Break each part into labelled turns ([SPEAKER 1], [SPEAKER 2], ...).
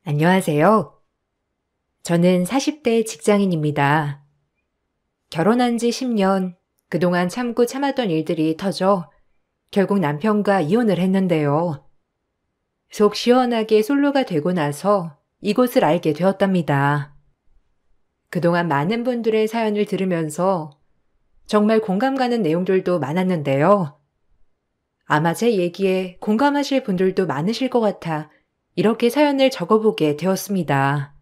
[SPEAKER 1] 안녕하세요. 저는 40대 직장인입니다. 결혼한 지 10년, 그동안 참고 참았던 일들이 터져 결국 남편과 이혼을 했는데요. 속 시원하게 솔로가 되고 나서 이곳을 알게 되었답니다. 그동안 많은 분들의 사연을 들으면서 정말 공감 가는 내용들도 많았는데요. 아마 제 얘기에 공감하실 분들도 많으실 것 같아 이렇게 사연을 적어보게 되었습니다.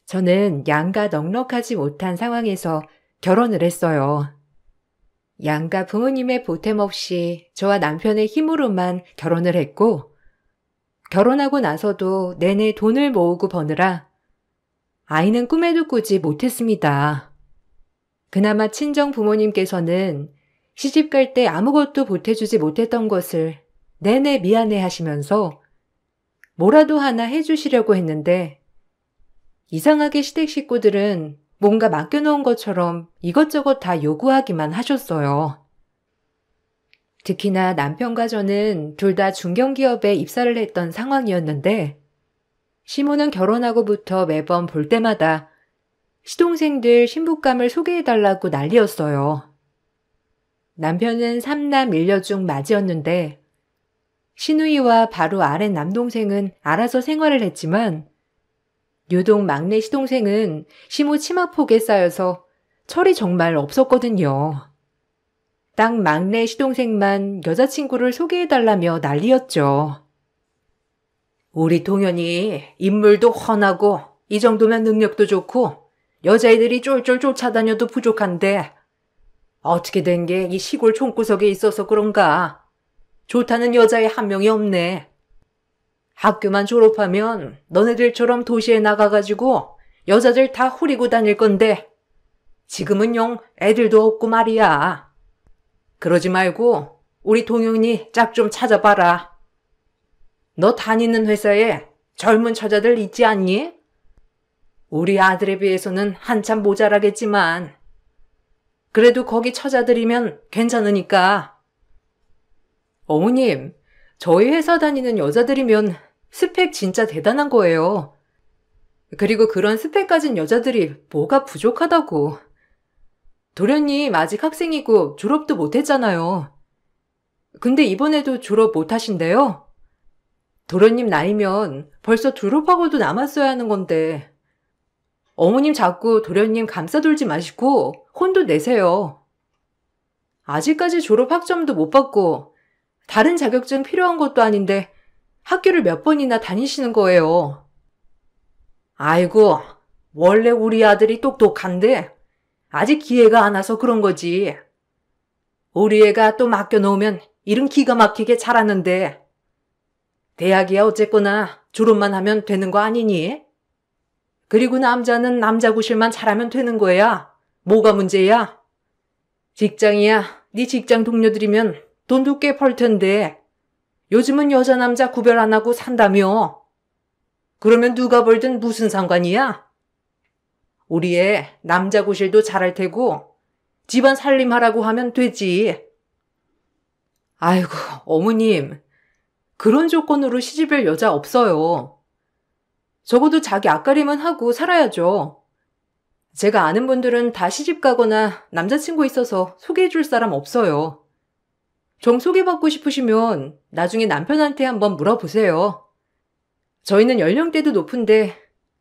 [SPEAKER 1] 저는 양가 넉넉하지 못한 상황에서 결혼을 했어요. 양가 부모님의 보탬 없이 저와 남편의 힘으로만 결혼을 했고, 결혼하고 나서도 내내 돈을 모으고 버느라 아이는 꿈에도 꾸지 못했습니다. 그나마 친정 부모님께서는 시집 갈 때 아무것도 보태주지 못했던 것을 내내 미안해 하시면서 뭐라도 하나 해주시려고 했는데, 이상하게 시댁 식구들은 뭔가 맡겨놓은 것처럼 이것저것 다 요구하기만 하셨어요. 특히나 남편과 저는 둘 다 중견기업에 입사를 했던 상황이었는데, 시모는 결혼하고부터 매번 볼 때마다 시동생들 신부감을 소개해달라고 난리였어요. 남편은 3남 1녀 중 맞이였는데, 시누이와 바로 아래 남동생은 알아서 생활을 했지만, 유독 막내 시동생은 시모 치마폭에 쌓여서 철이 정말 없었거든요. 딱 막내 시동생만 여자친구를 소개해달라며 난리였죠. 우리 동현이 인물도 훤하고 이 정도면 능력도 좋고 여자애들이 쫄쫄 쫓아다녀도 부족한데 어떻게 된 게 이 시골 총구석에 있어서 그런가? 좋다는 여자애 한 명이 없네. 학교만 졸업하면 너네들처럼 도시에 나가가지고 여자들 다 후리고 다닐 건데 지금은 영 애들도 없고 말이야. 그러지 말고 우리 동영이 짝 좀 찾아봐라. 너 다니는 회사에 젊은 처자들 있지 않니? 우리 아들에 비해서는 한참 모자라겠지만 그래도 거기 처자들이면 괜찮으니까. 어머님, 저희 회사 다니는 여자들이면 스펙 진짜 대단한 거예요. 그리고 그런 스펙 가진 여자들이 뭐가 부족하다고. 도련님 아직 학생이고 졸업도 못했잖아요. 근데 이번에도 졸업 못하신대요? 도련님 나이면 벌써 졸업하고도 남았어야 하는 건데. 어머님 자꾸 도련님 감싸돌지 마시고 혼도 내세요. 아직까지 졸업 학점도 못 받고 다른 자격증 필요한 것도 아닌데 학교를 몇 번이나 다니시는 거예요. 아이고, 원래 우리 아들이 똑똑한데 아직 기회가 안 와서 그런 거지. 우리 애가 또 맡겨놓으면 일은 기가 막히게 잘하는데 대학이야 어쨌거나 졸업만 하면 되는 거 아니니? 그리고 남자는 남자 구실만 잘하면 되는 거야. 뭐가 문제야? 직장이야 네 직장 동료들이면 돈도 꽤 벌 텐데 요즘은 여자 남자 구별 안 하고 산다며. 그러면 누가 벌든 무슨 상관이야? 우리 애 남자 구실도 잘할 테고 집안 살림하라고 하면 되지. 아이고 어머님, 그런 조건으로 시집을 여자 없어요. 적어도 자기 앞가림은 하고 살아야죠. 제가 아는 분들은 다 시집 가거나 남자친구 있어서 소개해줄 사람 없어요. 정 소개받고 싶으시면 나중에 남편한테 한번 물어보세요. 저희는 연령대도 높은데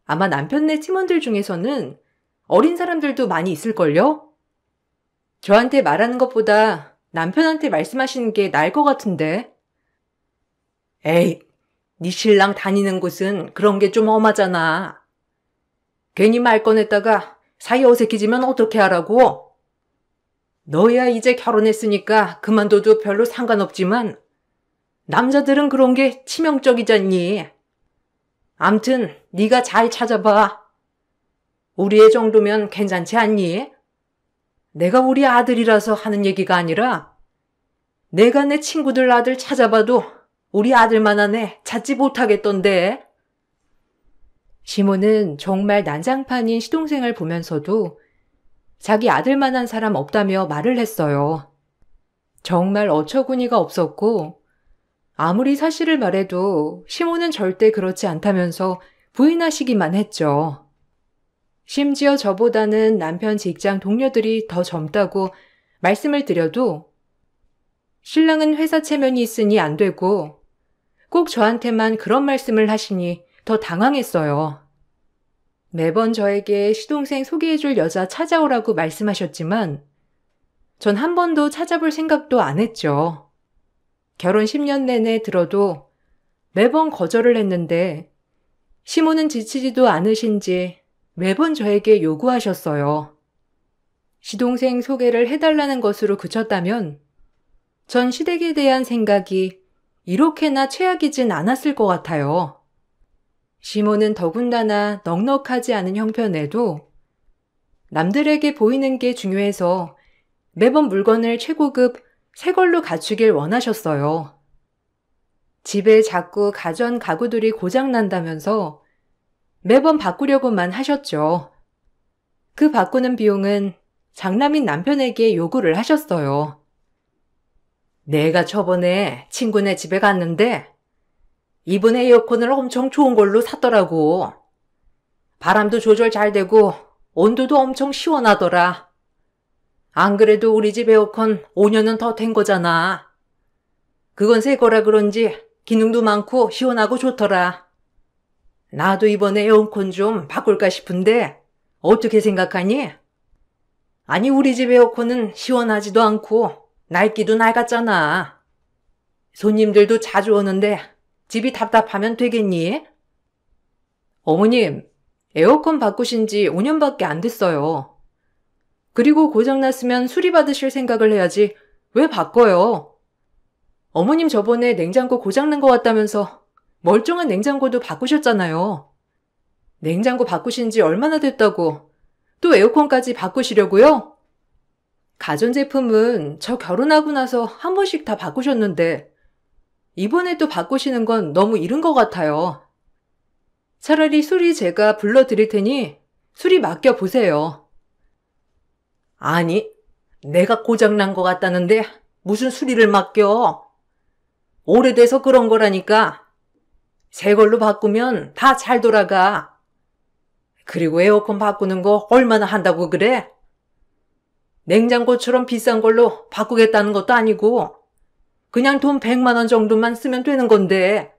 [SPEAKER 1] 아마 남편네 팀원들 중에서는 어린 사람들도 많이 있을걸요? 저한테 말하는 것보다 남편한테 말씀하시는 게 나을 것 같은데. 에이, 네 신랑 다니는 곳은 그런 게 좀 험하잖아. 괜히 말 꺼냈다가 사이 어색해지면 어떻게 하라고? 너야 이제 결혼했으니까 그만둬도 별로 상관없지만 남자들은 그런 게 치명적이잖니. 암튼 네가 잘 찾아봐. 우리 애 정도면 괜찮지 않니? 내가 우리 아들이라서 하는 얘기가 아니라 내가 내 친구들 아들 찾아봐도 우리 아들만한 애 찾지 못하겠던데. 시모는 정말 난장판인 시동생을 보면서도 자기 아들만한 사람 없다며 말을 했어요. 정말 어처구니가 없었고 아무리 사실을 말해도 시모는 절대 그렇지 않다면서 부인하시기만 했죠. 심지어 저보다는 남편 직장 동료들이 더 젊다고 말씀을 드려도 신랑은 회사 체면이 있으니 안 되고 꼭 저한테만 그런 말씀을 하시니 더 당황했어요. 매번 저에게 시동생 소개해줄 여자 찾아오라고 말씀하셨지만 전 한 번도 찾아볼 생각도 안 했죠. 결혼 10년 내내 들어도 매번 거절을 했는데 시모는 지치지도 않으신지 매번 저에게 요구하셨어요. 시동생 소개를 해달라는 것으로 그쳤다면 전 시댁에 대한 생각이 이렇게나 최악이진 않았을 것 같아요. 시모는 더군다나 넉넉하지 않은 형편에도 남들에게 보이는 게 중요해서 매번 물건을 최고급 새 걸로 갖추길 원하셨어요. 집에 자꾸 가전 가구들이 고장난다면서 매번 바꾸려고만 하셨죠. 그 바꾸는 비용은 장남인 남편에게 요구를 하셨어요. 내가 저번에 친구네 집에 갔는데 이번 에어컨을 엄청 좋은 걸로 샀더라고. 바람도 조절 잘 되고 온도도 엄청 시원하더라. 안 그래도 우리 집 에어컨 5년은 더 된 거잖아. 그건 새 거라 그런지 기능도 많고 시원하고 좋더라. 나도 이번에 에어컨 좀 바꿀까 싶은데 어떻게 생각하니? 아니 우리 집 에어컨은 시원하지도 않고 낡기도 낡았잖아. 손님들도 자주 오는데 집이 답답하면 되겠니? 어머님, 에어컨 바꾸신 지 5년밖에 안 됐어요. 그리고 고장났으면 수리받으실 생각을 해야지 왜 바꿔요? 어머님 저번에 냉장고 고장난 것 같다면서 멀쩡한 냉장고도 바꾸셨잖아요. 냉장고 바꾸신 지 얼마나 됐다고 또 에어컨까지 바꾸시려고요? 가전제품은 저 결혼하고 나서 한 번씩 다 바꾸셨는데 이번에 또 바꾸시는 건 너무 이른 것 같아요. 차라리 수리 제가 불러드릴 테니 수리 맡겨보세요. 아니, 내가 고장난 것 같다는데 무슨 수리를 맡겨? 오래돼서 그런 거라니까. 새 걸로 바꾸면 다 잘 돌아가. 그리고 에어컨 바꾸는 거 얼마나 한다고 그래? 냉장고처럼 비싼 걸로 바꾸겠다는 것도 아니고 그냥 돈 100만 원 정도만 쓰면 되는 건데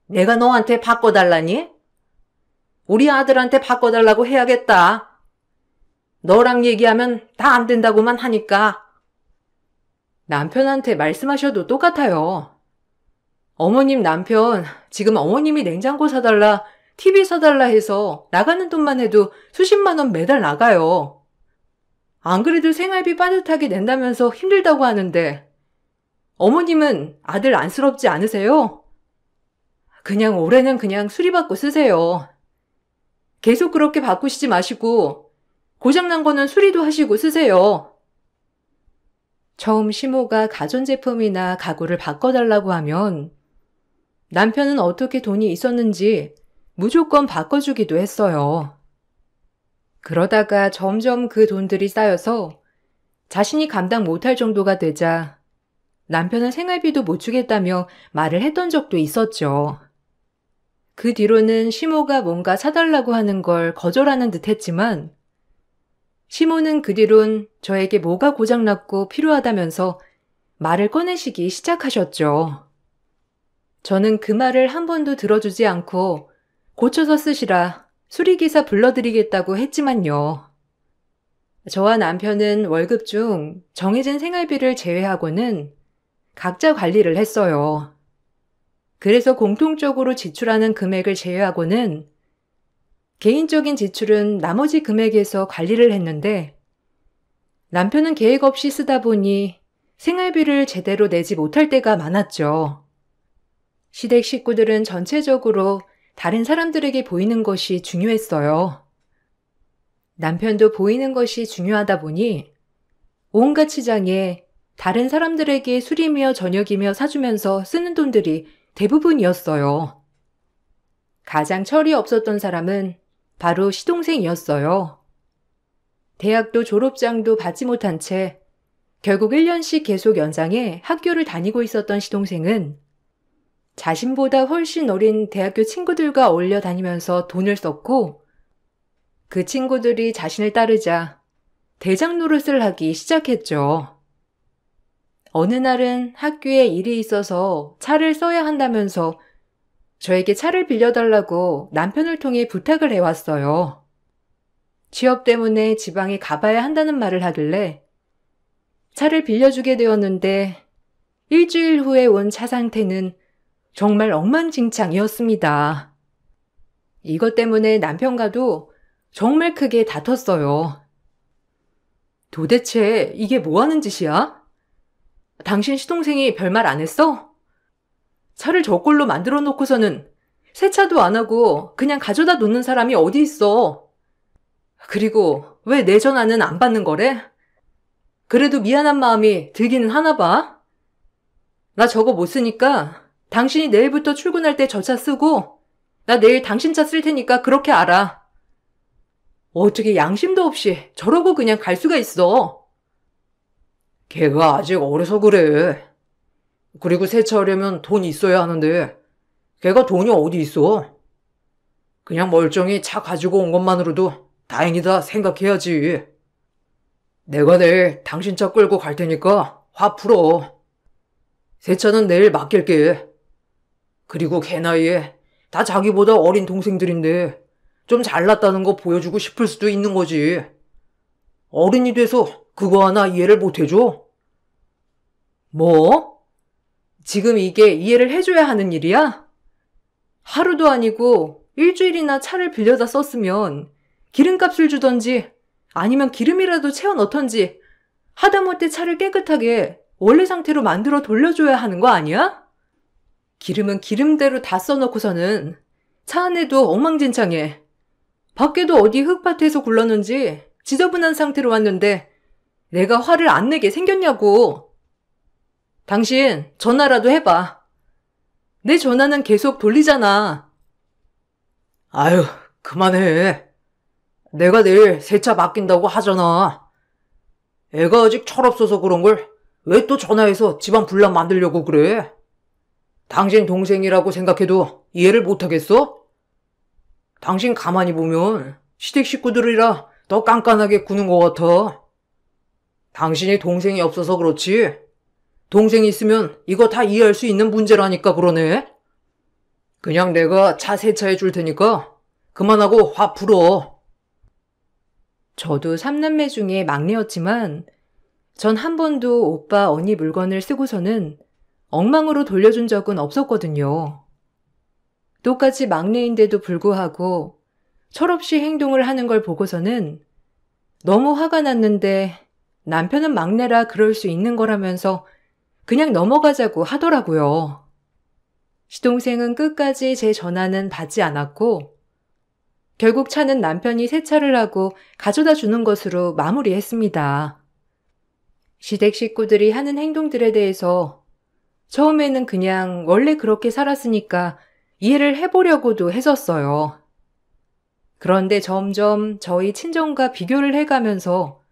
[SPEAKER 1] 내가 너한테 바꿔달라니? 우리 아들한테 바꿔달라고 해야겠다. 너랑 얘기하면 다 안 된다고만 하니까. 남편한테 말씀하셔도 똑같아요. 어머님 남편 지금 어머님이 냉장고 사달라, TV 사달라 해서 나가는 돈만 해도 수십만 원 매달 나가요. 안 그래도 생활비 빠듯하게 낸다면서 힘들다고 하는데 어머님은 아들 안쓰럽지 않으세요? 그냥 올해는 그냥 수리받고 쓰세요. 계속 그렇게 바꾸시지 마시고 고장난 거는 수리도 하시고 쓰세요. 처음 시모가 가전제품이나 가구를 바꿔달라고 하면 남편은 어떻게 돈이 있었는지 무조건 바꿔주기도 했어요. 그러다가 점점 그 돈들이 쌓여서 자신이 감당 못할 정도가 되자 남편은 생활비도 못 주겠다며 말을 했던 적도 있었죠. 그 뒤로는 시모가 뭔가 사달라고 하는 걸 거절하는 듯 했지만 시모는 그 뒤론 저에게 뭐가 고장났고 필요하다면서 말을 꺼내시기 시작하셨죠. 저는 그 말을 한 번도 들어주지 않고 고쳐서 쓰시라 수리기사 불러드리겠다고 했지만요. 저와 남편은 월급 중 정해진 생활비를 제외하고는 각자 관리를 했어요. 그래서 공통적으로 지출하는 금액을 제외하고는 개인적인 지출은 나머지 금액에서 관리를 했는데 남편은 계획 없이 쓰다 보니 생활비를 제대로 내지 못할 때가 많았죠. 시댁 식구들은 전체적으로 다른 사람들에게 보이는 것이 중요했어요. 남편도 보이는 것이 중요하다 보니 온갖 시장에 다른 사람들에게 술이며 저녁이며 사주면서 쓰는 돈들이 대부분이었어요. 가장 철이 없었던 사람은 바로 시동생이었어요. 대학도 졸업장도 받지 못한 채 결국 1년씩 계속 연장해 학교를 다니고 있었던 시동생은 자신보다 훨씬 어린 대학교 친구들과 어울려 다니면서 돈을 썼고 그 친구들이 자신을 따르자 대장 노릇을 하기 시작했죠. 어느 날은 학교에 일이 있어서 차를 써야 한다면서 저에게 차를 빌려달라고 남편을 통해 부탁을 해왔어요. 취업 때문에 지방에 가봐야 한다는 말을 하길래 차를 빌려주게 되었는데 일주일 후에 온 차 상태는 정말 엉망진창이었습니다. 이것 때문에 남편과도 정말 크게 다퉜어요. 도대체 이게 뭐 하는 짓이야? 당신 시동생이 별말 안 했어? 차를 저꼴로 만들어 놓고서는 세차도 안 하고 그냥 가져다 놓는 사람이 어디 있어? 그리고 왜 내 전화는 안 받는 거래? 그래도 미안한 마음이 들기는 하나 봐. 나 저거 못 쓰니까 당신이 내일부터 출근할 때 저 차 쓰고 나 내일 당신 차 쓸 테니까 그렇게 알아. 어떻게 양심도 없이 저러고 그냥 갈 수가 있어. 걔가 아직 어려서 그래. 그리고 세차하려면 돈이 있어야 하는데 걔가 돈이 어디 있어. 그냥 멀쩡히 차 가지고 온 것만으로도 다행이다 생각해야지. 내가 내일 당신 차 끌고 갈 테니까 화 풀어. 세차는 내일 맡길게. 그리고 걔 나이에 다 자기보다 어린 동생들인데 좀 잘났다는 거 보여주고 싶을 수도 있는 거지. 어른이 돼서 그거 하나 이해를 못 해줘? 뭐? 지금 이게 이해를 해줘야 하는 일이야? 하루도 아니고 일주일이나 차를 빌려다 썼으면 기름값을 주던지 아니면 기름이라도 채워 넣던지 하다못해 차를 깨끗하게 원래 상태로 만들어 돌려줘야 하는 거 아니야? 기름은 기름대로 다 써놓고서는 차 안에도 엉망진창해. 밖에도 어디 흙밭에서 굴렀는지 지저분한 상태로 왔는데 내가 화를 안 내게 생겼냐고. 당신 전화라도 해봐. 내 전화는 계속 돌리잖아. 아유, 그만해. 내가 내일 세차 맡긴다고 하잖아. 애가 아직 철없어서 그런 걸 왜 또 전화해서 집안 분란 만들려고 그래? 당신 동생이라고 생각해도 이해를 못하겠어? 당신 가만히 보면 시댁 식구들이라 더 깐깐하게 구는 것 같아. 당신이 동생이 없어서 그렇지. 동생이 있으면 이거 다 이해할 수 있는 문제라니까 그러네. 그냥 내가 차 세차해 줄 테니까 그만하고 화 풀어. 저도 3남매 중에 막내였지만 전 한 번도 오빠 언니 물건을 쓰고서는 엉망으로 돌려준 적은 없었거든요. 똑같이 막내인데도 불구하고 철없이 행동을 하는 걸 보고서는 너무 화가 났는데 남편은 막내라 그럴 수 있는 거라면서 그냥 넘어가자고 하더라고요. 시동생은 끝까지 제 전화는 받지 않았고 결국 차는 남편이 세차를 하고 가져다 주는 것으로 마무리했습니다. 시댁 식구들이 하는 행동들에 대해서 처음에는 그냥 원래 그렇게 살았으니까 이해를 해보려고도 했었어요. 그런데 점점 저희 친정과 비교를 해가면서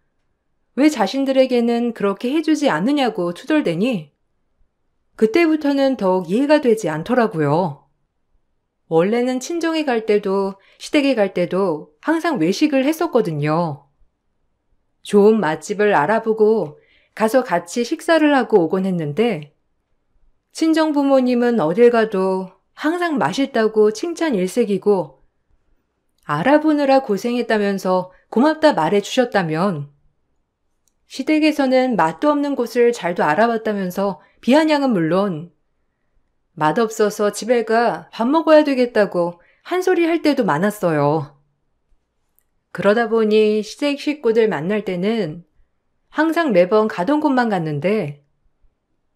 [SPEAKER 1] 왜 자신들에게는 그렇게 해주지 않느냐고 투덜대니 그때부터는 더욱 이해가 되지 않더라고요. 원래는 친정에 갈 때도 시댁에 갈 때도 항상 외식을 했었거든요. 좋은 맛집을 알아보고 가서 같이 식사를 하고 오곤 했는데 친정 부모님은 어딜 가도 항상 맛있다고 칭찬 일색이고 알아보느라 고생했다면서 고맙다 말해주셨다면 시댁에서는 맛도 없는 곳을 잘도 알아봤다면서 비아냥은 물론 맛없어서 집에 가 밥 먹어야 되겠다고 한 소리 할 때도 많았어요. 그러다 보니 시댁 식구들 만날 때는 항상 매번 가던 곳만 갔는데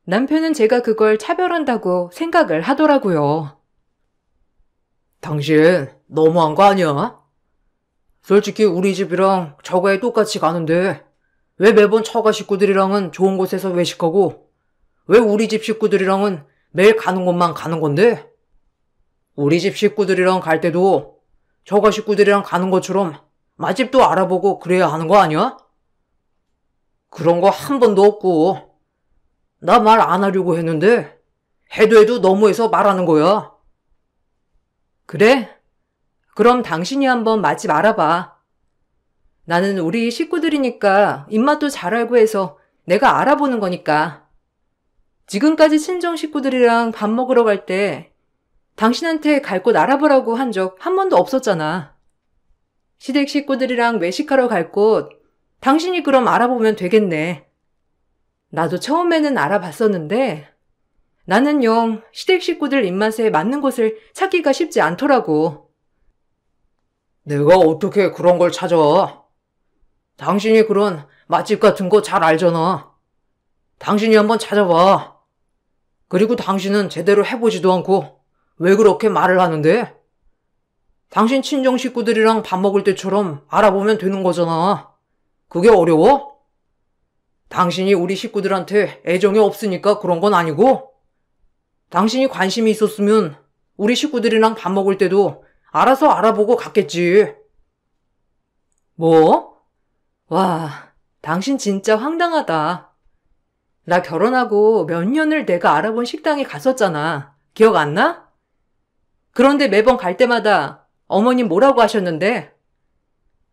[SPEAKER 1] 남편은 제가 그걸 차별한다고 생각을 하더라고요. 당신 너무한 거 아니야? 솔직히 우리 집이랑 저거에 똑같이 가는데 왜 매번 처가 식구들이랑은 좋은 곳에서 외식하고 왜 우리 집 식구들이랑은 매일 가는 곳만 가는 건데? 우리 집 식구들이랑 갈 때도 저가 식구들이랑 가는 것처럼 맛집도 알아보고 그래야 하는 거 아니야? 그런 거 한 번도 없고 나 말 안 하려고 했는데
[SPEAKER 2] 해도 너무해서 말하는 거야.
[SPEAKER 1] 그래? 그럼 당신이 한번 맛집 알아봐. 나는 우리 식구들이니까 입맛도 잘 알고 해서 내가 알아보는 거니까. 지금까지 친정 식구들이랑 밥 먹으러 갈 때 당신한테 갈 곳 알아보라고 한 적 한 번도 없었잖아. 시댁 식구들이랑 외식하러 갈 곳 당신이 그럼 알아보면 되겠네. 나도 처음에는 알아봤었는데 나는 영 시댁 식구들 입맛에 맞는 곳을 찾기가 쉽지 않더라고.
[SPEAKER 2] 내가 어떻게 그런 걸 찾아? 당신이 그런 맛집 같은 거 잘 알잖아. 당신이 한번 찾아봐. 그리고 당신은 제대로 해보지도 않고 왜 그렇게 말을 하는데? 당신 친정 식구들이랑 밥 먹을 때처럼 알아보면 되는 거잖아. 그게 어려워? 당신이 우리 식구들한테 애정이 없으니까 그런 건 아니고, 당신이 관심이 있었으면 우리 식구들이랑 밥 먹을 때도 알아서 알아보고 갔겠지.
[SPEAKER 1] 뭐? 와, 당신 진짜 황당하다. 나 결혼하고 몇 년을 내가 알아본 식당에 갔었잖아. 기억 안 나? 그런데 매번 갈 때마다 어머님 뭐라고 하셨는데?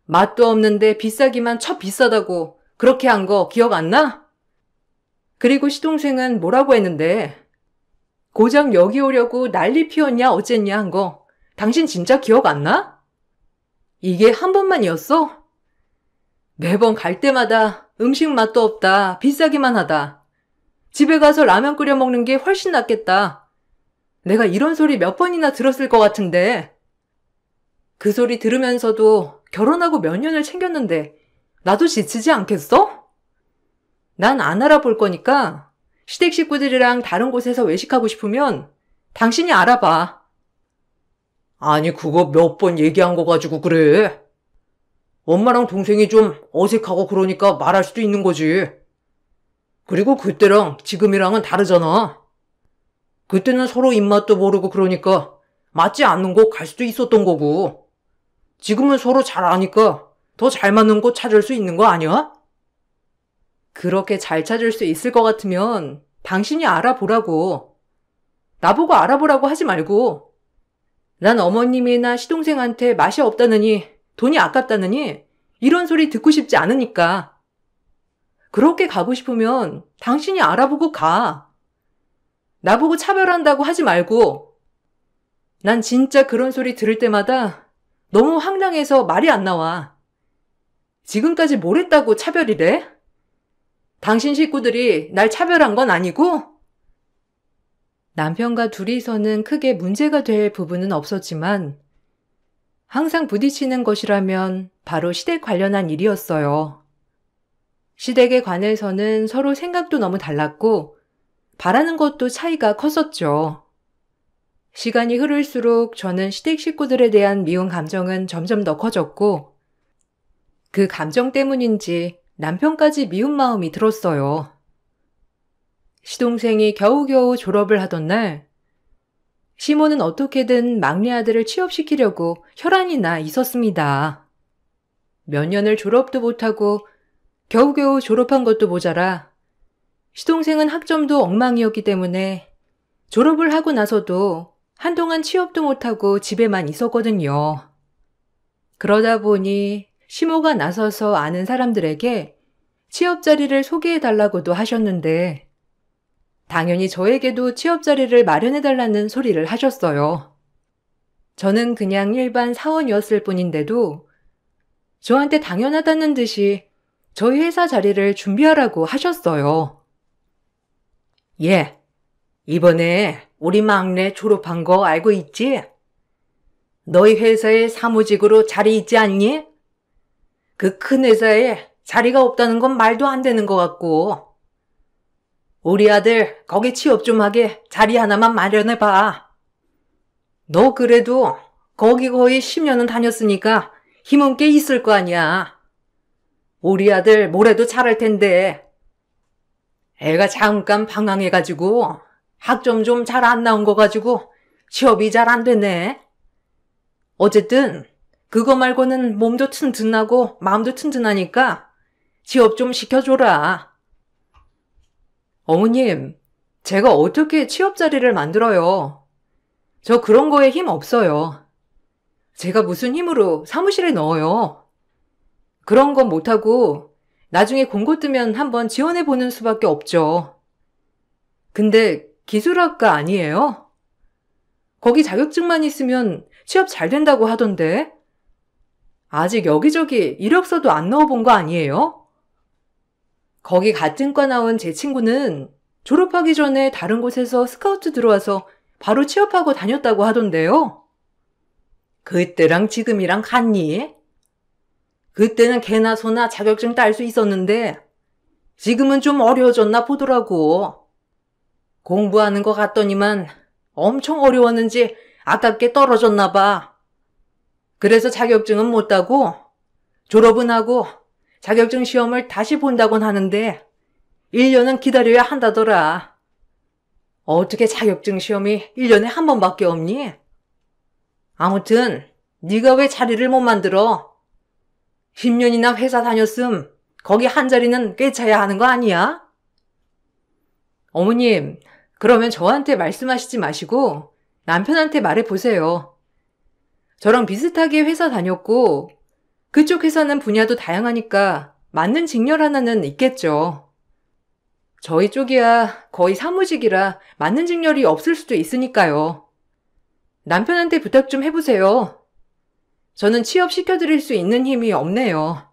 [SPEAKER 1] 맛도 없는데 비싸기만 쳐 비싸다고 그렇게 한 거 기억 안 나? 그리고 시동생은 뭐라고 했는데? 고작 여기 오려고 난리 피웠냐 어쨌냐 한 거 당신 진짜 기억 안 나? 이게 한 번만이었어? 매번 갈 때마다 음식 맛도 없다, 비싸기만 하다. 집에 가서 라면 끓여 먹는 게 훨씬 낫겠다. 내가 이런 소리 몇 번이나 들었을 것 같은데. 그 소리 들으면서도 결혼하고 몇 년을 챙겼는데 나도 지치지 않겠어? 난 안 알아볼 거니까 시댁 식구들이랑 다른 곳에서 외식하고 싶으면 당신이 알아봐.
[SPEAKER 2] 아니, 그거 몇 번 얘기한 거 가지고 그래. 엄마랑 동생이 좀 어색하고 그러니까 말할 수도 있는 거지. 그리고 그때랑 지금이랑은 다르잖아. 그때는 서로 입맛도 모르고 그러니까 맞지 않는 곳 갈 수도 있었던 거고, 지금은 서로 잘 아니까 더 잘 맞는 곳 찾을 수 있는 거 아니야?
[SPEAKER 1] 그렇게 잘 찾을 수 있을 것 같으면 당신이 알아보라고. 나보고 알아보라고 하지 말고. 난 어머님이나 시동생한테 맛이 없다느니 돈이 아깝다느니 이런 소리 듣고 싶지 않으니까. 그렇게 가고 싶으면 당신이 알아보고 가. 나보고 차별한다고 하지 말고. 난 진짜 그런 소리 들을 때마다 너무 황당해서 말이 안 나와. 지금까지 뭘 했다고 차별이래? 당신 식구들이 날 차별한 건 아니고? 남편과 둘이서는 크게 문제가 될 부분은 없었지만 항상 부딪히는 것이라면 바로 시댁 관련한 일이었어요. 시댁에 관해서는 서로 생각도 너무 달랐고 바라는 것도 차이가 컸었죠. 시간이 흐를수록 저는 시댁 식구들에 대한 미운 감정은 점점 더 커졌고 그 감정 때문인지 남편까지 미운 마음이 들었어요. 시동생이 겨우겨우 졸업을 하던 날 시모는 어떻게든 막내 아들을 취업시키려고 혈안이 나 있었습니다. 몇 년을 졸업도 못하고 겨우겨우 졸업한 것도 모자라 시동생은 학점도 엉망이었기 때문에 졸업을 하고 나서도 한동안 취업도 못하고 집에만 있었거든요. 그러다 보니 시모가 나서서 아는 사람들에게 취업 자리를 소개해달라고도 하셨는데 당연히 저에게도 취업 자리를 마련해달라는 소리를 하셨어요. 저는 그냥 일반 사원이었을 뿐인데도 저한테 당연하다는 듯이 저희 회사 자리를 준비하라고 하셨어요.
[SPEAKER 2] 예, 이번에 우리 막내 졸업한 거 알고 있지? 너희 회사에 사무직으로 자리 있지 않니? 그 큰 회사에 자리가 없다는 건 말도 안 되는 것 같고. 우리 아들 거기 취업 좀 하게 자리 하나만 마련해봐. 너 그래도 거기 거의 10년은 다녔으니까 힘은 꽤 있을 거 아니야. 우리 아들 뭐래도 잘할 텐데. 애가 잠깐 방황해가지고 학점 좀 잘 안 나온 거 가지고 취업이 잘 안 되네. 어쨌든 그거 말고는 몸도 튼튼하고 마음도 튼튼하니까 취업 좀 시켜줘라.
[SPEAKER 1] 어머님, 제가 어떻게 취업 자리를 만들어요? 저 그런 거에 힘 없어요. 제가 무슨 힘으로 사무실에 넣어요? 그런 건 못하고 나중에 공고 뜨면 한번 지원해보는 수밖에 없죠. 근데 기술학과 아니에요? 거기 자격증만 있으면 취업 잘 된다고 하던데. 아직 여기저기 이력서도 안 넣어본 거 아니에요? 거기 같은 과 나온 제 친구는 졸업하기 전에 다른 곳에서 스카우트 들어와서 바로 취업하고 다녔다고 하던데요. 그때랑 지금이랑 같니? 그때는 개나 소나 자격증 딸 수 있었는데 지금은 좀 어려워졌나 보더라고. 공부하는 것 같더니만 엄청 어려웠는지 아깝게 떨어졌나 봐. 그래서 자격증은 못 따고 졸업은 하고 자격증 시험을 다시 본다곤 하는데 1년은 기다려야 한다더라. 어떻게 자격증 시험이 1년에 한 번밖에 없니? 아무튼 네가 왜 자리를 못 만들어? 10년이나 회사 다녔음 거기 한 자리는 꿰차야 하는 거 아니야? 어머님, 그러면 저한테 말씀하시지 마시고 남편한테 말해보세요. 저랑 비슷하게 회사 다녔고 그쪽 회사는 분야도 다양하니까 맞는 직렬 하나는 있겠죠. 저희 쪽이야 거의 사무직이라 맞는 직렬이 없을 수도 있으니까요. 남편한테 부탁 좀 해보세요. 저는 취업시켜드릴 수 있는 힘이 없네요.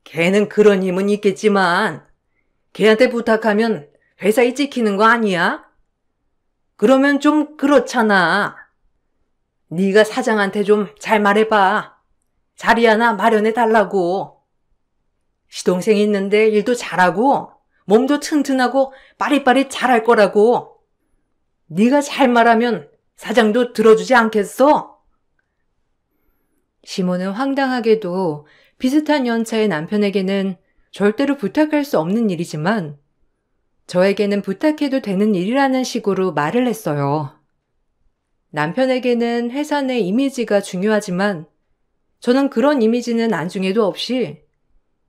[SPEAKER 1] 걔는 그런 힘은 있겠지만 걔한테 부탁하면 회사에 찍히는 거 아니야? 그러면 좀 그렇잖아. 네가 사장한테 좀 잘 말해봐. 자리 하나 마련해 달라고. 시동생 있는데 일도 잘하고 몸도 튼튼하고 빠릿빠릿 잘할 거라고. 네가 잘 말하면 사장도 들어주지 않겠어? 시모는 황당하게도 비슷한 연차의 남편에게는 절대로 부탁할 수 없는 일이지만 저에게는 부탁해도 되는 일이라는 식으로 말을 했어요. 남편에게는 회사 내 이미지가 중요하지만 저는 그런 이미지는 안중에도 없이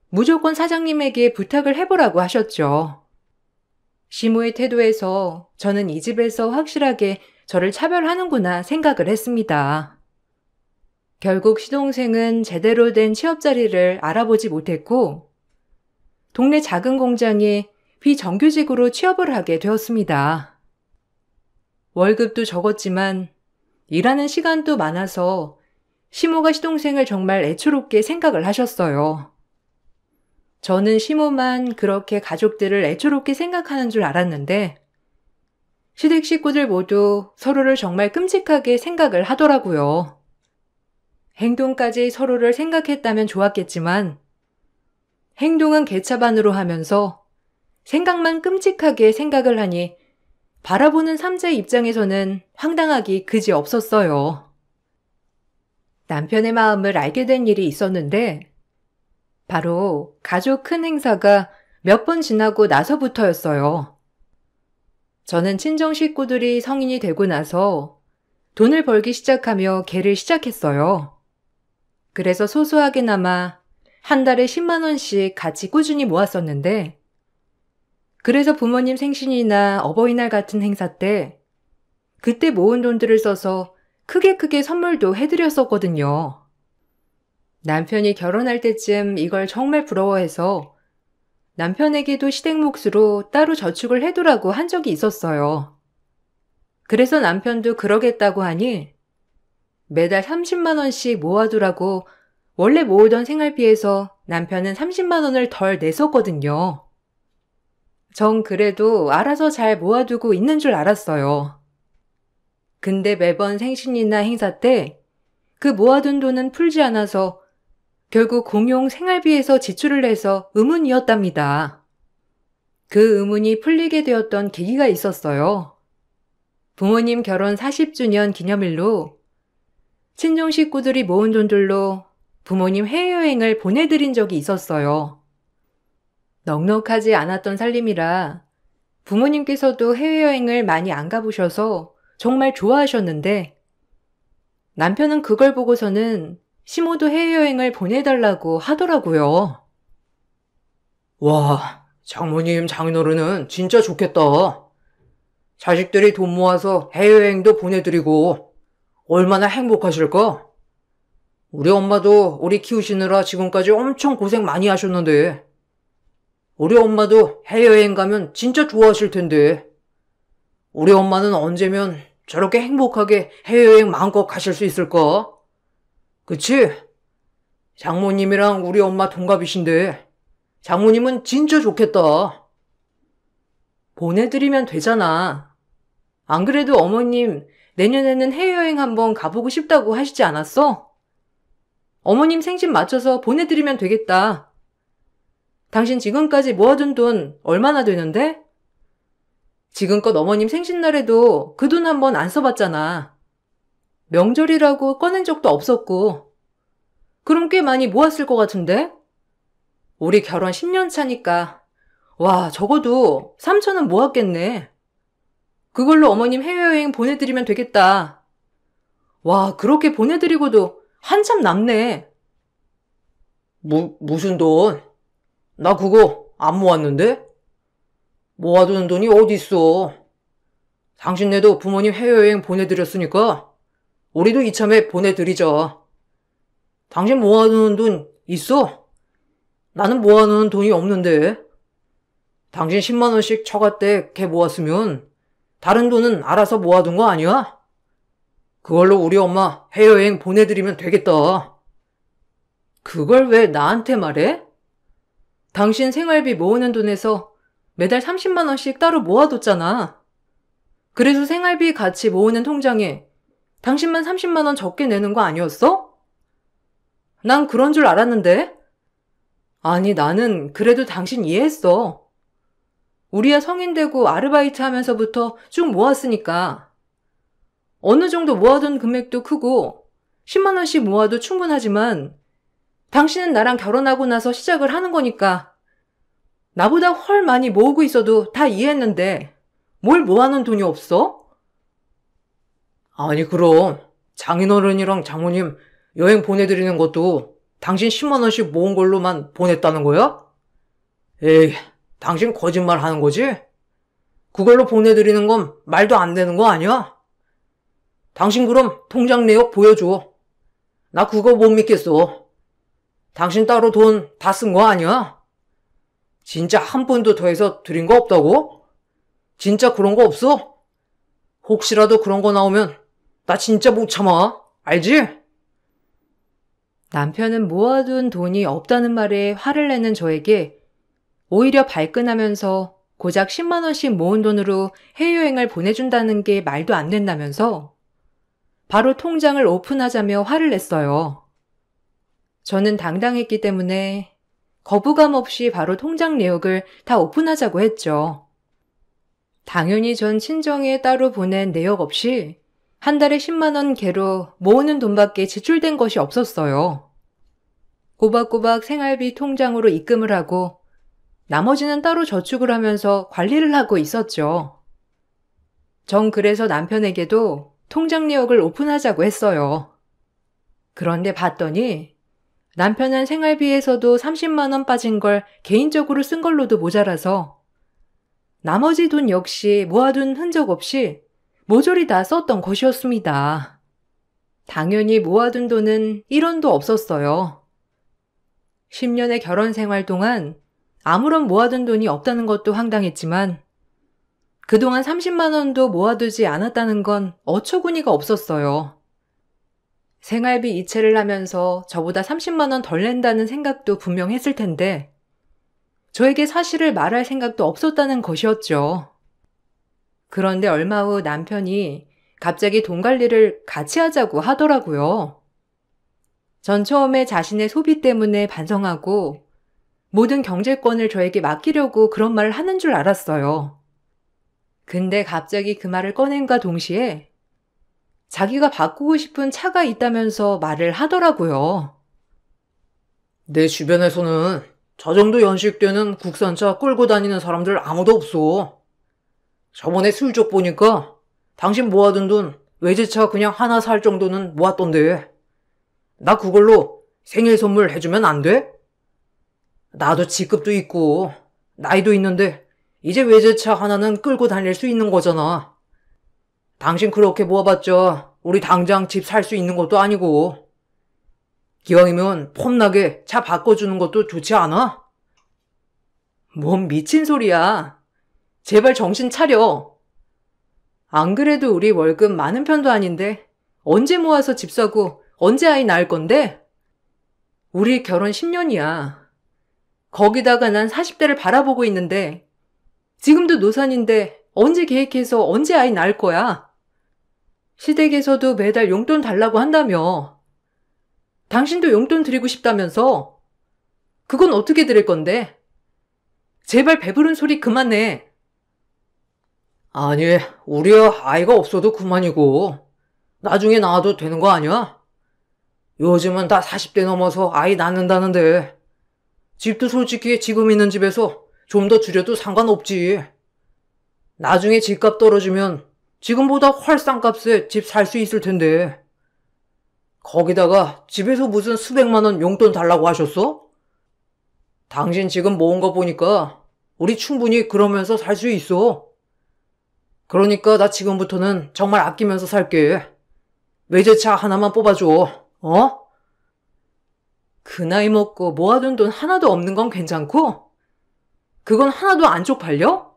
[SPEAKER 1] 무조건 사장님에게 부탁을 해보라고 하셨죠. 시모의 태도에서 저는 이 집에서 확실하게 저를 차별하는구나 생각을 했습니다. 결국 시동생은 제대로 된 취업 자리를 알아보지 못했고 동네 작은 공장에 비정규직으로 취업을 하게 되었습니다. 월급도 적었지만 일하는 시간도 많아서 시모가 시동생을 정말 애초롭게 생각을 하셨어요. 저는 시모만 그렇게 가족들을 애초롭게 생각하는 줄 알았는데 시댁 식구들 모두 서로를 정말 끔찍하게 생각을 하더라고요. 행동까지 서로를 생각했다면 좋았겠지만 행동은 개차반으로 하면서 생각만 끔찍하게 생각을 하니 바라보는 삼자의 입장에서는 황당하기 그지 없었어요. 남편의 마음을 알게 된 일이 있었는데 바로 가족 큰 행사가 몇 번 지나고 나서부터였어요. 저는 친정 식구들이 성인이 되고 나서 돈을 벌기 시작하며 개를 시작했어요. 그래서 소소하게나마 한 달에 10만 원씩 같이 꾸준히 모았었는데 그래서 부모님 생신이나 어버이날 같은 행사 때 그때 모은 돈들을 써서 크게 선물도 해드렸었거든요. 남편이 결혼할 때쯤 이걸 정말 부러워해서 남편에게도 시댁 몫으로 따로 저축을 해두라고 한 적이 있었어요. 그래서 남편도 그러겠다고 하니 매달 30만 원씩 모아두라고 원래 모으던 생활비에서 남편은 30만 원을 덜 냈었거든요. 전 그래도 알아서 잘 모아두고 있는 줄 알았어요. 근데 매번 생신이나 행사 때 그 모아둔 돈은 풀지 않아서 결국 공용 생활비에서 지출을 해서 의문이었답니다. 그 의문이 풀리게 되었던 계기가 있었어요. 부모님 결혼 40주년 기념일로 친정 식구들이 모은 돈들로 부모님 해외여행을 보내드린 적이 있었어요. 넉넉하지 않았던 살림이라 부모님께서도 해외여행을 많이 안 가보셔서 정말 좋아하셨는데 남편은 그걸 보고서는 시모도 해외여행을 보내달라고 하더라고요.
[SPEAKER 2] 와, 장모님, 장인어른은 진짜 좋겠다. 자식들이 돈 모아서 해외여행도 보내드리고 얼마나 행복하실까? 우리 엄마도 우리 키우시느라 지금까지 엄청 고생 많이 하셨는데 우리 엄마도 해외여행 가면 진짜 좋아하실 텐데 우리 엄마는 언제면 저렇게 행복하게 해외여행 마음껏 가실 수 있을까? 그치? 장모님이랑 우리 엄마 동갑이신데 장모님은 진짜 좋겠다.
[SPEAKER 1] 보내드리면 되잖아. 안 그래도 어머님 내년에는 해외여행 한번 가보고 싶다고 하시지 않았어? 어머님 생신 맞춰서 보내드리면 되겠다. 당신 지금까지 모아둔 돈 얼마나 되는데? 지금껏 어머님 생신날에도 그 돈 한번 안 써봤잖아. 명절이라고 꺼낸 적도 없었고. 그럼 꽤 많이 모았을 것 같은데? 우리 결혼 10년 차니까 와, 적어도 3천은 모았겠네. 그걸로 어머님 해외여행 보내드리면 되겠다. 와, 그렇게 보내드리고도 한참 남네.
[SPEAKER 2] 무슨 돈? 나 그거 안 모았는데? 모아두는 돈이 어딨어. 당신네도 부모님 해외여행 보내드렸으니까 우리도 이참에 보내드리자. 당신 모아두는 돈 있어? 나는 모아놓은 돈이 없는데. 당신 10만 원씩 처갓댁 개 모았으면 다른 돈은 알아서 모아둔 거 아니야? 그걸로 우리 엄마 해외여행 보내드리면 되겠다.
[SPEAKER 1] 그걸 왜 나한테 말해? 당신 생활비 모으는 돈에서 매달 30만 원씩 따로 모아뒀잖아. 그래서 생활비 같이 모으는 통장에 당신만 30만 원 적게 내는 거 아니었어? 난 그런 줄 알았는데. 아니, 나는 그래도 당신 이해했어. 우리야 성인 되고 아르바이트 하면서부터 쭉 모았으니까. 어느 정도 모아둔 금액도 크고 10만 원씩 모아도 충분하지만 당신은 나랑 결혼하고 나서 시작을 하는 거니까 나보다 훨 많이 모으고 있어도 다 이해했는데 뭘 모아놓은 돈이 없어?
[SPEAKER 2] 아니 그럼 장인어른이랑 장모님 여행 보내드리는 것도 당신 10만 원씩 모은 걸로만 보냈다는 거야? 에이, 당신 거짓말 하는 거지? 그걸로 보내드리는 건 말도 안 되는 거 아니야? 당신 그럼 통장 내역 보여줘. 나 그거 못 믿겠어. 당신 따로 돈 다 쓴 거 아니야? 진짜 한 푼도 더해서 드린 거 없다고? 진짜 그런 거 없어? 혹시라도 그런 거 나오면 나 진짜 못 참아. 알지?
[SPEAKER 1] 남편은 모아둔 돈이 없다는 말에 화를 내는 저에게 오히려 발끈하면서 고작 10만 원씩 모은 돈으로 해외여행을 보내준다는 게 말도 안 된다면서 바로 통장을 오픈하자며 화를 냈어요. 저는 당당했기 때문에 거부감 없이 바로 통장 내역을 다 오픈하자고 했죠. 당연히 전 친정에 따로 보낸 내역 없이 한 달에 10만 원 개로 모으는 돈밖에 지출된 것이 없었어요. 꼬박꼬박 생활비 통장으로 입금을 하고 나머지는 따로 저축을 하면서 관리를 하고 있었죠. 전 그래서 남편에게도 통장 내역을 오픈하자고 했어요. 그런데 봤더니 남편은 생활비에서도 30만 원 빠진 걸 개인적으로 쓴 걸로도 모자라서 나머지 돈 역시 모아둔 흔적 없이 모조리 다 썼던 것이었습니다. 당연히 모아둔 돈은 1원도 없었어요. 10년의 결혼 생활 동안 아무런 모아둔 돈이 없다는 것도 황당했지만 그동안 30만 원도 모아두지 않았다는 건 어처구니가 없었어요. 생활비 이체를 하면서 저보다 30만 원 덜 낸다는 생각도 분명했을 텐데 저에게 사실을 말할 생각도 없었다는 것이었죠. 그런데 얼마 후 남편이 갑자기 돈 관리를 같이 하자고 하더라고요. 전 처음에 자신의 소비 때문에 반성하고 모든 경제권을 저에게 맡기려고 그런 말을 하는 줄 알았어요. 근데 갑자기 그 말을 꺼낸과 동시에 자기가 바꾸고 싶은 차가 있다면서 말을 하더라고요.
[SPEAKER 2] 내 주변에서는 저 정도 연식되는 국산차 끌고 다니는 사람들 아무도 없어. 저번에 슬쩍 보니까 당신 모아둔 돈 외제차 그냥 하나 살 정도는 모았던데. 나 그걸로 생일 선물 해주면 안 돼? 나도 직급도 있고 나이도 있는데 이제 외제차 하나는 끌고 다닐 수 있는 거잖아. 당신 그렇게 모아봤자 우리 당장 집 살 수 있는 것도 아니고. 기왕이면 폼나게 차 바꿔주는 것도 좋지 않아?
[SPEAKER 1] 뭔 미친 소리야. 제발 정신 차려. 안 그래도 우리 월급 많은 편도 아닌데 언제 모아서 집 사고 언제 아이 낳을 건데? 우리 결혼 10년이야. 거기다가 난 40대를 바라보고 있는데 지금도 노산인데 언제 계획해서 언제 아이 낳을 거야? 시댁에서도 매달 용돈 달라고 한다며. 당신도 용돈 드리고 싶다면서. 그건 어떻게 드릴 건데? 제발 배부른 소리 그만해.
[SPEAKER 2] 아니, 우리 아이가 없어도 그만이고 나중에 낳아도 되는 거 아니야? 요즘은 다 40대 넘어서 아이 낳는다는데 집도 솔직히 지금 있는 집에서 좀 더 줄여도 상관없지. 나중에 집값 떨어지면 지금보다 훨 싼 값에 집 살 수 있을 텐데. 거기다가 집에서 무슨 수백만 원 용돈 달라고 하셨어? 당신 지금 모은 거 보니까 우리 충분히 그러면서 살 수 있어. 그러니까 나 지금부터는 정말 아끼면서 살게. 외제차 하나만 뽑아줘. 어?
[SPEAKER 1] 그 나이 먹고 모아둔 돈 하나도 없는 건 괜찮고? 그건 하나도 안 쪽팔려?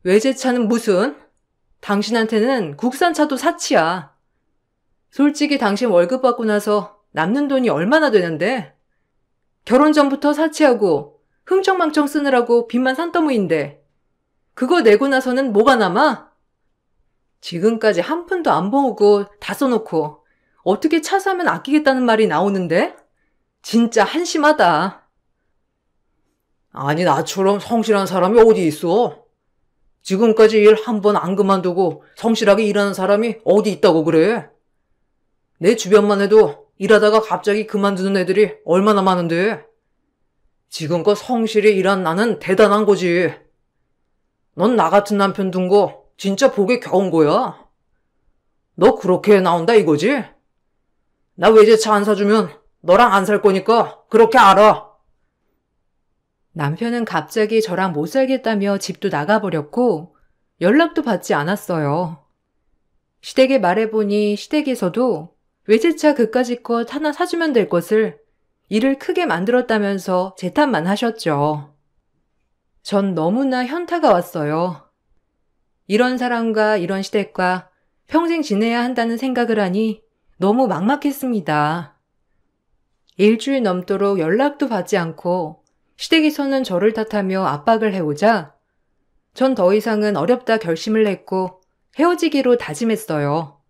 [SPEAKER 1] 외제차는 무슨? 당신한테는 국산차도 사치야. 솔직히 당신 월급 받고 나서 남는 돈이 얼마나 되는데? 결혼 전부터 사치하고 흥청망청 쓰느라고 빚만 산더미인데 그거 내고 나서는 뭐가 남아? 지금까지 한 푼도 안 모으고 다 써놓고 어떻게 차 사면 아끼겠다는 말이 나오는데? 진짜 한심하다.
[SPEAKER 2] 아니, 나처럼 성실한 사람이 어디 있어? 지금까지 일 한 번 안 그만두고 성실하게 일하는 사람이 어디 있다고 그래? 내 주변만 해도 일하다가 갑자기 그만두는 애들이 얼마나 많은데. 지금껏 성실히 일한 나는 대단한 거지. 넌 나 같은 남편 둔 거 진짜 복에 겨운 거야. 너 그렇게 나온다 이거지? 나 외제차 안 사주면 너랑 안 살 거니까 그렇게 알아.
[SPEAKER 1] 남편은 갑자기 저랑 못 살겠다며 집도 나가버렸고 연락도 받지 않았어요. 시댁에 말해보니 시댁에서도 외제차 그까짓 하나 사주면 될 것을 일을 크게 만들었다면서 재탄만 하셨죠. 전 너무나 현타가 왔어요. 이런 사람과 이런 시댁과 평생 지내야 한다는 생각을 하니 너무 막막했습니다. 일주일 넘도록 연락도 받지 않고 시댁에서는 저를 탓하며 압박을 해오자 전 더 이상은 어렵다 결심을 했고 헤어지기로 다짐했어요.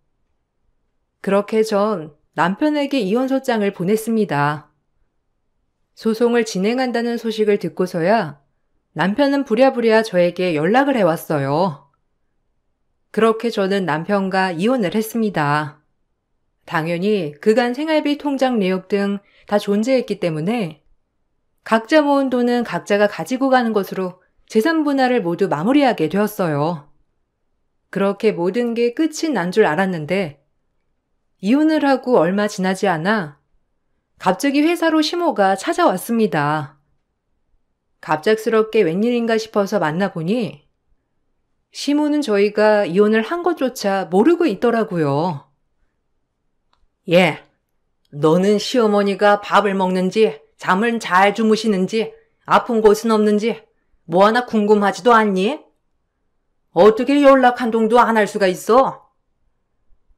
[SPEAKER 1] 그렇게 전 남편에게 이혼소장을 보냈습니다. 소송을 진행한다는 소식을 듣고서야 남편은 부랴부랴 저에게 연락을 해왔어요. 그렇게 저는 남편과 이혼을 했습니다. 당연히 그간 생활비 통장 내역 등 다 존재했기 때문에 각자 모은 돈은 각자가 가지고 가는 것으로 재산 분할을 모두 마무리하게 되었어요. 그렇게 모든 게 끝이 난 줄 알았는데 이혼을 하고 얼마 지나지 않아 갑자기 회사로 시모가 찾아왔습니다. 갑작스럽게 웬일인가 싶어서 만나보니 시모는 저희가 이혼을 한 것조차 모르고 있더라고요.
[SPEAKER 2] 예, 너는 시어머니가 밥을 먹는지 잠을 잘 주무시는지 아픈 곳은 없는지 뭐 하나 궁금하지도 않니? 어떻게 연락 한 통도 안 할 수가 있어?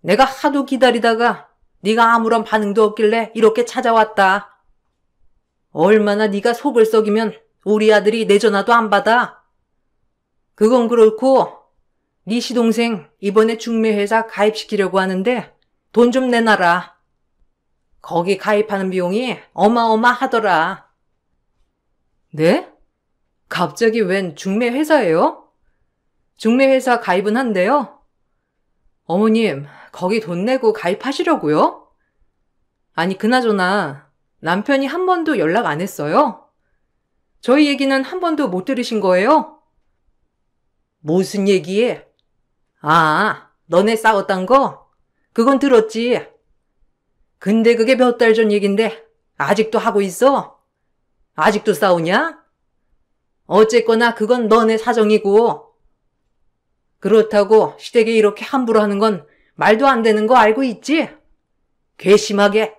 [SPEAKER 2] 내가 하도 기다리다가 네가 아무런 반응도 없길래 이렇게 찾아왔다. 얼마나 네가 속을 썩이면 우리 아들이 내 전화도 안 받아. 그건 그렇고 네 시동생 이번에 중매회사 가입시키려고 하는데 돈 좀 내놔라. 거기 가입하는 비용이 어마어마하더라.
[SPEAKER 1] 네? 갑자기 웬 중매회사예요? 중매회사 가입은 한대요? 어머님, 거기 돈 내고 가입하시려고요? 아니, 그나저나 남편이 한 번도 연락 안 했어요? 저희 얘기는 한 번도 못 들으신 거예요?
[SPEAKER 2] 무슨 얘기해? 아, 너네 싸웠단 거? 그건 들었지. 근데 그게 몇 달 전 얘긴데 아직도 하고 있어? 아직도 싸우냐? 어쨌거나 그건 너네 사정이고. 그렇다고 시댁이 이렇게 함부로 하는 건 말도 안 되는 거 알고 있지? 괘씸하게.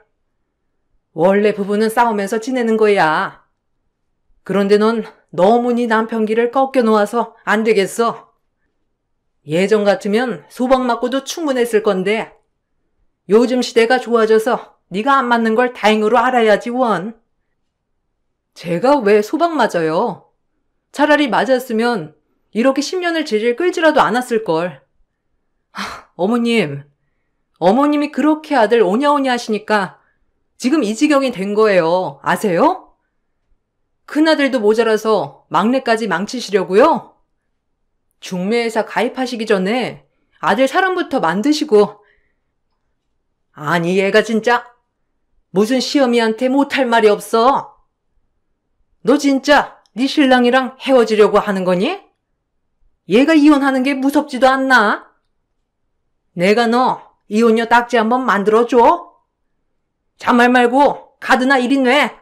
[SPEAKER 2] 원래 부부는 싸우면서 지내는 거야. 그런데 넌 너무 네 남편 길을 꺾여 놓아서 안 되겠어. 예전 같으면 소방 맞고도 충분했을 건데 요즘 시대가 좋아져서 네가 안 맞는 걸 다행으로 알아야지 원.
[SPEAKER 1] 제가 왜 소방 맞아요? 차라리 맞았으면 이렇게 10년을 질질 끌지라도 않았을걸. 어머님이 그렇게 아들 오냐오냐 하시니까 지금 이 지경이 된 거예요. 아세요? 큰아들도 모자라서 막내까지 망치시려고요? 중매회사 가입하시기 전에 아들 사람부터 만드시고.
[SPEAKER 2] 아니 얘가 진짜 무슨 시어미한테 못할 말이 없어. 너 진짜 네 신랑이랑 헤어지려고 하는 거니? 얘가 이혼하는 게 무섭지도 않나? 내가 너 이혼녀 딱지 한번 만들어줘. 잔말 말고 카드나 이리 내.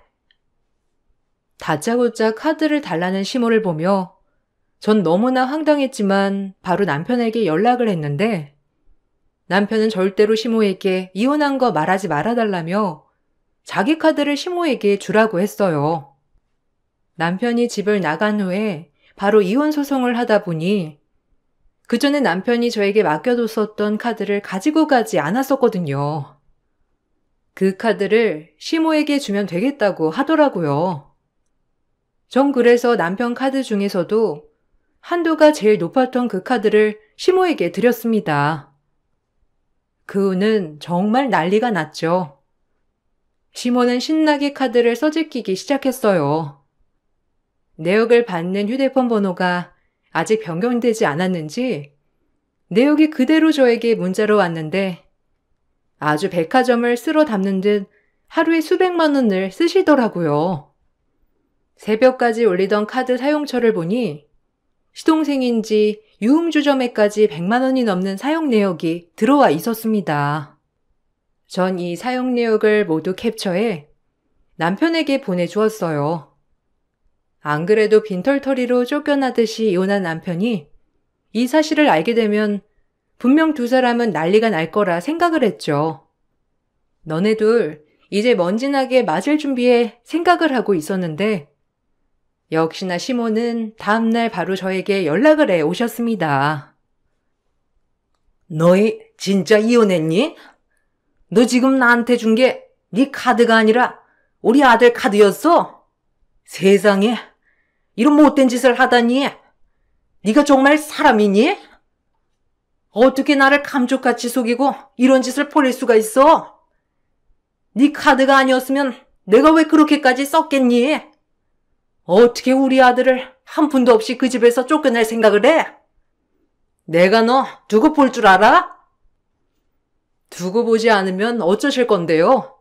[SPEAKER 1] 다짜고짜 카드를 달라는 시모를 보며 전 너무나 황당했지만 바로 남편에게 연락을 했는데 남편은 절대로 시모에게 이혼한 거 말하지 말아달라며 자기 카드를 시모에게 주라고 했어요. 남편이 집을 나간 후에 바로 이혼 소송을 하다 보니 그 전에 남편이 저에게 맡겨뒀었던 카드를 가지고 가지 않았었거든요. 그 카드를 시모에게 주면 되겠다고 하더라고요. 전 그래서 남편 카드 중에서도 한도가 제일 높았던 그 카드를 시모에게 드렸습니다. 그 후는 정말 난리가 났죠. 시모는 신나게 카드를 써제끼기 시작했어요. 내역을 받는 휴대폰 번호가 아직 변경되지 않았는지 내역이 그대로 저에게 문자로 왔는데 아주 백화점을 쓸어 담는 듯 하루에 수백만 원을 쓰시더라고요. 새벽까지 올리던 카드 사용처를 보니 시동생인지 유흥주점에까지 100만 원이 넘는 사용 내역이 들어와 있었습니다. 전 이 사용 내역을 모두 캡처해 남편에게 보내주었어요. 안 그래도 빈털터리로 쫓겨나듯이 이혼한 남편이 이 사실을 알게 되면 분명 두 사람은 난리가 날 거라 생각을 했죠. 너네 둘 이제 먼지나게 맞을 준비해 생각을 하고 있었는데 역시나 시모는 다음날 바로 저에게 연락을 해 오셨습니다.
[SPEAKER 2] 너희 진짜 이혼했니? 너 지금 나한테 준 게 네 카드가 아니라 우리 아들 카드였어? 세상에 이런 못된 짓을 하다니. 네가 정말 사람이니? 어떻게 나를 감쪽같이 속이고 이런 짓을 벌일 수가 있어? 네 카드가 아니었으면 내가 왜 그렇게까지 썼겠니? 어떻게 우리 아들을 한 푼도 없이 그 집에서 쫓겨낼 생각을 해? 내가 너 두고 볼 줄 알아?
[SPEAKER 1] 두고 보지 않으면 어쩌실 건데요?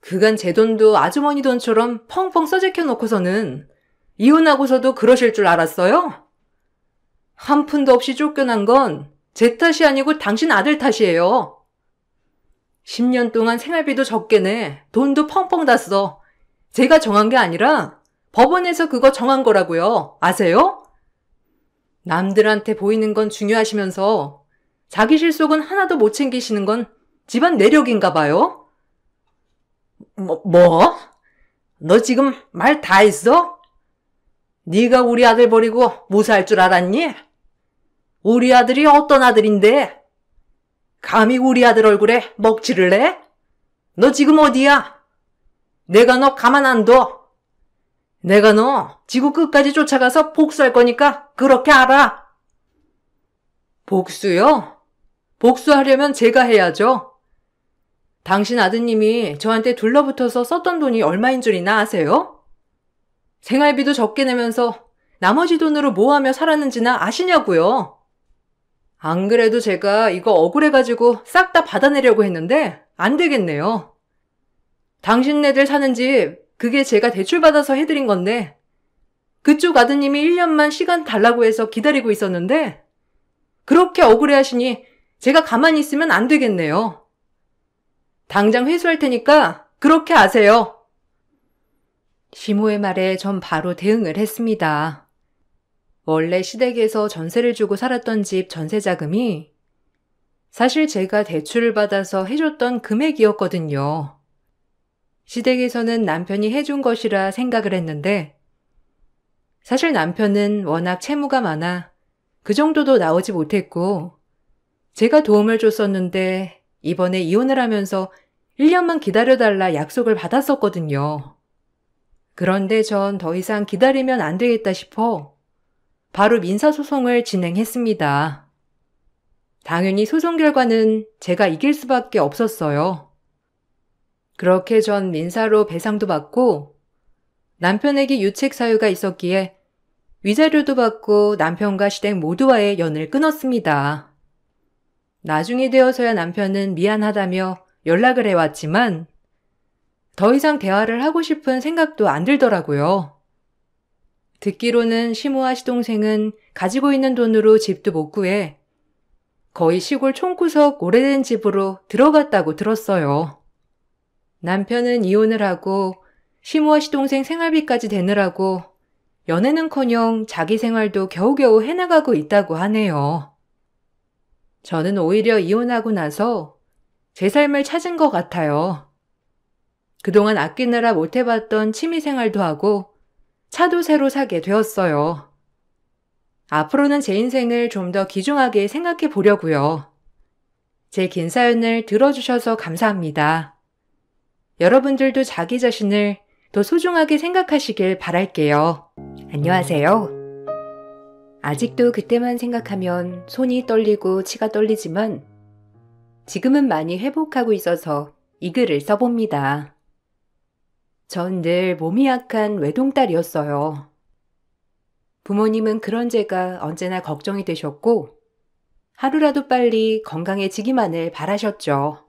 [SPEAKER 1] 그간 제 돈도 아주머니 돈처럼 펑펑 써제켜 놓고서는 이혼하고서도 그러실 줄 알았어요? 한 푼도 없이 쫓겨난 건 제 탓이 아니고 당신 아들 탓이에요. 10년 동안 생활비도 적게 내, 돈도 펑펑 다 써. 제가 정한 게 아니라 법원에서 그거 정한 거라고요. 아세요? 남들한테 보이는 건 중요하시면서 자기 실속은 하나도 못 챙기시는 건 집안 내력인가 봐요?
[SPEAKER 2] 뭐? 너 지금 말 다 했어? 네가 우리 아들 버리고 무사할 줄 알았니? 우리 아들이 어떤 아들인데? 감히 우리 아들 얼굴에 먹칠을 해? 너 지금 어디야? 내가 너 가만 안 둬. 내가 너 지구 끝까지 쫓아가서 복수할 거니까 그렇게 알아.
[SPEAKER 1] 복수요? 복수하려면 제가 해야죠. 당신 아드님이 저한테 둘러붙어서 썼던 돈이 얼마인 줄이나 아세요? 생활비도 적게 내면서 나머지 돈으로 뭐 하며 살았는지나 아시냐고요. 안 그래도 제가 이거 억울해가지고 싹 다 받아내려고 했는데 안 되겠네요. 당신네들 사는 집 그게 제가 대출받아서 해드린 건데 그쪽 아드님이 1년만 시간 달라고 해서 기다리고 있었는데 그렇게 억울해하시니 제가 가만히 있으면 안 되겠네요. 당장 회수할 테니까 그렇게 아세요. 시모의 말에 전 바로 대응을 했습니다. 원래 시댁에서 전세를 주고 살았던 집 전세 자금이 사실 제가 대출을 받아서 해줬던 금액이었거든요. 시댁에서는 남편이 해준 것이라 생각을 했는데 사실 남편은 워낙 채무가 많아 그 정도도 나오지 못했고 제가 도움을 줬었는데 이번에 이혼을 하면서 1년만 기다려달라 약속을 받았었거든요. 그런데 전 더 이상 기다리면 안 되겠다 싶어 바로 민사소송을 진행했습니다. 당연히 소송 결과는 제가 이길 수밖에 없었어요. 그렇게 전 민사로 배상도 받고 남편에게 유책 사유가 있었기에 위자료도 받고 남편과 시댁 모두와의 연을 끊었습니다. 나중이 되어서야 남편은 미안하다며 연락을 해왔지만 더 이상 대화를 하고 싶은 생각도 안 들더라고요. 듣기로는 시모와 시동생은 가지고 있는 돈으로 집도 못 구해 거의 시골 촌구석 오래된 집으로 들어갔다고 들었어요. 남편은 이혼을 하고 시모와 시동생 생활비까지 대느라고 연애는커녕 자기 생활도 겨우겨우 해나가고 있다고 하네요. 저는 오히려 이혼하고 나서 제 삶을 찾은 것 같아요. 그동안 아끼느라 못해봤던 취미생활도 하고 차도 새로 사게 되었어요. 앞으로는 제 인생을 좀 더 귀중하게 생각해 보려고요. 제 긴 사연을 들어주셔서 감사합니다. 여러분들도 자기 자신을 더 소중하게 생각하시길 바랄게요. 안녕하세요. 아직도 그때만 생각하면 손이 떨리고 치가 떨리지만 지금은 많이 회복하고 있어서 이 글을 써봅니다. 전 늘 몸이 약한 외동딸이었어요. 부모님은 그런 제가 언제나 걱정이 되셨고 하루라도 빨리 건강해지기만을 바라셨죠.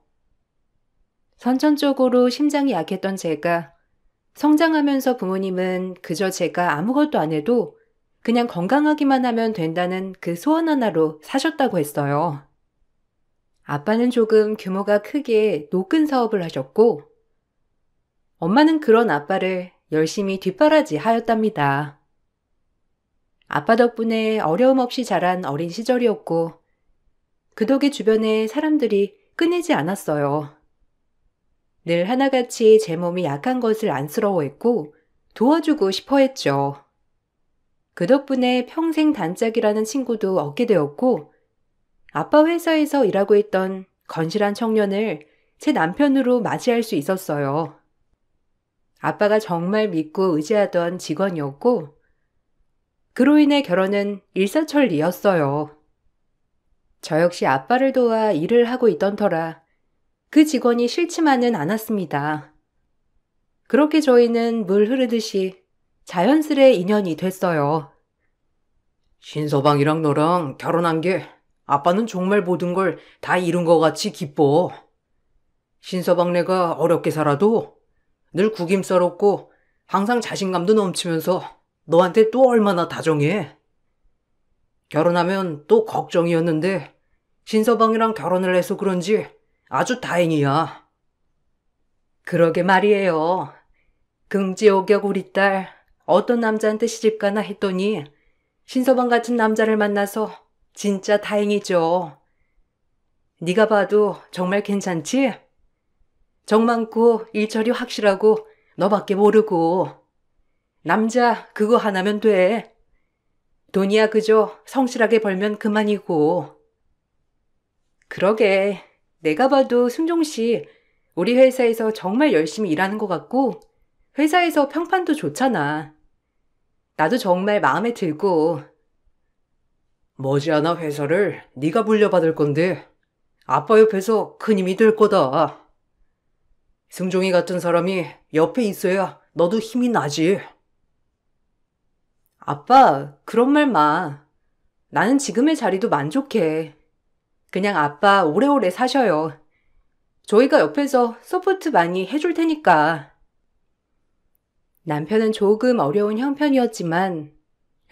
[SPEAKER 1] 선천적으로 심장이 약했던 제가 성장하면서 부모님은 그저 제가 아무것도 안 해도 그냥 건강하기만 하면 된다는 그 소원 하나로 사셨다고 했어요. 아빠는 조금 규모가 크게 노끈 사업을 하셨고 엄마는 그런 아빠를 열심히 뒷바라지 하였답니다. 아빠 덕분에 어려움 없이 자란 어린 시절이었고 그 덕에 주변에 사람들이 끊이지 않았어요. 늘 하나같이 제 몸이 약한 것을 안쓰러워했고 도와주고 싶어 했죠. 그 덕분에 평생 단짝이라는 친구도 얻게 되었고 아빠 회사에서 일하고 있던 건실한 청년을 제 남편으로 맞이할 수 있었어요. 아빠가 정말 믿고 의지하던 직원이었고 그로 인해 결혼은 일사천리였어요. 저 역시 아빠를 도와 일을 하고 있던 터라 그 직원이 싫지만은 않았습니다. 그렇게 저희는 물 흐르듯이 자연스레 인연이 됐어요.
[SPEAKER 2] 신서방이랑 너랑 결혼한 게 아빠는 정말 모든 걸 다 이룬 것 같이 기뻐. 신서방네가 어렵게 살아도 늘 구김스럽고 항상 자신감도 넘치면서 너한테 또 얼마나 다정해. 결혼하면 또 걱정이었는데 신서방이랑 결혼을 해서 그런지 아주 다행이야.
[SPEAKER 1] 그러게 말이에요. 긍지오격 우리 딸 어떤 남자한테 시집가나 했더니 신서방 같은 남자를 만나서 진짜 다행이죠. 네가 봐도 정말 괜찮지? 정 많고 일처리 확실하고 너밖에 모르고 남자 그거 하나면 돼. 돈이야 그저 성실하게 벌면 그만이고. 그러게 내가 봐도 승종씨 우리 회사에서 정말 열심히 일하는 것 같고 회사에서 평판도 좋잖아. 나도 정말 마음에 들고.
[SPEAKER 2] 머지않아 회사를 네가 물려받을 건데 아빠 옆에서 큰 힘이 될 거다. 승종이 같은 사람이 옆에 있어야 너도 힘이 나지.
[SPEAKER 1] 아빠 그런 말 마. 나는 지금의 자리도 만족해. 그냥 아빠 오래오래 사셔요. 저희가 옆에서 서포트 많이 해줄 테니까. 남편은 조금 어려운 형편이었지만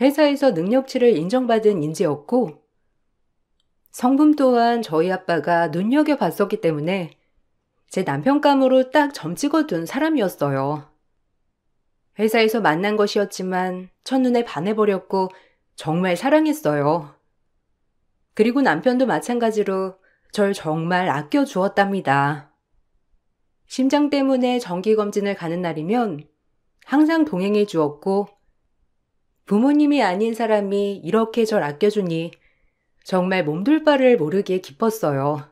[SPEAKER 1] 회사에서 능력치를 인정받은 인재였고 성분 또한 저희 아빠가 눈여겨봤었기 때문에 제 남편감으로 딱 점 찍어둔 사람이었어요. 회사에서 만난 것이었지만 첫눈에 반해버렸고 정말 사랑했어요. 그리고 남편도 마찬가지로 절 정말 아껴주었답니다. 심장 때문에 정기검진을 가는 날이면 항상 동행해 주었고 부모님이 아닌 사람이 이렇게 절 아껴주니 정말 몸둘 바를 모르게 기뻤어요.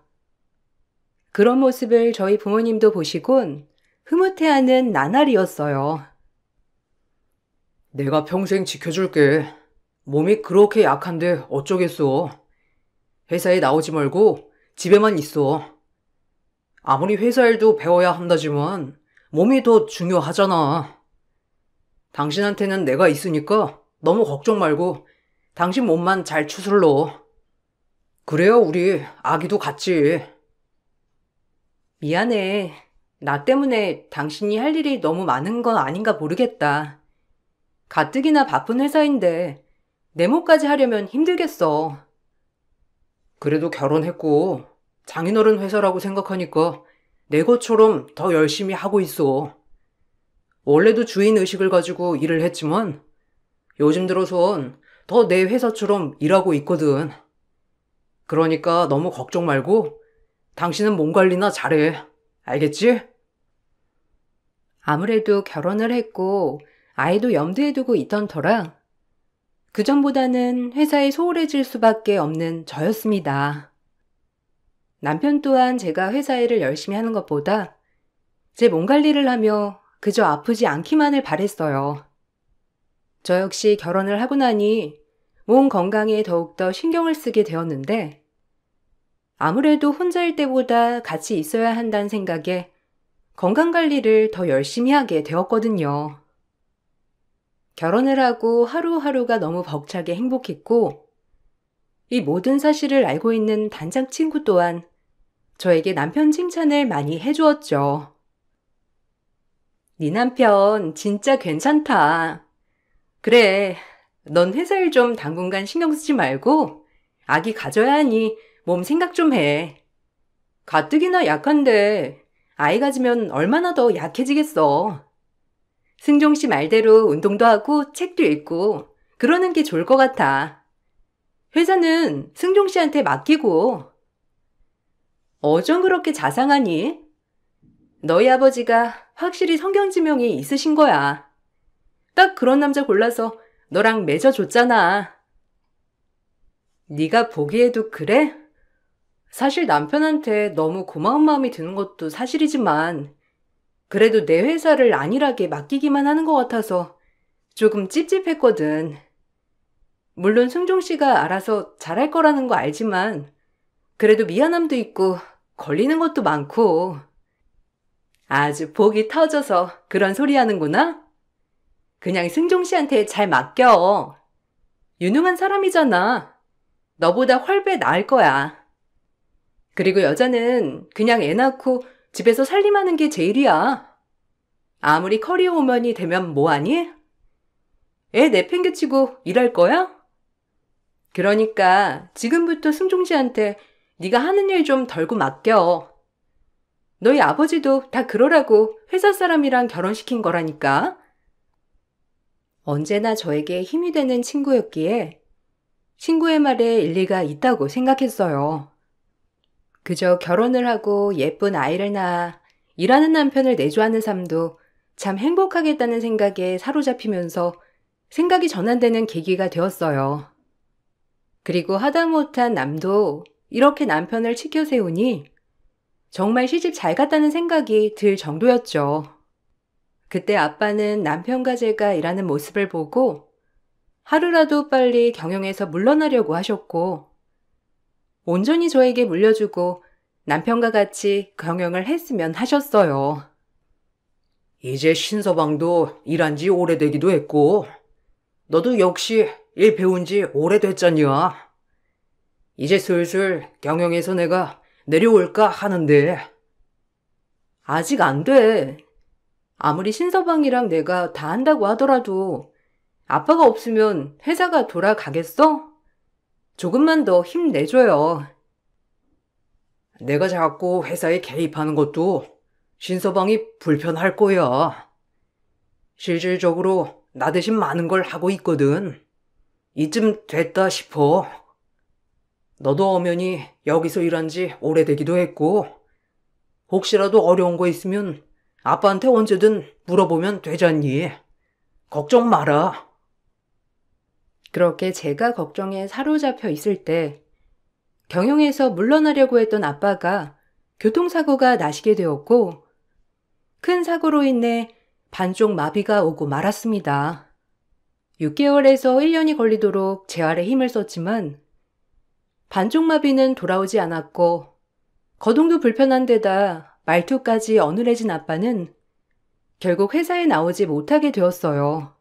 [SPEAKER 1] 그런 모습을 저희 부모님도 보시곤 흐뭇해하는 나날이었어요.
[SPEAKER 2] 내가 평생 지켜줄게. 몸이 그렇게 약한데 어쩌겠어. 회사에 나오지 말고 집에만 있어. 아무리 회사 일도 배워야 한다지만 몸이 더 중요하잖아. 당신한테는 내가 있으니까 너무 걱정 말고 당신 몸만 잘 추슬러. 그래야 우리 아기도 같지.
[SPEAKER 1] 미안해. 나 때문에 당신이 할 일이 너무 많은 건 아닌가 모르겠다. 가뜩이나 바쁜 회사인데 내 몫까지 하려면 힘들겠어.
[SPEAKER 2] 그래도 결혼했고 장인어른 회사라고 생각하니까 내 것처럼 더 열심히 하고 있어. 원래도 주인 의식을 가지고 일을 했지만 요즘 들어선 더 내 회사처럼 일하고 있거든. 그러니까 너무 걱정 말고 당신은 몸 관리나 잘해. 알겠지?
[SPEAKER 1] 아무래도 결혼을 했고 아이도 염두에 두고 있던 터라 그전보다는 회사에 소홀해질 수밖에 없는 저였습니다. 남편 또한 제가 회사 일을 열심히 하는 것보다 제 몸 관리를 하며 그저 아프지 않기만을 바랬어요. 저 역시 결혼을 하고 나니 몸 건강에 더욱더 신경을 쓰게 되었는데 아무래도 혼자일 때보다 같이 있어야 한다는 생각에 건강관리를 더 열심히 하게 되었거든요. 결혼을 하고 하루하루가 너무 벅차게 행복했고 이 모든 사실을 알고 있는 단짝 친구 또한 저에게 남편 칭찬을 많이 해주었죠. 네 남편 진짜 괜찮다. 그래, 넌 회사 일 좀 당분간 신경 쓰지 말고 아기 가져야 하니 몸 생각 좀 해. 가뜩이나 약한데 아이 가지면 얼마나 더 약해지겠어. 승종 씨 말대로 운동도 하고 책도 읽고 그러는 게 좋을 것 같아. 회사는 승종 씨한테 맡기고. 어쩜 그렇게 자상하니? 너희 아버지가 확실히 성경지명이 있으신 거야. 딱 그런 남자 골라서 너랑 맺어줬잖아. 네가 보기에도 그래? 사실 남편한테 너무 고마운 마음이 드는 것도 사실이지만 그래도 내 회사를 안일하게 맡기기만 하는 것 같아서 조금 찝찝했거든. 물론 승종 씨가 알아서 잘할 거라는 거 알지만 그래도 미안함도 있고 걸리는 것도 많고. 아주 복이 터져서 그런 소리 하는구나? 그냥 승종 씨한테 잘 맡겨. 유능한 사람이잖아. 너보다 훨배 나을 거야. 그리고 여자는 그냥 애 낳고 집에서 살림하는 게 제일이야. 아무리 커리어 우먼이 되면 뭐하니? 애 내팽개치고 일할 거야? 그러니까 지금부터 승종 씨한테 네가 하는 일 좀 덜고 맡겨. 너희 아버지도 다 그러라고 회사 사람이랑 결혼시킨 거라니까. 언제나 저에게 힘이 되는 친구였기에 친구의 말에 일리가 있다고 생각했어요. 그저 결혼을 하고 예쁜 아이를 낳아 일하는 남편을 내조하는 삶도 참 행복하겠다는 생각에 사로잡히면서 생각이 전환되는 계기가 되었어요. 그리고 하다못한 남도 이렇게 남편을 치켜 세우니 정말 시집 잘 갔다는 생각이 들 정도였죠. 그때 아빠는 남편과 제가 일하는 모습을 보고 하루라도 빨리 경영에서 물러나려고 하셨고 온전히 저에게 물려주고 남편과 같이 경영을 했으면 하셨어요.
[SPEAKER 2] 이제 신서방도 일한 지 오래되기도 했고 너도 역시 일 배운 지 오래됐잖냐. 이제 슬슬 경영에서 내가 내려올까 하는데.
[SPEAKER 1] 아직 안 돼. 아무리 신서방이랑 내가 다 한다고 하더라도 아빠가 없으면 회사가 돌아가겠어? 조금만 더 힘내줘요.
[SPEAKER 2] 내가 자꾸 회사에 개입하는 것도 신서방이 불편할 거야. 실질적으로 나 대신 많은 걸 하고 있거든. 이쯤 됐다 싶어. 너도 엄연히 여기서 일한 지 오래되기도 했고, 혹시라도 어려운 거 있으면 아빠한테 언제든 물어보면 되잖니. 걱정 마라.
[SPEAKER 1] 그렇게 제가 걱정에 사로잡혀 있을 때 경영에서 물러나려고 했던 아빠가 교통사고가 나시게 되었고 큰 사고로 인해 반쪽 마비가 오고 말았습니다. 6개월에서 1년이 걸리도록 재활에 힘을 썼지만 반쪽 마비는 돌아오지 않았고 거동도 불편한 데다 말투까지 어눌해진 아빠는 결국 회사에 나오지 못하게 되었어요.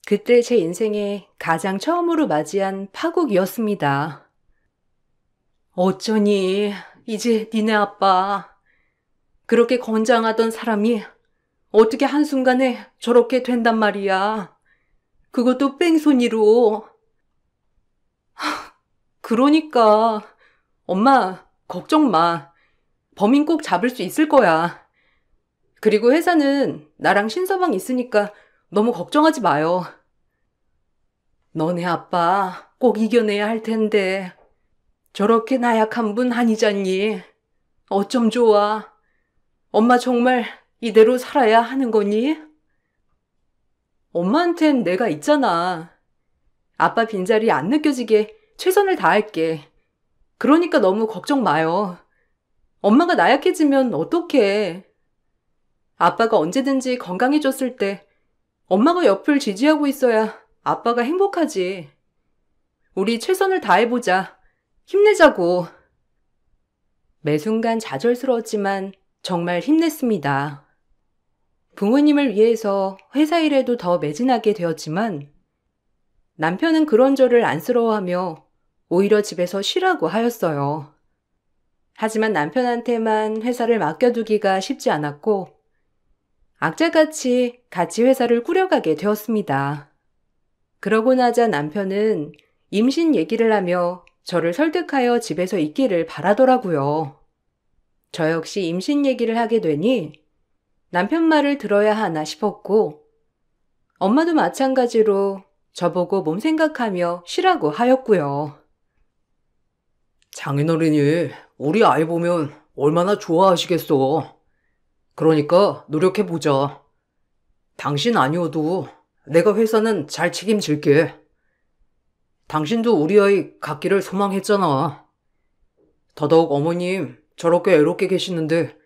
[SPEAKER 1] 그때 제 인생에 가장 처음으로 맞이한 파국이었습니다. 어쩌니 이제 니네 아빠 그렇게 건장하던 사람이 어떻게 한순간에 저렇게 된단 말이야. 그것도 뺑소니로. 그러니까 엄마 걱정 마. 범인 꼭 잡을 수 있을 거야. 그리고 회사는 나랑 신서방 있으니까 너무 걱정하지 마요. 너네 아빠 꼭 이겨내야 할 텐데 저렇게 나약한 분 아니잖니. 어쩜 좋아. 엄마 정말 이대로 살아야 하는 거니? 엄마한텐 내가 있잖아. 아빠 빈자리 안 느껴지게 최선을 다할게. 그러니까 너무 걱정 마요. 엄마가 나약해지면 어떡해. 아빠가 언제든지 건강해졌을 때 엄마가 옆을 지지하고 있어야 아빠가 행복하지. 우리 최선을 다해보자. 힘내자고. 매 순간 좌절스러웠지만 정말 힘냈습니다. 부모님을 위해서 회사 일에도 더 매진하게 되었지만 남편은 그런 저를 안쓰러워하며 오히려 집에서 쉬라고 하였어요. 하지만 남편한테만 회사를 맡겨두기가 쉽지 않았고 악자같이 같이 회사를 꾸려가게 되었습니다. 그러고 나자 남편은 임신 얘기를 하며 저를 설득하여 집에서 있기를 바라더라고요. 저 역시 임신 얘기를 하게 되니 남편 말을 들어야 하나 싶었고 엄마도 마찬가지로 저보고 몸 생각하며 쉬라고 하였고요.
[SPEAKER 2] 장인어른이 우리 아이 보면 얼마나 좋아하시겠어. 그러니까 노력해보자. 당신 아니어도 내가 회사는 잘 책임질게. 당신도 우리 아이 갖기를 소망했잖아. 더더욱 어머님 저렇게 애롭게 계시는데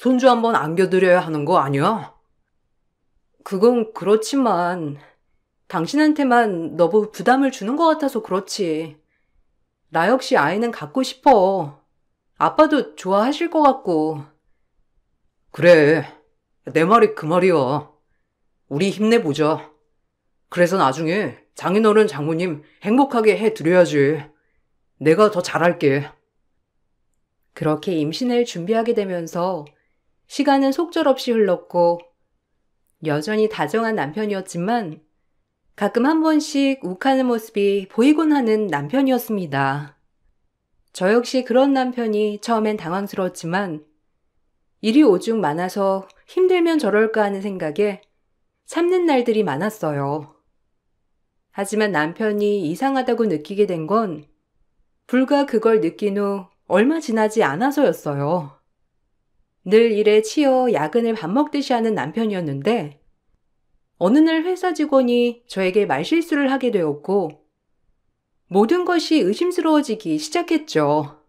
[SPEAKER 2] 손주 한번 안겨드려야 하는 거 아니야?
[SPEAKER 1] 그건 그렇지만 당신한테만 너무 부담을 주는 것 같아서 그렇지. 나 역시 아이는 갖고 싶어. 아빠도 좋아하실 것 같고.
[SPEAKER 2] 그래, 내 말이 그 말이야. 우리 힘내보자. 그래서 나중에 장인어른 장모님 행복하게 해드려야지. 내가 더 잘할게.
[SPEAKER 1] 그렇게 임신을 준비하게 되면서 시간은 속절없이 흘렀고 여전히 다정한 남편이었지만 가끔 한 번씩 욱하는 모습이 보이곤 하는 남편이었습니다. 저 역시 그런 남편이 처음엔 당황스러웠지만 일이 오죽 많아서 힘들면 저럴까 하는 생각에 참는 날들이 많았어요. 하지만 남편이 이상하다고 느끼게 된 건 불과 그걸 느낀 후 얼마 지나지 않아서였어요. 늘 일에 치여 야근을 밥 먹듯이 하는 남편이었는데 어느 날 회사 직원이 저에게 말실수를 하게 되었고 모든 것이 의심스러워지기 시작했죠.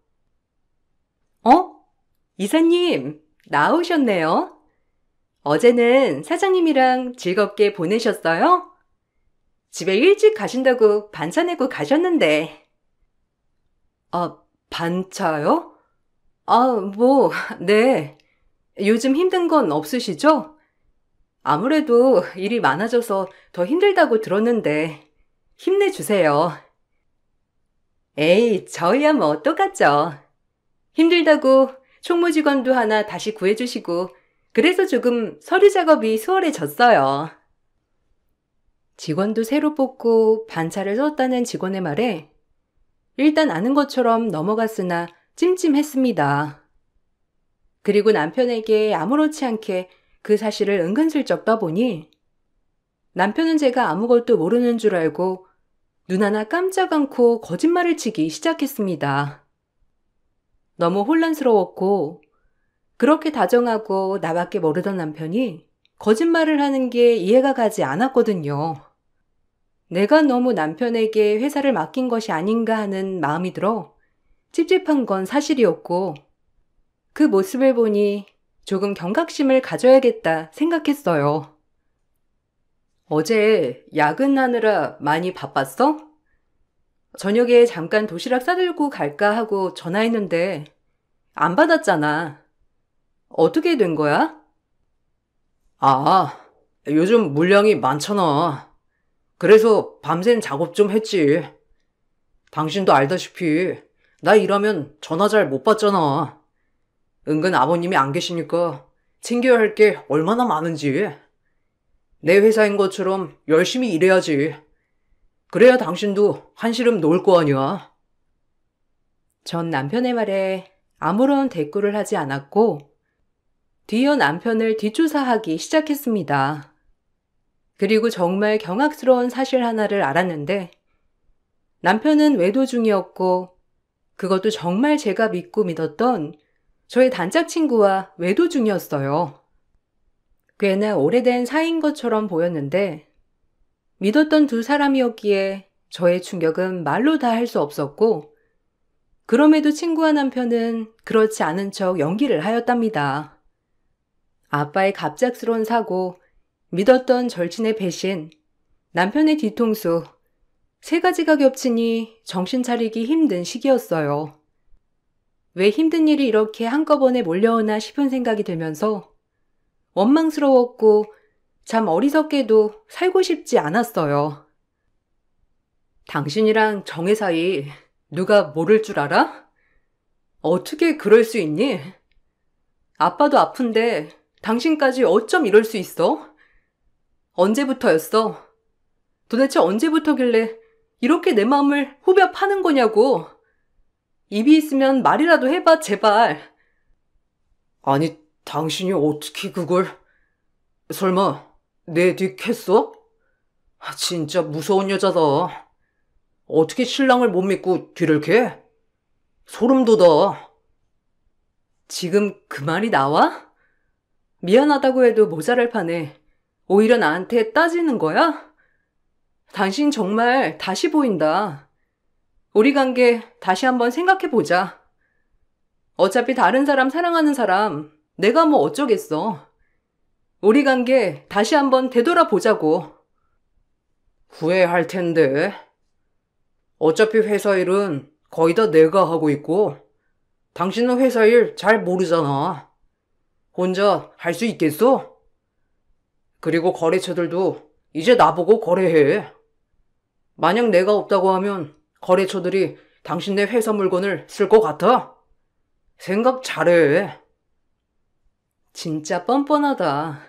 [SPEAKER 1] 이사님, 나오셨네요. 어제는 사장님이랑 즐겁게 보내셨어요? 집에 일찍 가신다고 반차 내고 가셨는데. 반차요? 네. 요즘 힘든 건 없으시죠? 아무래도 일이 많아져서 더 힘들다고 들었는데 힘내주세요. 에이, 저희야 뭐 똑같죠. 힘들다고 총무직원도 하나 다시 구해주시고 그래서 조금 서류 작업이 수월해졌어요. 직원도 새로 뽑고 반차를 썼다는 직원의 말에 일단 아는 것처럼 넘어갔으나 찜찜했습니다. 그리고 남편에게 아무렇지 않게 그 사실을 은근슬쩍 떠보니 남편은 제가 아무것도 모르는 줄 알고 눈 하나 깜짝 않고 거짓말을 치기 시작했습니다. 너무 혼란스러웠고 그렇게 다정하고 나밖에 모르던 남편이 거짓말을 하는 게 이해가 가지 않았거든요. 내가 너무 남편에게 회사를 맡긴 것이 아닌가 하는 마음이 들어 찝찝한 건 사실이었고 그 모습을 보니 조금 경각심을 가져야겠다 생각했어요. 어제 야근하느라 많이 바빴어? 저녁에 잠깐 도시락 싸들고 갈까 하고 전화했는데 안 받았잖아. 어떻게 된 거야?
[SPEAKER 2] 아, 요즘 물량이 많잖아. 그래서 밤샘 작업 좀 했지. 당신도 알다시피 나 일하면 전화 잘 못 받잖아. 은근 아버님이 안 계시니까 챙겨야 할 게 얼마나 많은지. 내 회사인 것처럼 열심히 일해야지. 그래야 당신도 한시름 놓을 거 아니야.
[SPEAKER 1] 전 남편의 말에 아무런 대꾸를 하지 않았고 뒤이어 남편을 뒷조사하기 시작했습니다. 그리고 정말 경악스러운 사실 하나를 알았는데 남편은 외도 중이었고 그것도 정말 제가 믿고 믿었던 저의 단짝 친구와 외도 중이었어요. 꽤나 오래된 사이인 것처럼 보였는데 믿었던 두 사람이었기에 저의 충격은 말로 다 할 수 없었고 그럼에도 친구와 남편은 그렇지 않은 척 연기를 하였답니다. 아빠의 갑작스러운 사고, 믿었던 절친의 배신, 남편의 뒤통수, 세 가지가 겹치니 정신 차리기 힘든 시기였어요. 왜 힘든 일이 이렇게 한꺼번에 몰려오나 싶은 생각이 들면서 원망스러웠고 참 어리석게도 살고 싶지 않았어요. 당신이랑 정혜 사이 누가 모를 줄 알아? 어떻게 그럴 수 있니? 아빠도 아픈데 당신까지 어쩜 이럴 수 있어? 언제부터였어? 도대체 언제부터길래 이렇게 내 마음을 후벼 파는 거냐고. 입이 있으면 말이라도 해봐, 제발.
[SPEAKER 2] 아니, 당신이 어떻게 그걸... 설마 내 뒤 캤어? 진짜 무서운 여자다. 어떻게 신랑을 못 믿고 뒤를 캐? 소름 돋아.
[SPEAKER 1] 지금 그 말이 나와? 미안하다고 해도 모자랄 판에 오히려 나한테 따지는 거야? 당신 정말 다시 보인다. 우리 관계 다시 한번 생각해보자. 어차피 다른 사람 사랑하는 사람 내가 뭐 어쩌겠어. 우리 관계 다시 한번 되돌아보자고.
[SPEAKER 2] 후회할 텐데. 어차피 회사 일은 거의 다 내가 하고 있고 당신은 회사 일 잘 모르잖아. 혼자 할 수 있겠어? 그리고 거래처들도 이제 나보고 거래해. 만약 내가 없다고 하면 거래처들이 당신네 회사 물건을 쓸 것 같아? 생각 잘해.
[SPEAKER 1] 진짜 뻔뻔하다.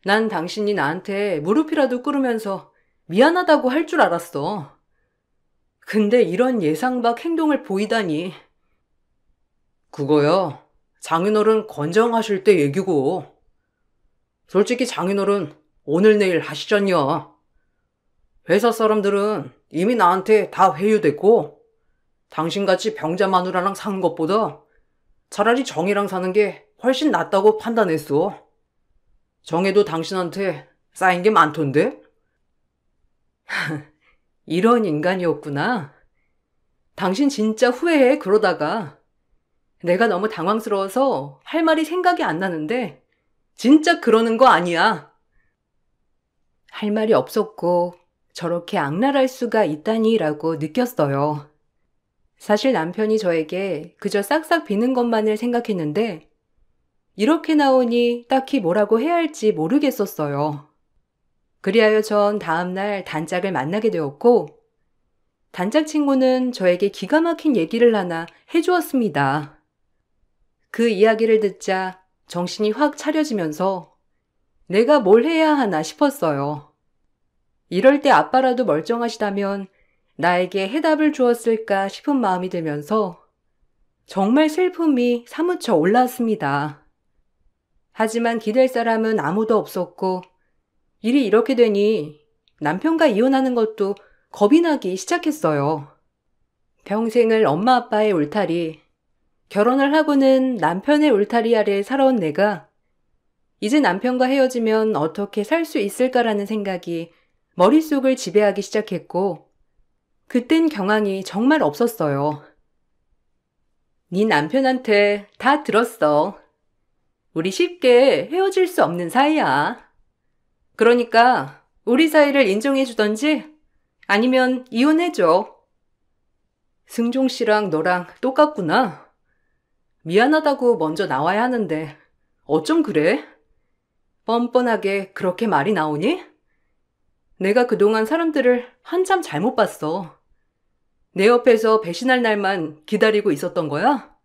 [SPEAKER 1] 난 당신이 나한테 무릎이라도 꿇으면서 미안하다고 할 줄 알았어. 근데 이런 예상 밖 행동을 보이다니.
[SPEAKER 2] 그거야 장인어른 건장하실 때 얘기고. 솔직히 장인어른 오늘 내일 하시잖냐. 회사 사람들은 이미 나한테 다 회유됐고 당신같이 병자 마누라랑 사는 것보다 차라리 정이랑 사는 게 훨씬 낫다고 판단했어. 정에도 당신한테 쌓인 게 많던데?
[SPEAKER 1] 이런 인간이었구나. 당신 진짜 후회해, 그러다가. 내가 너무 당황스러워서 할 말이 생각이 안 나는데 진짜 그러는 거 아니야. 할 말이 없었고 저렇게 악랄할 수가 있다니라고 느꼈어요. 사실 남편이 저에게 그저 싹싹 비는 것만을 생각했는데 이렇게 나오니 딱히 뭐라고 해야 할지 모르겠었어요. 그리하여 전 다음날 단짝을 만나게 되었고 단짝 친구는 저에게 기가 막힌 얘기를 하나 해주었습니다. 그 이야기를 듣자 정신이 확 차려지면서 내가 뭘 해야 하나 싶었어요. 이럴 때 아빠라도 멀쩡하시다면 나에게 해답을 주었을까 싶은 마음이 들면서 정말 슬픔이 사무쳐 올라왔습니다. 하지만 기댈 사람은 아무도 없었고 일이 이렇게 되니 남편과 이혼하는 것도 겁이 나기 시작했어요. 평생을 엄마 아빠의 울타리, 결혼을 하고는 남편의 울타리 아래 살아온 내가 이제 남편과 헤어지면 어떻게 살 수 있을까라는 생각이 머릿속을 지배하기 시작했고 그땐 경황이 정말 없었어요. 네 남편한테 다 들었어. 우리 쉽게 헤어질 수 없는 사이야. 그러니까 우리 사이를 인정해 주던지 아니면 이혼해줘. 승종 씨랑 너랑 똑같구나. 미안하다고 먼저 나와야 하는데 어쩜 그래? 뻔뻔하게 그렇게 말이 나오니? 내가 그동안 사람들을 한참 잘못 봤어. 내 옆에서 배신할 날만 기다리고 있었던 거야?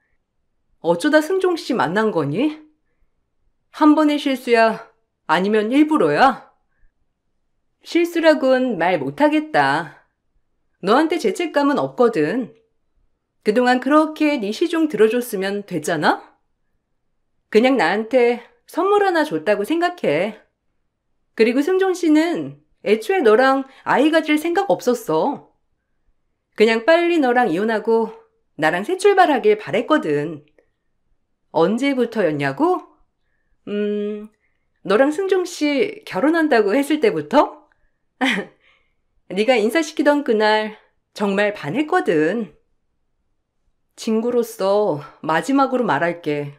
[SPEAKER 1] 어쩌다 승종 씨 만난 거니? 한 번의 실수야? 아니면 일부러야? 실수라곤 말 못하겠다. 너한테 죄책감은 없거든. 그동안 그렇게 네 시중 들어줬으면 됐잖아? 그냥 나한테 선물 하나 줬다고 생각해. 그리고 승종 씨는 애초에 너랑 아이 가질 생각 없었어. 그냥 빨리 너랑 이혼하고 나랑 새 출발하길 바랬거든. 언제부터였냐고? 너랑 승종 씨 결혼한다고 했을 때부터? 네가 인사시키던 그날 정말 반했거든. 친구로서 마지막으로 말할게.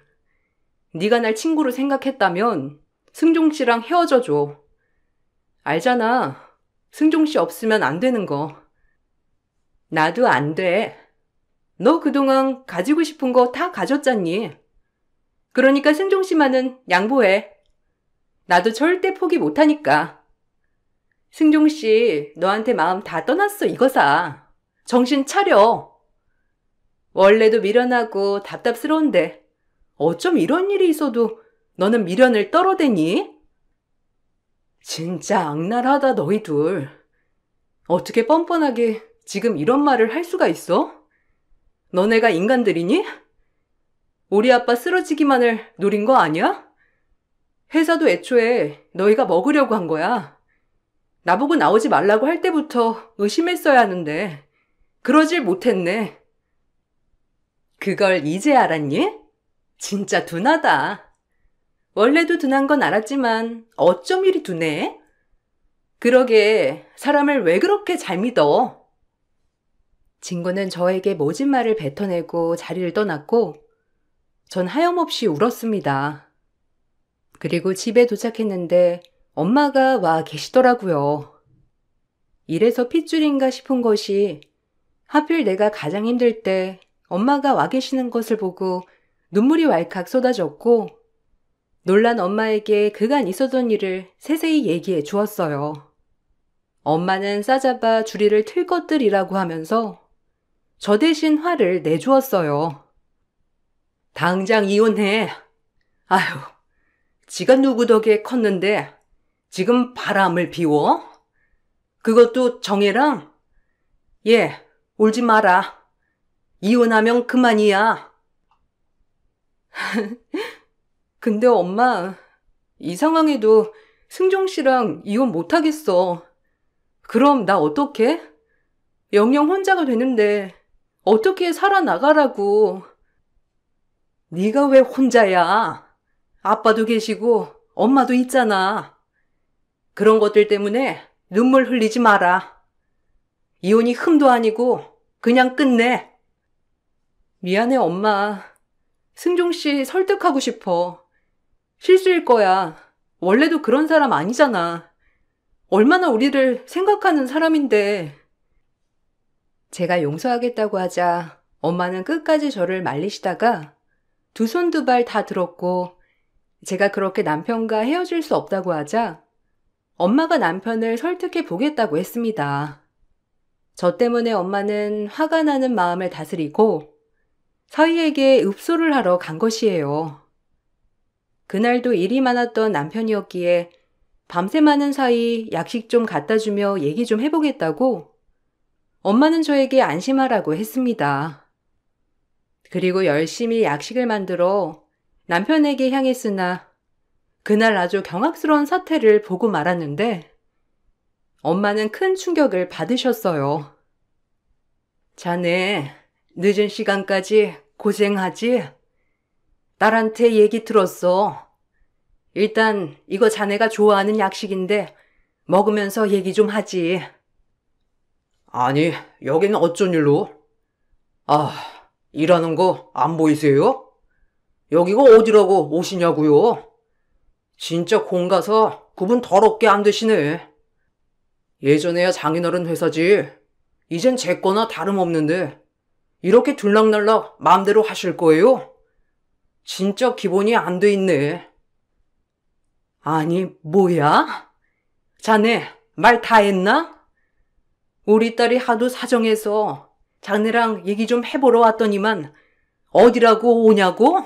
[SPEAKER 1] 네가 날 친구로 생각했다면 승종 씨랑 헤어져 줘. 알잖아. 승종 씨 없으면 안 되는 거. 나도 안 돼. 너 그동안 가지고 싶은 거 다 가졌잖니. 그러니까 승종 씨만은 양보해. 나도 절대 포기 못하니까. 승종 씨, 너한테 마음 다 떠났어 이거사. 정신 차려. 원래도 미련하고 답답스러운데 어쩜 이런 일이 있어도 너는 미련을 떨어대니? 진짜 악랄하다 너희 둘. 어떻게 뻔뻔하게 지금 이런 말을 할 수가 있어? 너네가 인간들이니? 우리 아빠 쓰러지기만을 노린 거 아니야? 회사도 애초에 너희가 먹으려고 한 거야. 나보고 나오지 말라고 할 때부터 의심했어야 하는데 그러질 못했네. 그걸 이제 알았니? 진짜 둔하다. 원래도 둔한 건 알았지만 어쩜 이리 둔해? 그러게 사람을 왜 그렇게 잘 믿어? 진구는 저에게 모진 말을 뱉어내고 자리를 떠났고 전 하염없이 울었습니다. 그리고 집에 도착했는데 엄마가 와 계시더라고요. 이래서 핏줄인가 싶은 것이 하필 내가 가장 힘들 때 엄마가 와 계시는 것을 보고 눈물이 왈칵 쏟아졌고 놀란 엄마에게 그간 있었던 일을 세세히 얘기해 주었어요. 엄마는 싸잡아 주리를 틀 것들이라고 하면서 저 대신 화를 내주었어요. 당장 이혼해. 아휴, 지가 누구 덕에 컸는데 지금 바람을 피워? 그것도 정혜랑? 예, 울지 마라. 이혼하면 그만이야. 근데 엄마, 이 상황에도 승종 씨랑 이혼 못하겠어. 그럼 나 어떡해? 영영 혼자가 되는데 어떻게 살아나가라고. 네가 왜 혼자야? 아빠도 계시고 엄마도 있잖아. 그런 것들 때문에 눈물 흘리지 마라. 이혼이 흠도 아니고 그냥 끝내. 미안해 엄마. 승종 씨 설득하고 싶어. 실수일 거야. 원래도 그런 사람 아니잖아. 얼마나 우리를 생각하는 사람인데. 제가 용서하겠다고 하자 엄마는 끝까지 저를 말리시다가 두 손 두 발 다 들었고 제가 그렇게 남편과 헤어질 수 없다고 하자 엄마가 남편을 설득해 보겠다고 했습니다. 저 때문에 엄마는 화가 나는 마음을 다스리고 서희에게 읍소를 하러 간 것이에요. 그날도 일이 많았던 남편이었기에 밤새 많은 사이 약식 좀 갖다 주며 얘기 좀 해보겠다고 엄마는 저에게 안심하라고 했습니다. 그리고 열심히 약식을 만들어 남편에게 향했으나 그날 아주 경악스러운 사태를 보고 말았는데 엄마는 큰 충격을 받으셨어요. 자네, 늦은 시간까지 고생하지? 딸한테 얘기 들었어. 일단 이거 자네가 좋아하는 약식인데 먹으면서 얘기 좀 하지.
[SPEAKER 2] 아니, 여긴 어쩐 일로? 아, 일하는 거 안 보이세요? 여기가 어디라고 오시냐고요? 진짜 공 가서 구분 더럽게 안 되시네. 예전에야 장인어른 회사지. 이젠 제 거나 다름없는데 이렇게 들락날락 마음대로 하실 거예요? 진짜 기본이 안 돼 있네.
[SPEAKER 1] 아니, 뭐야? 자네 말 다 했나? 우리 딸이 하도 사정해서 자네랑 얘기 좀 해보러 왔더니만 어디라고 오냐고?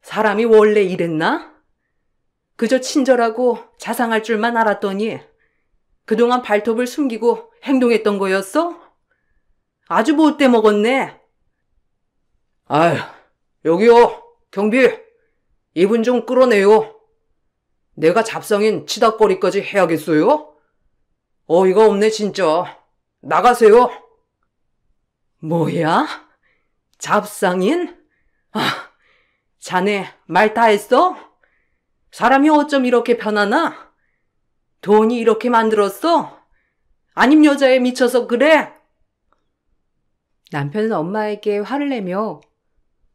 [SPEAKER 1] 사람이 원래 이랬나? 그저 친절하고 자상할 줄만 알았더니 그동안 발톱을 숨기고 행동했던 거였어? 아주 못돼 먹었네.
[SPEAKER 2] 아휴, 여기요, 경비. 이분 좀 끌어내요. 내가 잡상인 치닥거리까지 해야겠어요? 어이가 없네, 진짜. 나가세요.
[SPEAKER 1] 뭐야? 잡상인? 아, 자네 말 다 했어? 사람이 어쩜 이렇게 변하나? 돈이 이렇게 만들었어? 아님 여자에 미쳐서 그래? 남편은 엄마에게 화를 내며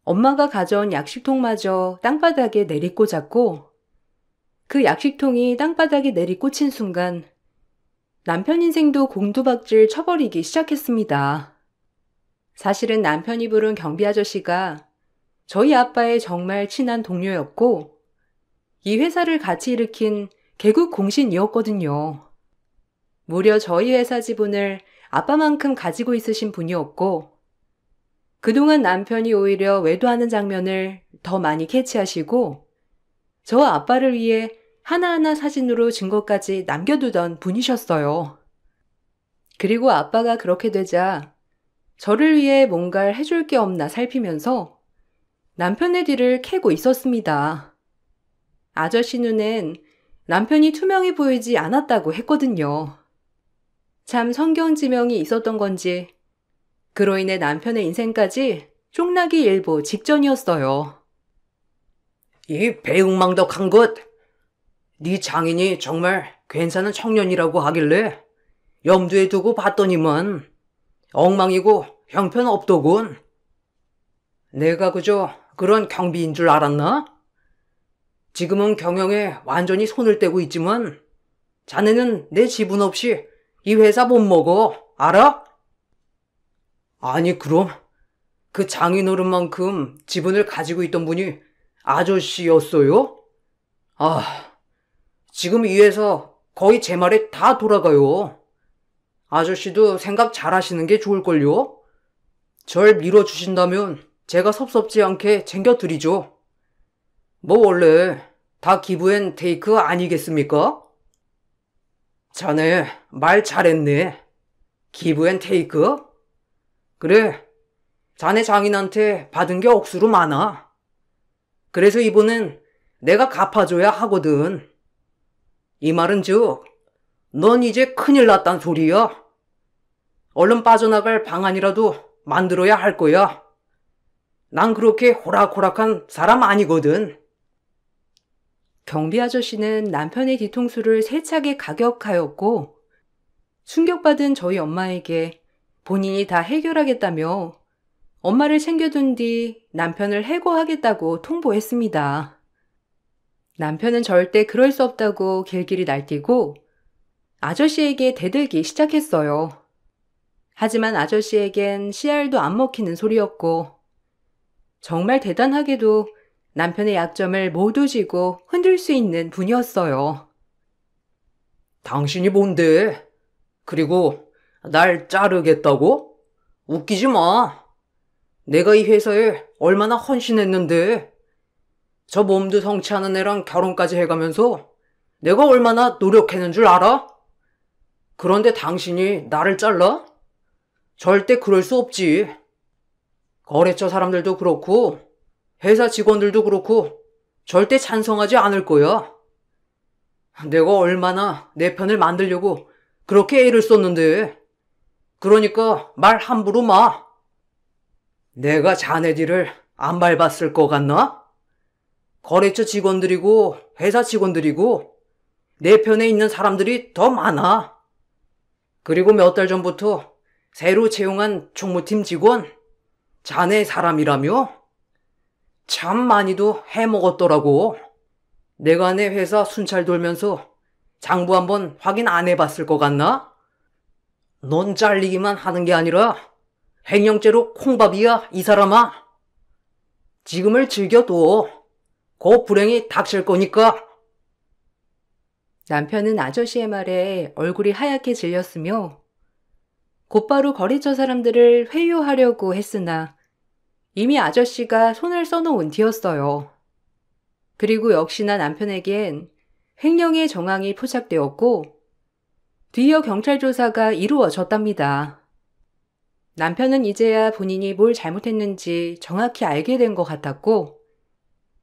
[SPEAKER 1] 엄마가 가져온 약식통마저 땅바닥에 내리꽂았고 그 약식통이 땅바닥에 내리꽂힌 순간 남편 인생도 공두박질 쳐버리기 시작했습니다. 사실은 남편이 부른 경비 아저씨가 저희 아빠의 정말 친한 동료였고 이 회사를 같이 일으킨 개국 공신이었거든요. 무려 저희 회사 지분을 아빠만큼 가지고 있으신 분이었고 그동안 남편이 오히려 외도하는 장면을 더 많이 캐치하시고 저 아빠를 위해 하나하나 사진으로 증거까지 남겨두던 분이셨어요. 그리고 아빠가 그렇게 되자 저를 위해 뭔가를 해줄 게 없나 살피면서 남편의 뒤를 캐고 있었습니다. 아저씨 눈엔 남편이 투명해 보이지 않았다고 했거든요. 참 성경지명이 있었던 건지 그로 인해 남편의 인생까지 쪽나기 일보 직전이었어요.
[SPEAKER 2] 이 배응망덕한 것. 네 장인이 정말 괜찮은 청년이라고 하길래 염두에 두고 봤더니만 엉망이고 형편없더군. 내가 그저 그런 경비인 줄 알았나? 지금은 경영에 완전히 손을 떼고 있지만 자네는 내 지분 없이 이 회사 못 먹어. 알아? 아니 그럼 그 장인어른만큼 지분을 가지고 있던 분이 아저씨였어요? 아, 지금 이 회사 거의 제 말에 다 돌아가요. 아저씨도 생각 잘 하시는 게 좋을걸요? 절 밀어주신다면 제가 섭섭지 않게 챙겨드리죠. 뭐 원래 다 기브 앤 테이크 아니겠습니까? 자네 말 잘했네. 기브 앤 테이크? 그래, 자네 장인한테 받은 게 억수로 많아. 그래서 이번엔 내가 갚아줘야 하거든. 이 말은 즉, 넌 이제 큰일 났단 소리야. 얼른 빠져나갈 방안이라도 만들어야 할 거야. 난 그렇게 호락호락한 사람 아니거든.
[SPEAKER 1] 경비 아저씨는 남편의 뒤통수를 세차게 가격하였고 충격받은 저희 엄마에게 본인이 다 해결하겠다며 엄마를 챙겨둔 뒤 남편을 해고하겠다고 통보했습니다. 남편은 절대 그럴 수 없다고 길길이 날뛰고 아저씨에게 대들기 시작했어요. 하지만 아저씨에겐 씨알도 안 먹히는 소리였고 정말 대단하게도 남편의 약점을 모두 쥐고 흔들 수 있는 분이었어요.
[SPEAKER 2] 당신이 뭔데? 그리고 날 자르겠다고? 웃기지 마. 내가 이 회사에 얼마나 헌신했는데. 저 몸도 성치 않은 애랑 결혼까지 해가면서 내가 얼마나 노력했는 줄 알아? 그런데 당신이 나를 잘라? 절대 그럴 수 없지. 거래처 사람들도 그렇고 회사 직원들도 그렇고 절대 찬성하지 않을 거야. 내가 얼마나 내 편을 만들려고 그렇게 애를 썼는데. 그러니까 말 함부로 마. 내가 자네 뒤를 안 밟았을 것 같나? 거래처 직원들이고 회사 직원들이고 내 편에 있는 사람들이 더 많아. 그리고 몇 달 전부터 새로 채용한 총무팀 직원, 자네 사람이라며? 참 많이도 해먹었더라고. 내가 내 회사 순찰 돌면서 장부 한번 확인 안 해봤을 것 같나? 넌 잘리기만 하는 게 아니라 횡령죄로 콩밥이야, 이 사람아. 지금을 즐겨둬. 그 불행이 닥칠 거니까.
[SPEAKER 1] 남편은 아저씨의 말에 얼굴이 하얗게 질렸으며 곧바로 거래처 사람들을 회유하려고 했으나 이미 아저씨가 손을 써놓은 뒤였어요. 그리고 역시나 남편에겐 횡령의 정황이 포착되었고 뒤이어 경찰 조사가 이루어졌답니다. 남편은 이제야 본인이 뭘 잘못했는지 정확히 알게 된 것 같았고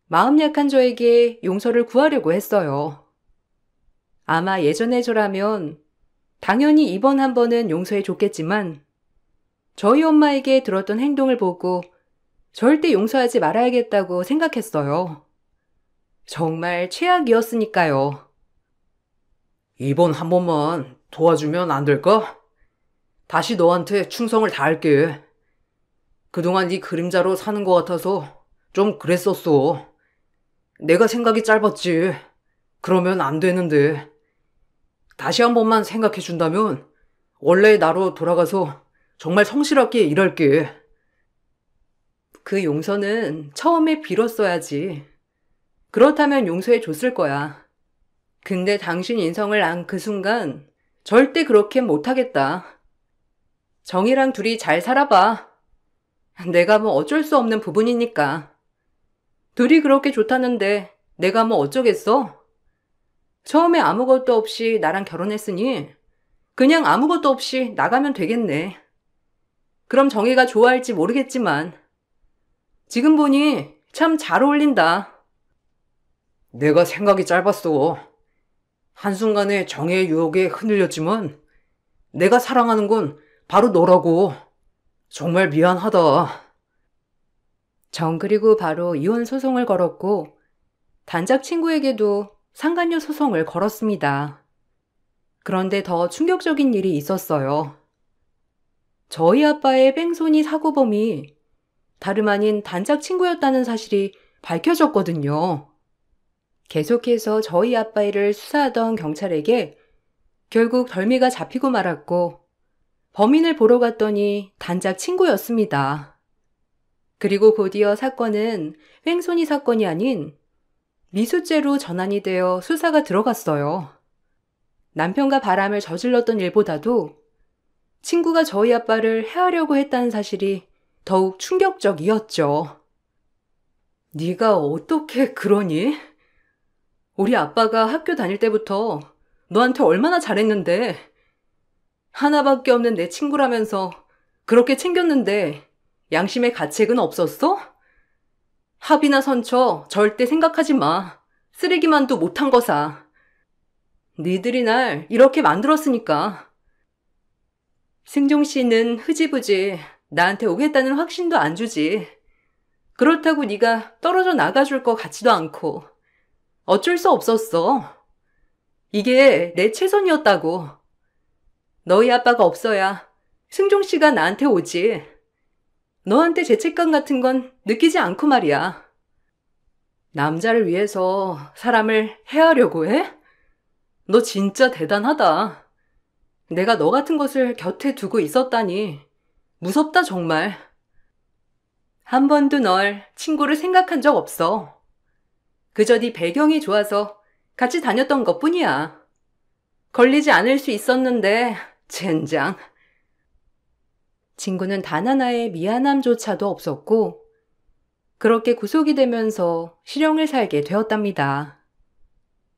[SPEAKER 1] 마음 약한 저에게 용서를 구하려고 했어요. 아마 예전의 저라면 당연히 이번 한 번은 용서해 줬겠지만 저희 엄마에게 들었던 행동을 보고 절대 용서하지 말아야겠다고 생각했어요. 정말 최악이었으니까요.
[SPEAKER 2] 이번 한 번만 도와주면 안 될까? 다시 너한테 충성을 다할게. 그동안 네 그림자로 사는 것 같아서 좀 그랬었어. 내가 생각이 짧았지. 그러면 안 되는데. 다시 한 번만 생각해준다면 원래의 나로 돌아가서 정말 성실하게 일할게.
[SPEAKER 1] 그 용서는 처음에 빌었어야지. 그렇다면 용서해 줬을 거야. 근데 당신 인성을 안 그 순간 절대 그렇게 못하겠다. 정이랑 둘이 잘 살아봐. 내가 뭐 어쩔 수 없는 부분이니까. 둘이 그렇게 좋다는데 내가 뭐 어쩌겠어? 처음에 아무것도 없이 나랑 결혼했으니 그냥 아무것도 없이 나가면 되겠네. 그럼 정이가 좋아할지 모르겠지만 지금 보니 참 잘 어울린다.
[SPEAKER 2] 내가 생각이 짧았어. 한순간에 정의 유혹에 흔들렸지만 내가 사랑하는 건 바로 너라고. 정말 미안하다.
[SPEAKER 1] 정 그리고 바로 이혼 소송을 걸었고 단짝 친구에게도 상간녀 소송을 걸었습니다. 그런데 더 충격적인 일이 있었어요. 저희 아빠의 뺑소니 사고범이 다름 아닌 단짝 친구였다는 사실이 밝혀졌거든요. 계속해서 저희 아빠 일을 수사하던 경찰에게 결국 덜미가 잡히고 말았고 범인을 보러 갔더니 단짝 친구였습니다. 그리고 곧이어 사건은 뺑소니 사건이 아닌 미수죄로 전환이 되어 수사가 들어갔어요. 남편과 바람을 저질렀던 일보다도 친구가 저희 아빠를 해하려고 했다는 사실이 더욱 충격적이었죠. 네가 어떻게 그러니? 우리 아빠가 학교 다닐 때부터 너한테 얼마나 잘했는데 하나밖에 없는 내 친구라면서 그렇게 챙겼는데 양심의 가책은 없었어? 합의나 선처 절대 생각하지 마. 쓰레기만도 못한 거사. 니들이 날 이렇게 만들었으니까. 승종 씨는 흐지부지 나한테 오겠다는 확신도 안 주지. 그렇다고 네가 떨어져 나가줄 것 같지도 않고. 어쩔 수 없었어. 이게 내 최선이었다고. 너희 아빠가 없어야 승종 씨가 나한테 오지. 너한테 죄책감 같은 건 느끼지 않고 말이야. 남자를 위해서 사람을 해하려고 해? 너 진짜 대단하다. 내가 너 같은 것을 곁에 두고 있었다니. 무섭다 정말. 한 번도 널 친구를 생각한 적 없어. 그저 네 배경이 좋아서 같이 다녔던 것뿐이야. 걸리지 않을 수 있었는데 젠장. 친구는 단 하나의 미안함조차도 없었고 그렇게 구속이 되면서 실형을 살게 되었답니다.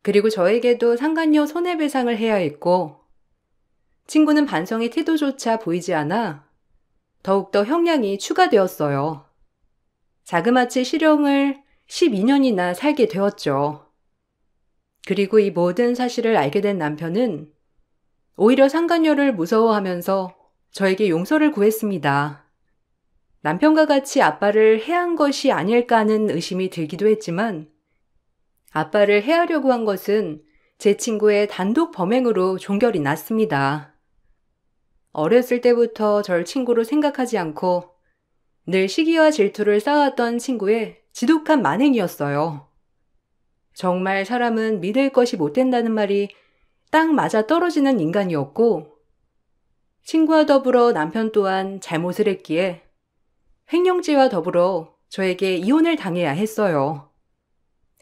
[SPEAKER 1] 그리고 저에게도 상간녀 손해배상을 해야 했고 친구는 반성의 태도조차 보이지 않아 더욱더 형량이 추가되었어요. 자그마치 실형을 12년이나 살게 되었죠. 그리고 이 모든 사실을 알게 된 남편은 오히려 상간녀를 무서워하면서 저에게 용서를 구했습니다. 남편과 같이 아빠를 해한 것이 아닐까 하는 의심이 들기도 했지만 아빠를 해하려고 한 것은 제 친구의 단독 범행으로 종결이 났습니다. 어렸을 때부터 절 친구로 생각하지 않고 늘 시기와 질투를 쌓아왔던 친구의 지독한 만행이었어요. 정말 사람은 믿을 것이 못 된다는 말이 딱 맞아 떨어지는 인간이었고 친구와 더불어 남편 또한 잘못을 했기에 횡령죄와 더불어 저에게 이혼을 당해야 했어요.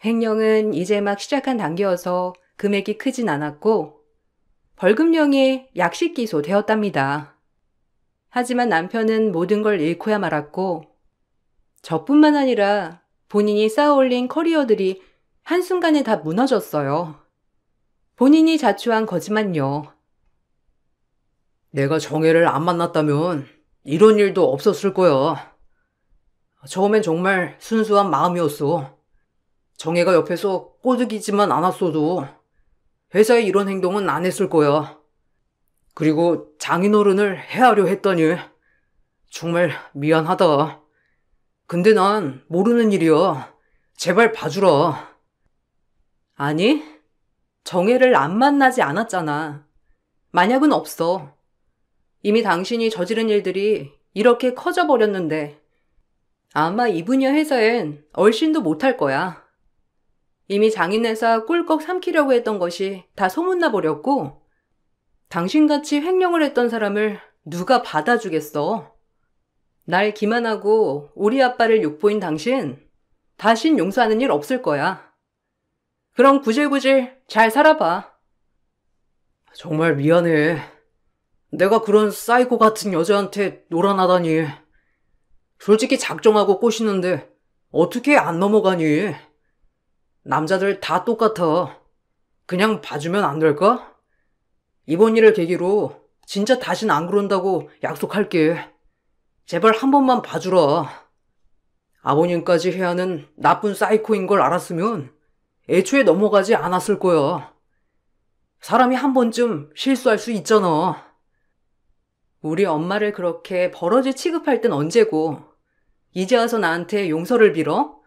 [SPEAKER 1] 횡령은 이제 막 시작한 단계여서 금액이 크진 않았고 벌금형이 약식 기소되었답니다. 하지만 남편은 모든 걸 잃고야 말았고 저뿐만 아니라 본인이 쌓아올린 커리어들이 한순간에 다 무너졌어요. 본인이 자초한 거지만요.
[SPEAKER 2] 내가 정혜를 안 만났다면 이런 일도 없었을 거야. 처음엔 정말 순수한 마음이었어. 정혜가 옆에서 꼬드기지만 않았어도 회사에 이런 행동은 안 했을 거야. 그리고 장인어른을 해하려 했더니 정말 미안하다. 근데 난 모르는 일이야. 제발 봐주라.
[SPEAKER 1] 아니, 정혜를 안 만나지 않았잖아. 만약은 없어. 이미 당신이 저지른 일들이 이렇게 커져버렸는데 아마 이 분야 회사엔 얼씬도 못할 거야. 이미 장인회사 꿀꺽 삼키려고 했던 것이 다 소문나 버렸고 당신같이 횡령을 했던 사람을 누가 받아주겠어. 날 기만하고 우리 아빠를 욕보인 당신 다신 용서하는 일 없을 거야. 그럼 구질구질 잘 살아봐.
[SPEAKER 2] 정말 미안해. 내가 그런 사이코 같은 여자한테 놀아나다니. 솔직히 작정하고 꼬시는데 어떻게 안 넘어가니? 남자들 다 똑같아. 그냥 봐주면 안 될까? 이번 일을 계기로 진짜 다신 안 그런다고 약속할게. 제발 한 번만 봐주라. 아버님까지 해야 하는 나쁜 사이코인 걸 알았으면 애초에 넘어가지 않았을 거야. 사람이 한 번쯤 실수할 수 있잖아.
[SPEAKER 1] 우리 엄마를 그렇게 버러지 취급할 땐 언제고 이제 와서 나한테 용서를 빌어?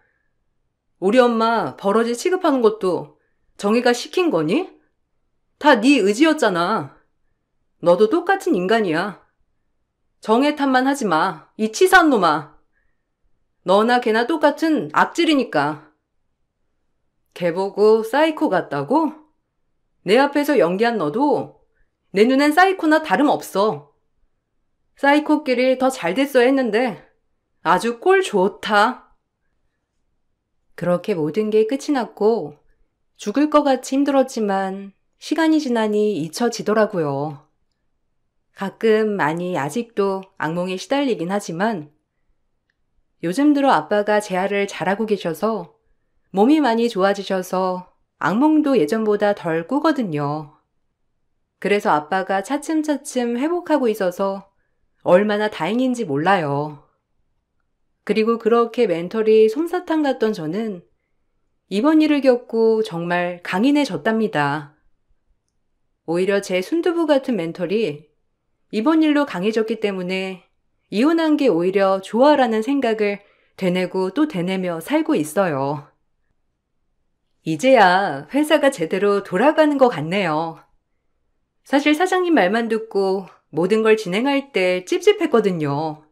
[SPEAKER 1] 우리 엄마 버러지 취급하는 것도 정희가 시킨 거니? 다 네 의지였잖아. 너도 똑같은 인간이야. 정혜 탓만 하지 마. 이 치사한 놈아. 너나 걔나 똑같은 악질이니까. 걔 보고 사이코 같다고? 내 앞에서 연기한 너도 내 눈엔 사이코나 다름없어. 사이코끼리 더 잘 됐어야 했는데 아주 꼴 좋다. 그렇게 모든 게 끝이 났고 죽을 것 같이 힘들었지만 시간이 지나니 잊혀지더라고요. 가끔 많이 아직도 악몽에 시달리긴 하지만 요즘 들어 아빠가 재활을 잘하고 계셔서 몸이 많이 좋아지셔서 악몽도 예전보다 덜 꾸거든요. 그래서 아빠가 차츰차츰 회복하고 있어서 얼마나 다행인지 몰라요. 그리고 그렇게 멘털이 솜사탕 같던 저는 이번 일을 겪고 정말 강인해졌답니다. 오히려 제 순두부 같은 멘털이 이번 일로 강해졌기 때문에 이혼한 게 오히려 좋아라는 생각을 되뇌고 또 되뇌며 살고 있어요. 이제야 회사가 제대로 돌아가는 것 같네요. 사실 사장님 말만 듣고 모든 걸 진행할 때 찝찝했거든요.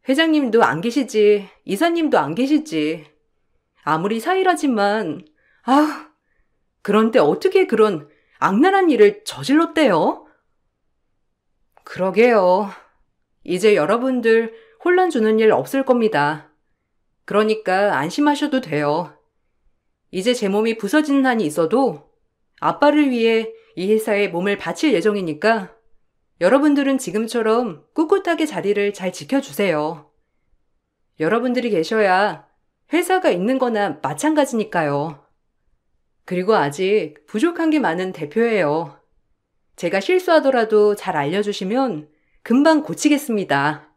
[SPEAKER 1] 회장님도 안 계시지, 이사님도 안 계시지. 아무리 사이라지만, 그런데 어떻게 그런 악랄한 일을 저질렀대요? 그러게요. 이제 여러분들 혼란 주는 일 없을 겁니다. 그러니까 안심하셔도 돼요. 이제 제 몸이 부서지는 한이 있어도 아빠를 위해 이 회사에 몸을 바칠 예정이니까 여러분들은 지금처럼 꿋꿋하게 자리를 잘 지켜주세요. 여러분들이 계셔야 회사가 있는 거나 마찬가지니까요. 그리고 아직 부족한 게 많은 대표예요. 제가 실수하더라도 잘 알려주시면 금방 고치겠습니다.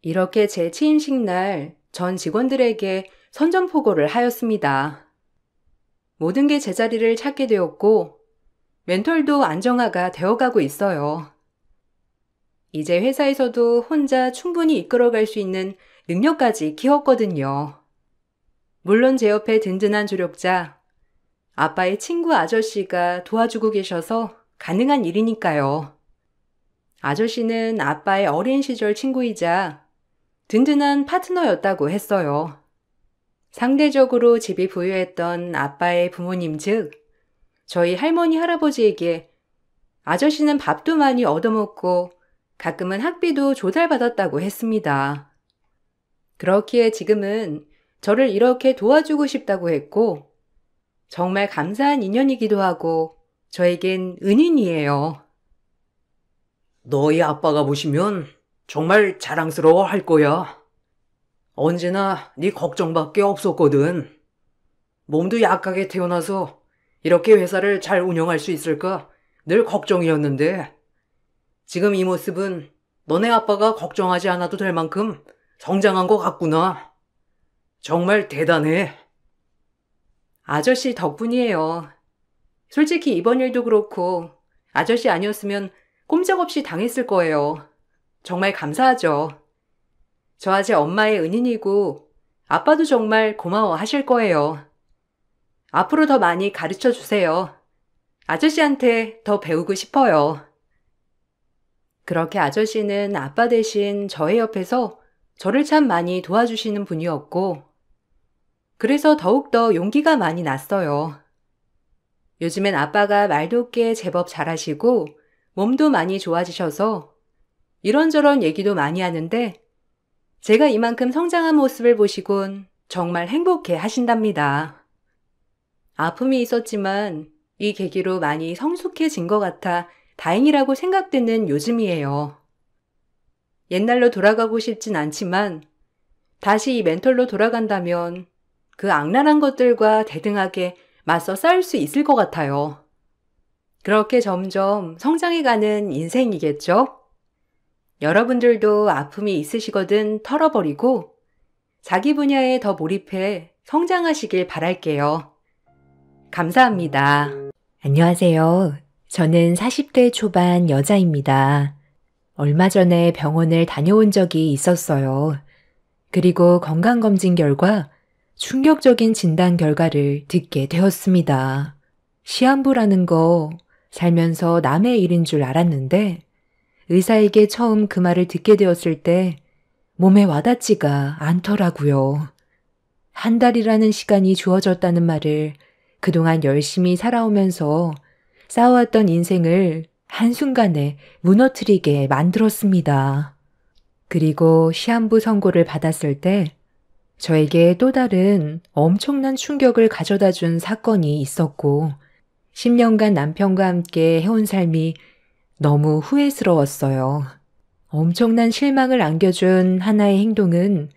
[SPEAKER 1] 이렇게 제 취임식 날 전 직원들에게 선전포고를 하였습니다. 모든 게 제자리를 찾게 되었고 멘털도 안정화가 되어가고 있어요. 이제 회사에서도 혼자 충분히 이끌어갈 수 있는 능력까지 키웠거든요. 물론 제 옆에 든든한 조력자, 아빠의 친구 아저씨가 도와주고 계셔서 가능한 일이니까요. 아저씨는 아빠의 어린 시절 친구이자 든든한 파트너였다고 했어요. 상대적으로 집이 부유했던 아빠의 부모님 즉 저희 할머니 할아버지에게 아저씨는 밥도 많이 얻어먹고 가끔은 학비도 조달받았다고 했습니다. 그렇기에 지금은 저를 이렇게 도와주고 싶다고 했고 정말 감사한 인연이기도 하고 저에겐 은인이에요.
[SPEAKER 2] 너희 아빠가 보시면 정말 자랑스러워 할 거야. 언제나 네 걱정밖에 없었거든. 몸도 약하게 태어나서 이렇게 회사를 잘 운영할 수 있을까 늘 걱정이었는데 지금 이 모습은 너네 아빠가 걱정하지 않아도 될 만큼 성장한 것 같구나. 정말 대단해.
[SPEAKER 1] 아저씨 덕분이에요. 솔직히 이번 일도 그렇고 아저씨 아니었으면 꼼짝없이 당했을 거예요. 정말 감사하죠. 저 아재 엄마의 은인이고 아빠도 정말 고마워하실 거예요. 앞으로 더 많이 가르쳐 주세요. 아저씨한테 더 배우고 싶어요. 그렇게 아저씨는 아빠 대신 저의 옆에서 저를 참 많이 도와주시는 분이었고 그래서 더욱더 용기가 많이 났어요. 요즘엔 아빠가 말도 꽤 제법 잘하시고 몸도 많이 좋아지셔서 이런저런 얘기도 많이 하는데 제가 이만큼 성장한 모습을 보시곤 정말 행복해 하신답니다. 아픔이 있었지만 이 계기로 많이 성숙해진 것 같아 다행이라고 생각되는 요즘이에요. 옛날로 돌아가고 싶진 않지만 다시 이 멘털로 돌아간다면 그 악랄한 것들과 대등하게 맞서 싸울 수 있을 것 같아요. 그렇게 점점 성장해가는 인생이겠죠? 여러분들도 아픔이 있으시거든 털어버리고 자기 분야에 더 몰입해 성장하시길 바랄게요. 감사합니다.
[SPEAKER 3] 안녕하세요. 저는 40대 초반 여자입니다. 얼마 전에 병원을 다녀온 적이 있었어요. 그리고 건강검진 결과 충격적인 진단 결과를 듣게 되었습니다. 시한부라는 거 살면서 남의 일인 줄 알았는데 의사에게 처음 그 말을 듣게 되었을 때 몸에 와닿지가 않더라고요. 한 달이라는 시간이 주어졌다는 말을 그동안 열심히 살아오면서 쌓아왔던 인생을 한순간에 무너뜨리게 만들었습니다. 그리고 시한부 선고를 받았을 때 저에게 또 다른 엄청난 충격을 가져다 준 사건이 있었고 10년간 남편과 함께 해온 삶이 너무 후회스러웠어요. 엄청난 실망을 안겨준 하나의 행동은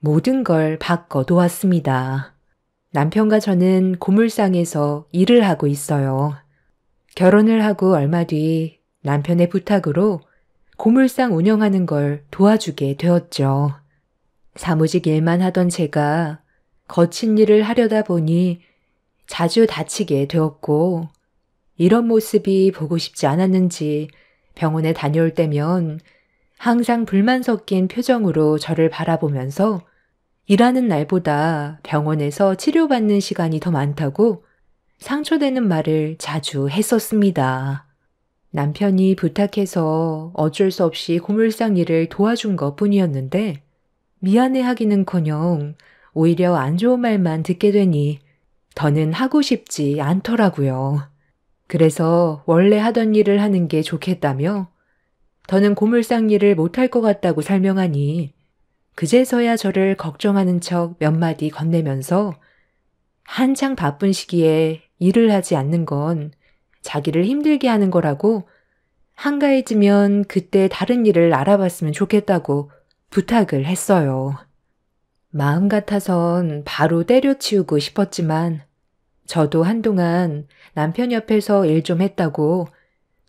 [SPEAKER 3] 모든 걸 바꿔 놓았습니다. 남편과 저는 고물상에서 일을 하고 있어요. 결혼을 하고 얼마 뒤 남편의 부탁으로 고물상 운영하는 걸 도와주게 되었죠. 사무직 일만 하던 제가 거친 일을 하려다 보니 자주 다치게 되었고 이런 모습이 보고 싶지 않았는지 병원에 다녀올 때면 항상 불만 섞인 표정으로 저를 바라보면서 일하는 날보다 병원에서 치료받는 시간이 더 많다고 상처되는 말을 자주 했었습니다. 남편이 부탁해서 어쩔 수 없이 고물상 일을 도와준 것 뿐이었는데 미안해하기는커녕 오히려 안 좋은 말만 듣게 되니 더는 하고 싶지 않더라고요. 그래서 원래 하던 일을 하는 게 좋겠다며 더는 고물상 일을 못할 것 같다고 설명하니 그제서야 저를 걱정하는 척 몇 마디 건네면서 한창 바쁜 시기에 일을 하지 않는 건 자기를 힘들게 하는 거라고 한가해지면 그때 다른 일을 알아봤으면 좋겠다고 부탁을 했어요. 마음 같아선 바로 때려치우고 싶었지만 저도 한동안 남편 옆에서 일 좀 했다고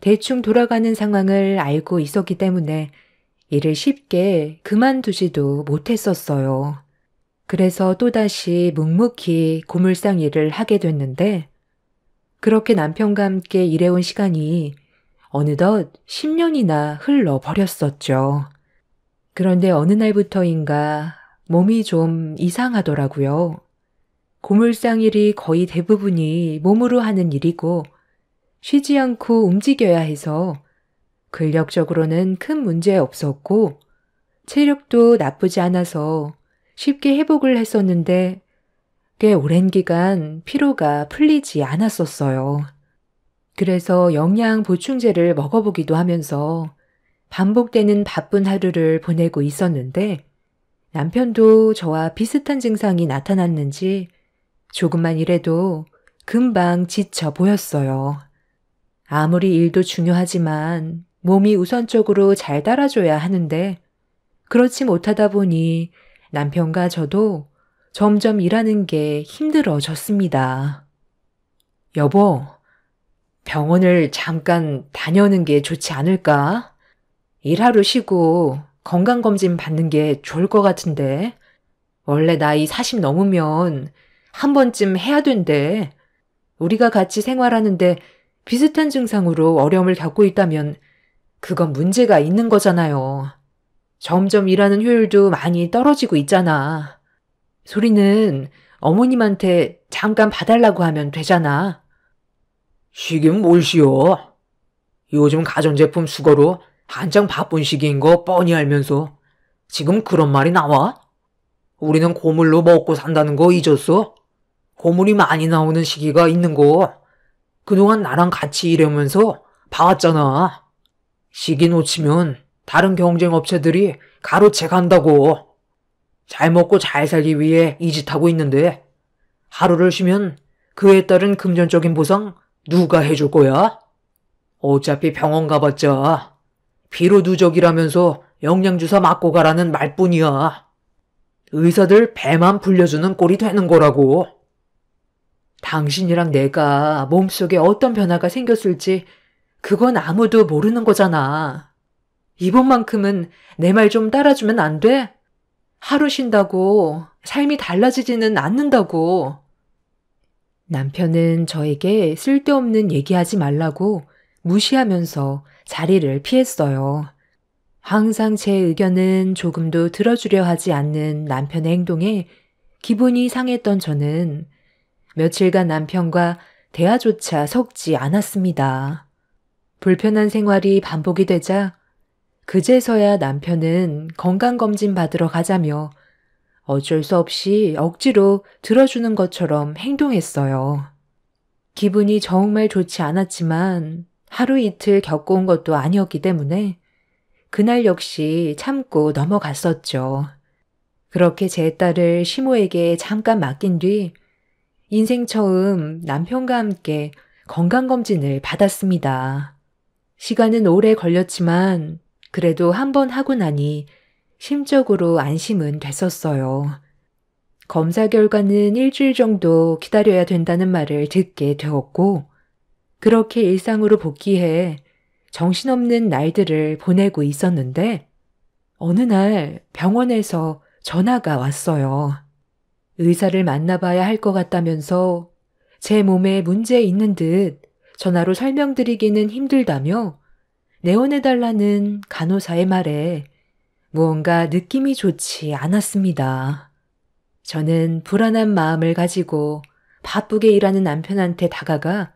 [SPEAKER 3] 대충 돌아가는 상황을 알고 있었기 때문에 일을 쉽게 그만두지도 못했었어요. 그래서 또다시 묵묵히 고물상 일을 하게 됐는데 그렇게 남편과 함께 일해온 시간이 어느덧 10년이나 흘러버렸었죠. 그런데 어느 날부터인가 몸이 좀 이상하더라고요. 고물상 일이 거의 대부분이 몸으로 하는 일이고 쉬지 않고 움직여야 해서 근력적으로는 큰 문제 없었고 체력도 나쁘지 않아서 쉽게 회복을 했었는데 꽤 오랜 기간 피로가 풀리지 않았었어요. 그래서 영양 보충제를 먹어보기도 하면서 반복되는 바쁜 하루를 보내고 있었는데 남편도 저와 비슷한 증상이 나타났는지 조금만 일해도 금방 지쳐 보였어요. 아무리 일도 중요하지만 몸이 우선적으로 잘 따라줘야 하는데 그렇지 못하다 보니 남편과 저도 점점 일하는 게 힘들어졌습니다. 여보, 병원을 잠깐 다녀오는 게 좋지 않을까? 일하루 쉬고 건강검진 받는 게 좋을 것 같은데. 원래 나이 40 넘으면 한 번쯤 해야 된대. 우리가 같이 생활하는데 비슷한 증상으로 어려움을 겪고 있다면 그건 문제가 있는 거잖아요. 점점 일하는 효율도 많이 떨어지고 있잖아. 소리는 어머님한테 잠깐 봐달라고 하면 되잖아.
[SPEAKER 2] 쉬긴 뭘 쉬어. 요즘 가전제품 수거로 한창 바쁜 시기인 거 뻔히 알면서 지금 그런 말이 나와? 우리는 고물로 먹고 산다는 거 잊었어? 고물이 많이 나오는 시기가 있는 거 그동안 나랑 같이 일하면서 봐왔잖아. 시기 놓치면 다른 경쟁 업체들이 가로채 간다고. 잘 먹고 잘 살기 위해 이 짓 하고 있는데 하루를 쉬면 그에 따른 금전적인 보상 누가 해줄 거야? 어차피 병원 가봤자 피로 누적이라면서 영양주사 맞고 가라는 말뿐이야. 의사들 배만 불려주는 꼴이 되는 거라고.
[SPEAKER 1] 당신이랑 내가 몸속에 어떤 변화가 생겼을지 그건 아무도 모르는 거잖아. 이번만큼은 내 말 좀 따라주면 안 돼? 하루 쉰다고 삶이 달라지지는 않는다고. 남편은 저에게 쓸데없는 얘기하지 말라고 무시하면서 자리를 피했어요. 항상 제 의견은 조금도 들어주려 하지 않는 남편의 행동에 기분이 상했던 저는 며칠간 남편과 대화조차 섞지 않았습니다. 불편한 생활이 반복이 되자 그제서야 남편은 건강검진 받으러 가자며 어쩔 수 없이 억지로 들어주는 것처럼 행동했어요. 기분이 정말 좋지 않았지만 하루 이틀 겪어온 것도 아니었기 때문에 그날 역시 참고 넘어갔었죠. 그렇게 제 딸을 시모에게 잠깐 맡긴 뒤 인생 처음 남편과 함께 건강검진을 받았습니다. 시간은 오래 걸렸지만 그래도 한 번 하고 나니 심적으로 안심은 됐었어요. 검사 결과는 일주일 정도 기다려야 된다는 말을 듣게 되었고 그렇게 일상으로 복귀해 정신없는 날들을 보내고 있었는데 어느 날 병원에서 전화가 왔어요. 의사를 만나봐야 할 것 같다면서 제 몸에 문제 있는 듯 전화로 설명드리기는 힘들다며 내원해달라는 간호사의 말에 무언가 느낌이 좋지 않았습니다. 저는 불안한 마음을 가지고 바쁘게 일하는 남편한테 다가가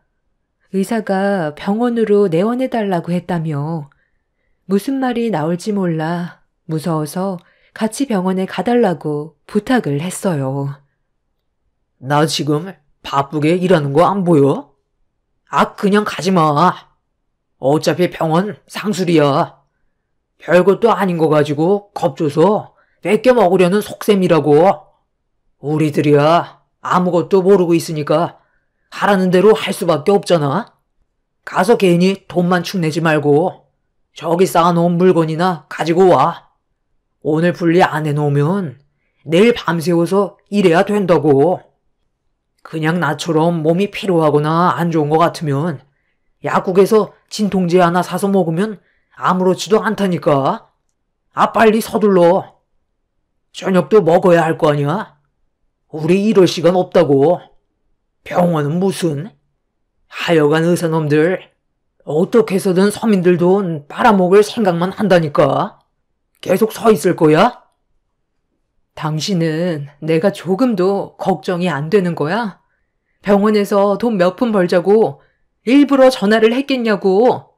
[SPEAKER 1] 의사가 병원으로 내원해달라고 했다며 무슨 말이 나올지 몰라 무서워서 같이 병원에 가달라고 부탁을 했어요.
[SPEAKER 2] 나 지금 바쁘게 일하는 거 안 보여? 아, 그냥 가지 마. 어차피 병원 상술이야. 별것도 아닌 거 가지고 겁줘서 뺏겨 먹으려는 속셈이라고. 우리들이야 아무것도 모르고 있으니까 하라는 대로 할 수밖에 없잖아. 가서 괜히 돈만 축내지 말고 저기 쌓아놓은 물건이나 가지고 와. 오늘 분리 안 해놓으면 내일 밤새워서 일해야 된다고. 그냥 나처럼 몸이 피로하거나 안 좋은 것 같으면 약국에서 진통제 하나 사서 먹으면 아무렇지도 않다니까. 아, 빨리 서둘러. 저녁도 먹어야 할 거 아니야? 우리 이럴 시간 없다고. 병원은 무슨? 하여간 의사놈들 어떻게 해서든 서민들 돈 빨아먹을 생각만 한다니까. 계속 서 있을 거야?
[SPEAKER 1] 당신은 내가 조금도 걱정이 안 되는 거야? 병원에서 돈 몇 푼 벌자고 일부러 전화를 했겠냐고.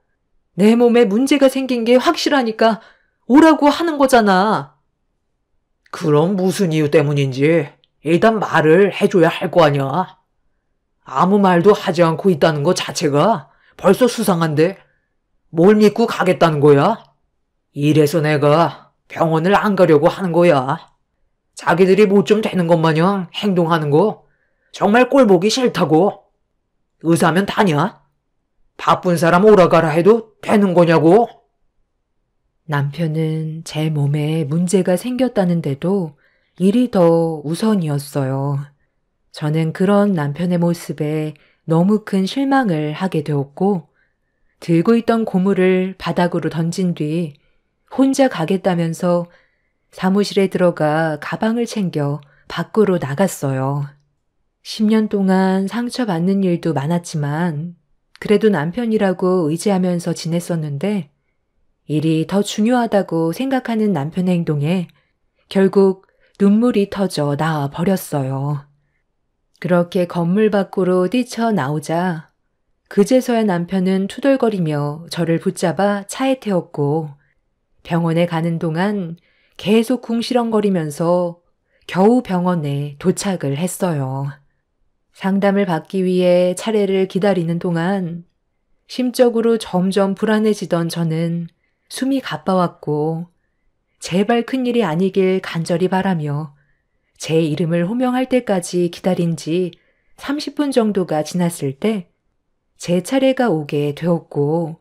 [SPEAKER 1] 내 몸에 문제가 생긴 게 확실하니까 오라고 하는 거잖아.
[SPEAKER 2] 그럼 무슨 이유 때문인지 일단 말을 해줘야 할 거 아니야. 아무 말도 하지 않고 있다는 것 자체가 벌써 수상한데 뭘 믿고 가겠다는 거야? 이래서 내가 병원을 안 가려고 하는 거야. 자기들이 뭐 좀 되는 것 마냥 행동하는 거 정말 꼴보기 싫다고. 의사면 다냐? 바쁜 사람 오라가라 해도 되는 거냐고?
[SPEAKER 3] 남편은 제 몸에 문제가 생겼다는데도 일이 더 우선이었어요. 저는 그런 남편의 모습에 너무 큰 실망을 하게 되었고, 들고 있던 고물을 바닥으로 던진 뒤 혼자 가겠다면서 사무실에 들어가 가방을 챙겨 밖으로 나갔어요. 10년 동안 상처받는 일도 많았지만 그래도 남편이라고 의지하면서 지냈었는데 일이 더 중요하다고 생각하는 남편의 행동에 결국 눈물이 터져 나와 버렸어요. 그렇게 건물 밖으로 뛰쳐나오자 그제서야 남편은 투덜거리며 저를 붙잡아 차에 태웠고 병원에 가는 동안 계속 궁시렁거리면서 겨우 병원에 도착을 했어요. 상담을 받기 위해 차례를 기다리는 동안 심적으로 점점 불안해지던 저는 숨이 가빠왔고 제발 큰일이 아니길 간절히 바라며 제 이름을 호명할 때까지 기다린 지 30분 정도가 지났을 때 제 차례가 오게 되었고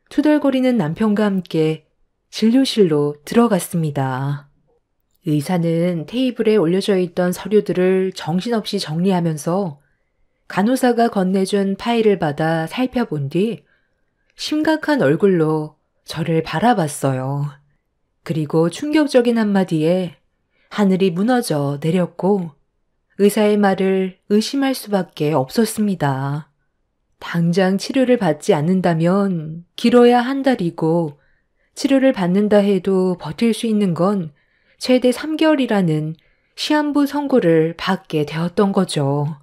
[SPEAKER 3] 투덜거리는 남편과 함께 진료실로 들어갔습니다. 의사는 테이블에 올려져 있던 서류들을 정신없이 정리하면서 간호사가 건네준 파일을 받아 살펴본 뒤 심각한 얼굴로 저를 바라봤어요. 그리고 충격적인 한마디에 하늘이 무너져 내렸고 의사의 말을 의심할 수밖에 없었습니다. 당장 치료를 받지 않는다면 길어야 한 달이고 치료를 받는다 해도 버틸 수 있는 건 최대 3개월이라는 시한부 선고를 받게 되었던 거죠.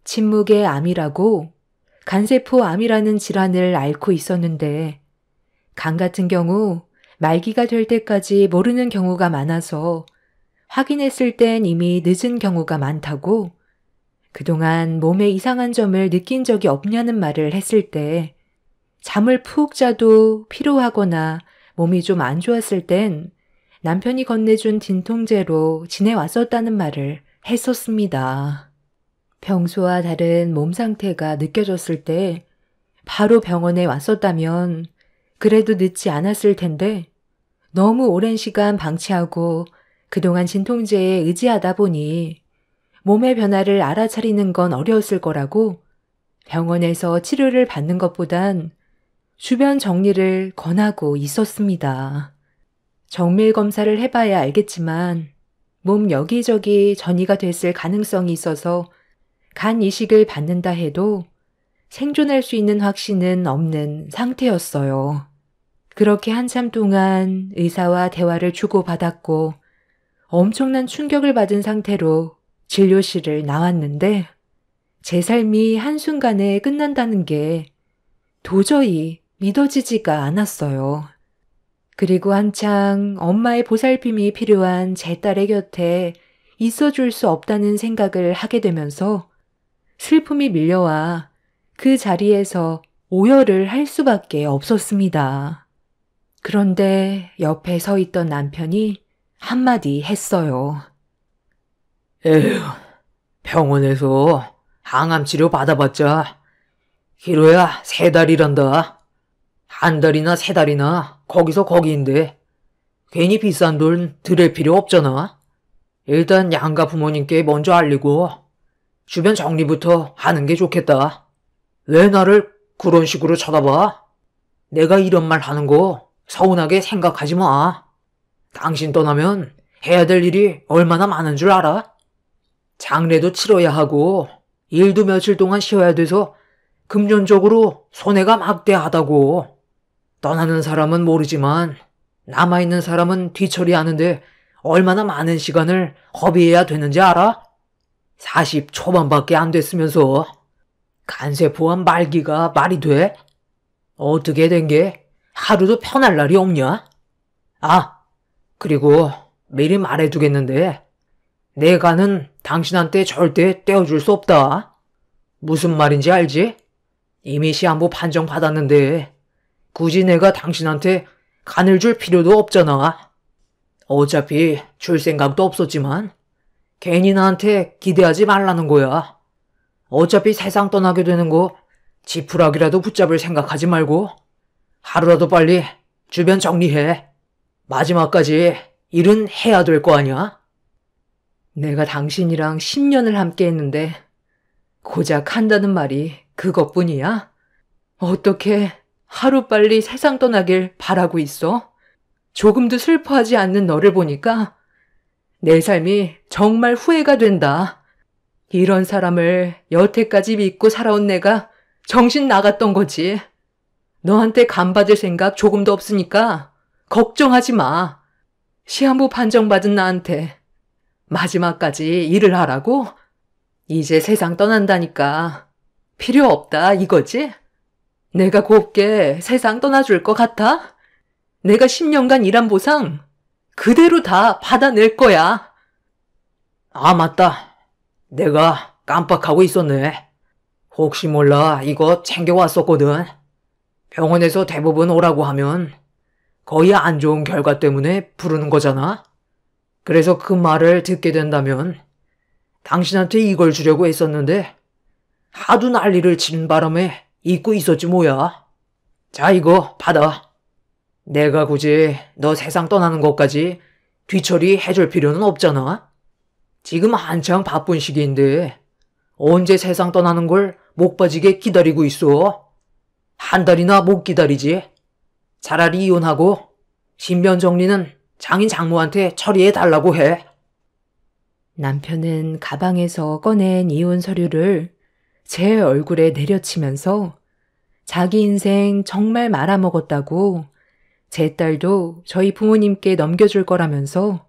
[SPEAKER 3] 침묵의 암이라고 간세포 암이라는 질환을 앓고 있었는데 간 같은 경우 말기가 될 때까지 모르는 경우가 많아서 확인했을 땐 이미 늦은 경우가 많다고 그동안 몸에 이상한 점을 느낀 적이 없냐는 말을 했을 때 잠을 푹 자도 피로하거나 몸이 좀 안 좋았을 땐 남편이 건네준 진통제로 지내왔었다는 말을 했었습니다. 평소와 다른 몸 상태가 느껴졌을 때 바로 병원에 왔었다면 그래도 늦지 않았을 텐데 너무 오랜 시간 방치하고 그동안 진통제에 의지하다 보니 몸의 변화를 알아차리는 건 어려웠을 거라고 병원에서 치료를 받는 것보단 주변 정리를 권하고 있었습니다. 정밀 검사를 해봐야 알겠지만 몸 여기저기 전이가 됐을 가능성이 있어서 간 이식을 받는다 해도 생존할 수 있는 확신은 없는 상태였어요. 그렇게 한참 동안 의사와 대화를 주고받았고 엄청난 충격을 받은 상태로 진료실을 나왔는데 제 삶이 한순간에 끝난다는 게 도저히 믿어지지가 않았어요. 그리고 한창 엄마의 보살핌이 필요한 제 딸의 곁에 있어줄 수 없다는 생각을 하게 되면서 슬픔이 밀려와 그 자리에서 오열을 할 수밖에 없었습니다. 그런데 옆에 서 있던 남편이 한마디 했어요.
[SPEAKER 2] 에휴, 병원에서 항암 치료 받아봤자 길어야 3달이란다. 1달이나 3달이나 거기서 거기인데 괜히 비싼 돈 들일 필요 없잖아. 일단 양가 부모님께 먼저 알리고 주변 정리부터 하는 게 좋겠다. 왜 나를 그런 식으로 쳐다봐? 내가 이런 말 하는 거 서운하게 생각하지 마. 당신 떠나면 해야 될 일이 얼마나 많은 줄 알아? 장례도 치러야 하고 일도 며칠 동안 쉬어야 돼서 금전적으로 손해가 막대하다고. 떠나는 사람은 모르지만 남아있는 사람은 뒤처리하는데 얼마나 많은 시간을 허비해야 되는지 알아? 40 초반밖에 안 됐으면서 간세 포함 말기가 말이 돼? 어떻게 된 게 하루도 편할 날이 없냐? 아, 그리고 미리 말해두겠는데 내 간은 당신한테 절대 떼어줄 수 없다. 무슨 말인지 알지? 이미 시한부 판정 받았는데 굳이 내가 당신한테 간을 줄 필요도 없잖아. 어차피 줄 생각도 없었지만 괜히 나한테 기대하지 말라는 거야. 어차피 세상 떠나게 되는 거 지푸라기라도 붙잡을 생각하지 말고 하루라도 빨리 주변 정리해. 마지막까지 일은 해야 될 거 아니야?
[SPEAKER 3] 내가 당신이랑 10년을 함께 했는데 고작 한다는 말이 그것뿐이야? 어떻게 하루빨리 세상 떠나길 바라고 있어? 조금도 슬퍼하지 않는 너를 보니까 내 삶이 정말 후회가 된다. 이런 사람을 여태까지 믿고 살아온 내가 정신 나갔던 거지. 너한테 간받을 생각 조금도 없으니까 걱정하지 마. 시한부 판정받은 나한테 마지막까지 일을 하라고? 이제 세상 떠난다니까 필요 없다 이거지? 내가 곱게 세상 떠나줄 것 같아? 내가 10년간 일한 보상 그대로 다 받아낼 거야.
[SPEAKER 2] 아, 맞다. 내가 깜빡하고 있었네. 혹시 몰라 이거 챙겨왔었거든. 병원에서 대부분 오라고 하면 거의 안 좋은 결과 때문에 부르는 거잖아. 그래서 그 말을 듣게 된다면 당신한테 이걸 주려고 했었는데 하도 난리를 치는 바람에 잊고 있었지 뭐야. 자, 이거 받아. 내가 굳이 너 세상 떠나는 것까지 뒤처리 해줄 필요는 없잖아. 지금 한창 바쁜 시기인데 언제 세상 떠나는 걸 목 빠지게 기다리고 있어. 한 달이나 못 기다리지. 차라리 이혼하고 신변 정리는 장인 장모한테 처리해 달라고 해.
[SPEAKER 3] 남편은 가방에서 꺼낸 이혼 서류를 제 얼굴에 내려치면서 자기 인생 정말 말아먹었다고 제 딸도 저희 부모님께 넘겨줄 거라면서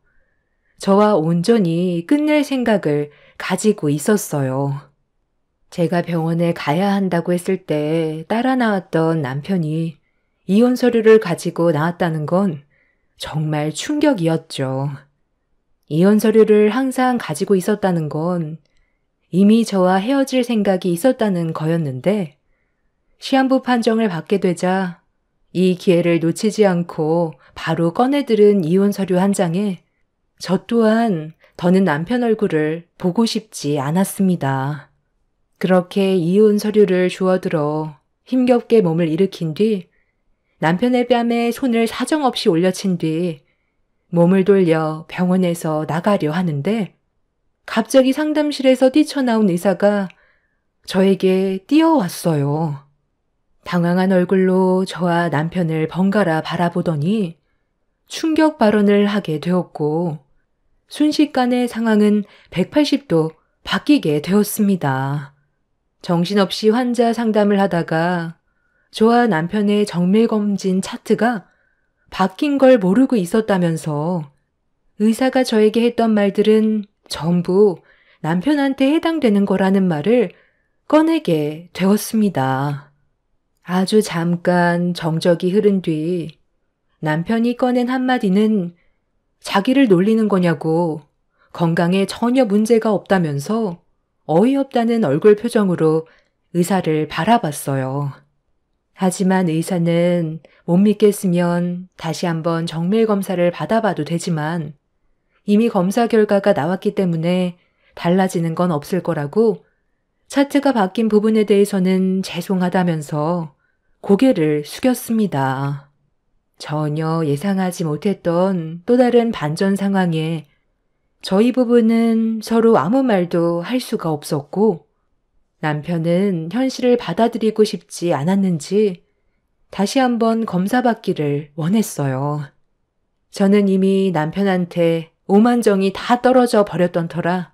[SPEAKER 3] 저와 온전히 끝낼 생각을 가지고 있었어요. 제가 병원에 가야 한다고 했을 때 따라 나왔던 남편이 이혼 서류를 가지고 나왔다는 건 정말 충격이었죠. 이혼 서류를 항상 가지고 있었다는 건 이미 저와 헤어질 생각이 있었다는 거였는데 시한부 판정을 받게 되자 이 기회를 놓치지 않고 바로 꺼내들은 이혼 서류 한 장에 저 또한 더는 남편 얼굴을 보고 싶지 않았습니다. 그렇게 이혼 서류를 주워들어 힘겹게 몸을 일으킨 뒤 남편의 뺨에 손을 사정없이 올려친 뒤 몸을 돌려 병원에서 나가려 하는데 갑자기 상담실에서 뛰쳐나온 의사가 저에게 뛰어왔어요. 당황한 얼굴로 저와 남편을 번갈아 바라보더니 충격 발언을 하게 되었고 순식간에 상황은 180도 바뀌게 되었습니다. 정신없이 환자 상담을 하다가 저와 남편의 정밀검진 차트가 바뀐 걸 모르고 있었다면서 의사가 저에게 했던 말들은 전부 남편한테 해당되는 거라는 말을 꺼내게 되었습니다. 아주 잠깐 정적이 흐른 뒤 남편이 꺼낸 한마디는 자기를 놀리는 거냐고 건강에 전혀 문제가 없다면서 어이없다는 얼굴 표정으로 의사를 바라봤어요. 하지만 의사는 못 믿겠으면 다시 한번 정밀 검사를 받아봐도 되지만 이미 검사 결과가 나왔기 때문에 달라지는 건 없을 거라고 차트가 바뀐 부분에 대해서는 죄송하다면서 고개를 숙였습니다. 전혀 예상하지 못했던 또 다른 반전 상황에 저희 부부는 서로 아무 말도 할 수가 없었고 남편은 현실을 받아들이고 싶지 않았는지 다시 한번 검사받기를 원했어요. 저는 이미 남편한테 오만정이 다 떨어져 버렸던 터라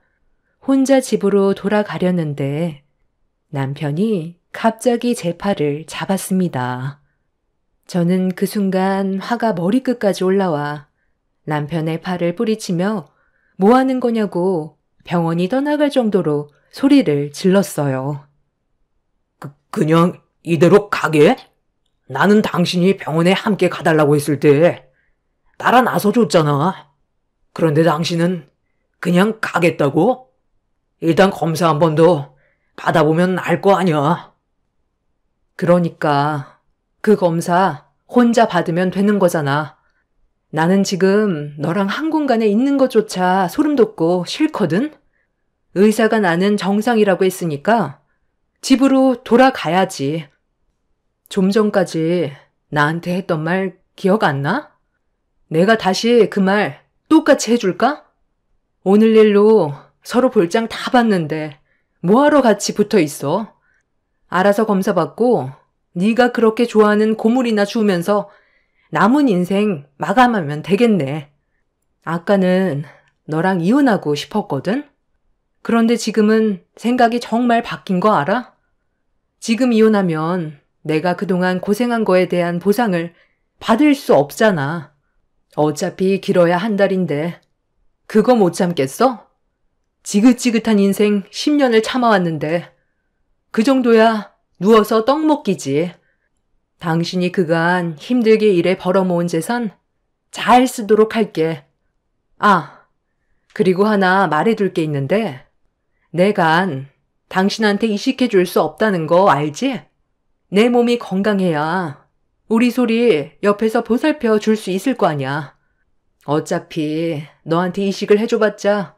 [SPEAKER 3] 혼자 집으로 돌아가려는데 남편이 갑자기 제 팔을 잡았습니다. 저는 그 순간 화가 머리끝까지 올라와 남편의 팔을 뿌리치며 뭐 하는 거냐고 병원이 떠나갈 정도로 소리를 질렀어요.
[SPEAKER 2] 그냥 이대로 가게? 나는 당신이 병원에 함께 가달라고 했을 때 따라 나서줬잖아. 그런데 당신은 그냥 가겠다고? 일단 검사 한 번 더 받아보면 알 거 아니야.
[SPEAKER 1] 그러니까 그 검사 혼자 받으면 되는 거잖아. 나는 지금 너랑 한 공간에 있는 것조차 소름 돋고 싫거든? 의사가 나는 정상이라고 했으니까 집으로 돌아가야지. 좀 전까지 나한테 했던 말 기억 안 나? 내가 다시 그 말 똑같이 해줄까? 오늘 일로 서로 볼장 다 봤는데 뭐하러 같이 붙어 있어? 알아서 검사 받고 네가 그렇게 좋아하는 고물이나 주우면서 남은 인생 마감하면 되겠네. 아까는 너랑 이혼하고 싶었거든? 그런데 지금은 생각이 정말 바뀐 거 알아? 지금 이혼하면 내가 그동안 고생한 거에 대한 보상을 받을 수 없잖아. 어차피 길어야 한 달인데 그거 못 참겠어? 지긋지긋한 인생 10년을 참아왔는데 그 정도야 누워서 떡 먹기지. 당신이 그간 힘들게 일해 벌어모은 재산 잘 쓰도록 할게. 아, 그리고 하나 말해둘 게 있는데 내간 당신한테 이식해줄 수 없다는 거 알지? 내 몸이 건강해야 우리 소리 옆에서 보살펴 줄 수 있을 거 아니야. 어차피 너한테 이식을 해줘봤자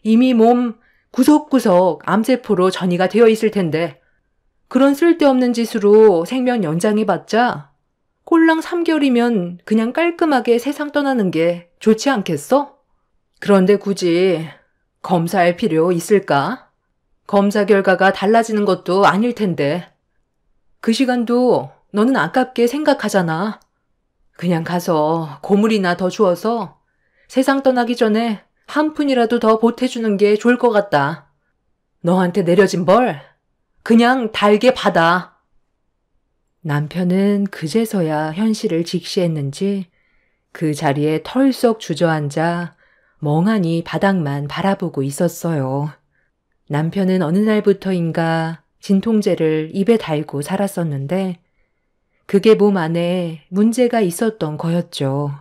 [SPEAKER 1] 이미 몸 구석구석 암세포로 전이가 되어 있을 텐데 그런 쓸데없는 짓으로 생명 연장해봤자 꼴랑 3개월이면 그냥 깔끔하게 세상 떠나는 게 좋지 않겠어? 그런데 굳이 검사할 필요 있을까? 검사 결과가 달라지는 것도 아닐 텐데 그 시간도 너는 아깝게 생각하잖아. 그냥 가서 고물이나 더 주워서 세상 떠나기 전에 한 푼이라도 더 보태주는 게 좋을 것 같다. 너한테 내려진 벌 그냥 달게 받아.
[SPEAKER 3] 남편은 그제서야 현실을 직시했는지 그 자리에 털썩 주저앉아 멍하니 바닥만 바라보고 있었어요. 남편은 어느 날부터인가 진통제를 입에 달고 살았었는데 그게 몸 안에 문제가 있었던 거였죠.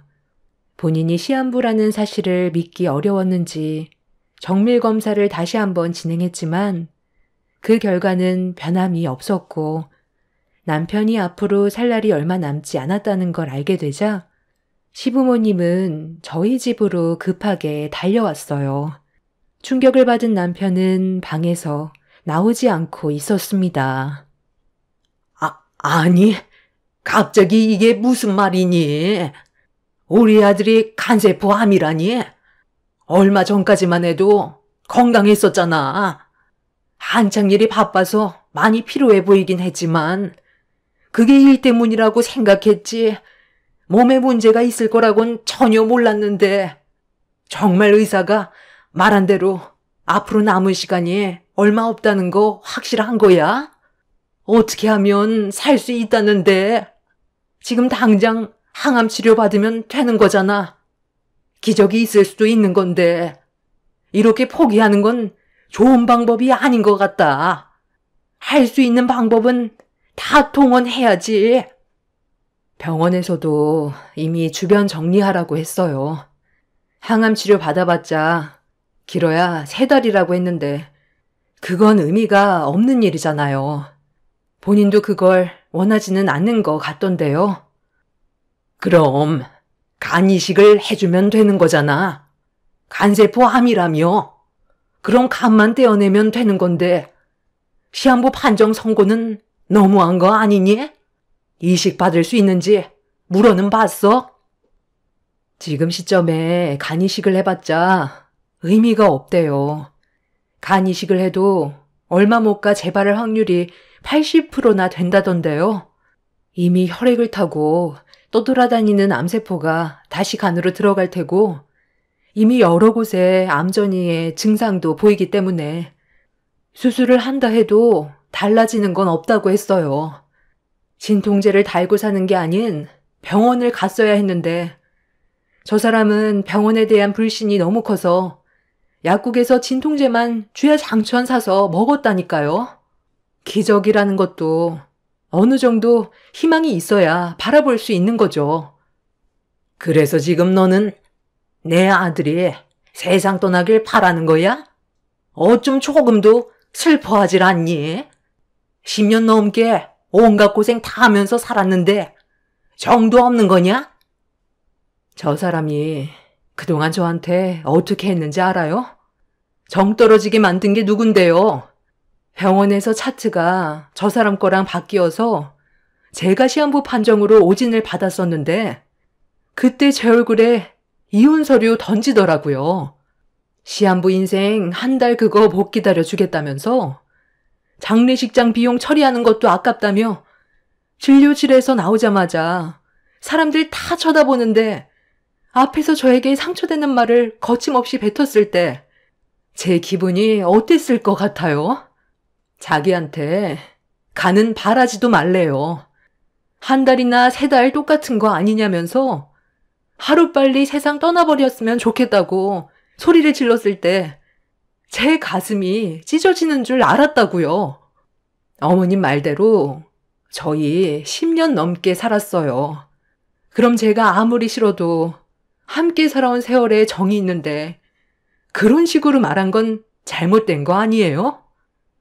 [SPEAKER 3] 본인이 시한부라는 사실을 믿기 어려웠는지 정밀 검사를 다시 한번 진행했지만 그 결과는 변함이 없었고 남편이 앞으로 살 날이 얼마 남지 않았다는 걸 알게 되자 시부모님은 저희 집으로 급하게 달려왔어요. 충격을 받은 남편은 방에서 나오지 않고 있었습니다.
[SPEAKER 2] 아니, 갑자기 이게 무슨 말이니? 우리 아들이 간세포 암이라니? 얼마 전까지만 해도 건강했었잖아. 한창 일이 바빠서 많이 피로해 보이긴 했지만 그게 일 때문이라고 생각했지 몸에 문제가 있을 거라곤 전혀 몰랐는데 정말 의사가 말한 대로 앞으로 남은 시간이 얼마 없다는 거 확실한 거야? 어떻게 하면 살 수 있다는데 지금 당장 항암 치료 받으면 되는 거잖아. 기적이 있을 수도 있는 건데 이렇게 포기하는 건 좋은 방법이 아닌 것 같다. 할 수 있는 방법은 다 동원해야지.
[SPEAKER 1] 병원에서도 이미 주변 정리하라고 했어요. 항암 치료 받아봤자 길어야 3달이라고 했는데 그건 의미가 없는 일이잖아요. 본인도 그걸 원하지는 않는 것 같던데요.
[SPEAKER 2] 그럼 간 이식을 해주면 되는 거잖아. 간세포 암이라며. 그럼 간만 떼어내면 되는 건데 시한부 판정 선고는 너무한 거 아니니? 이식 받을 수 있는지 물어는 봤어?
[SPEAKER 1] 지금 시점에 간 이식을 해봤자 의미가 없대요. 간 이식을 해도 얼마 못 가 재발할 확률이 80%나 된다던데요. 이미 혈액을 타고 떠돌아다니는 암세포가 다시 간으로 들어갈 테고 이미 여러 곳에 암전이의 증상도 보이기 때문에 수술을 한다 해도 달라지는 건 없다고 했어요. 진통제를 달고 사는 게 아닌 병원을 갔어야 했는데 저 사람은 병원에 대한 불신이 너무 커서 약국에서 진통제만 주야장천 사서 먹었다니까요. 기적이라는 것도 어느 정도 희망이 있어야 바라볼 수 있는 거죠.
[SPEAKER 2] 그래서 지금 너는 내 아들이 세상 떠나길 바라는 거야? 어쩜 조금도 슬퍼하질 않니? 10년 넘게 온갖 고생 다 하면서 살았는데 정도 없는 거냐?
[SPEAKER 1] 저 사람이 그동안 저한테 어떻게 했는지 알아요? 정 떨어지게 만든 게 누군데요? 병원에서 차트가 저 사람 거랑 바뀌어서 제가 시한부 판정으로 오진을 받았었는데 그때 제 얼굴에 이혼 서류 던지더라고요. 시한부 인생 한 달 그거 못 기다려 주겠다면서 장례식장 비용 처리하는 것도 아깝다며 진료실에서 나오자마자 사람들 다 쳐다보는데 앞에서 저에게 상처되는 말을 거침없이 뱉었을 때 제 기분이 어땠을 것 같아요? 자기한테 가는 바라지도 말래요. 한 달이나 3달 똑같은 거 아니냐면서 하루빨리 세상 떠나버렸으면 좋겠다고 소리를 질렀을 때 제 가슴이 찢어지는 줄 알았다고요. 어머님 말대로 저희 10년 넘게 살았어요. 그럼 제가 아무리 싫어도 함께 살아온 세월에 정이 있는데 그런 식으로 말한 건 잘못된 거 아니에요?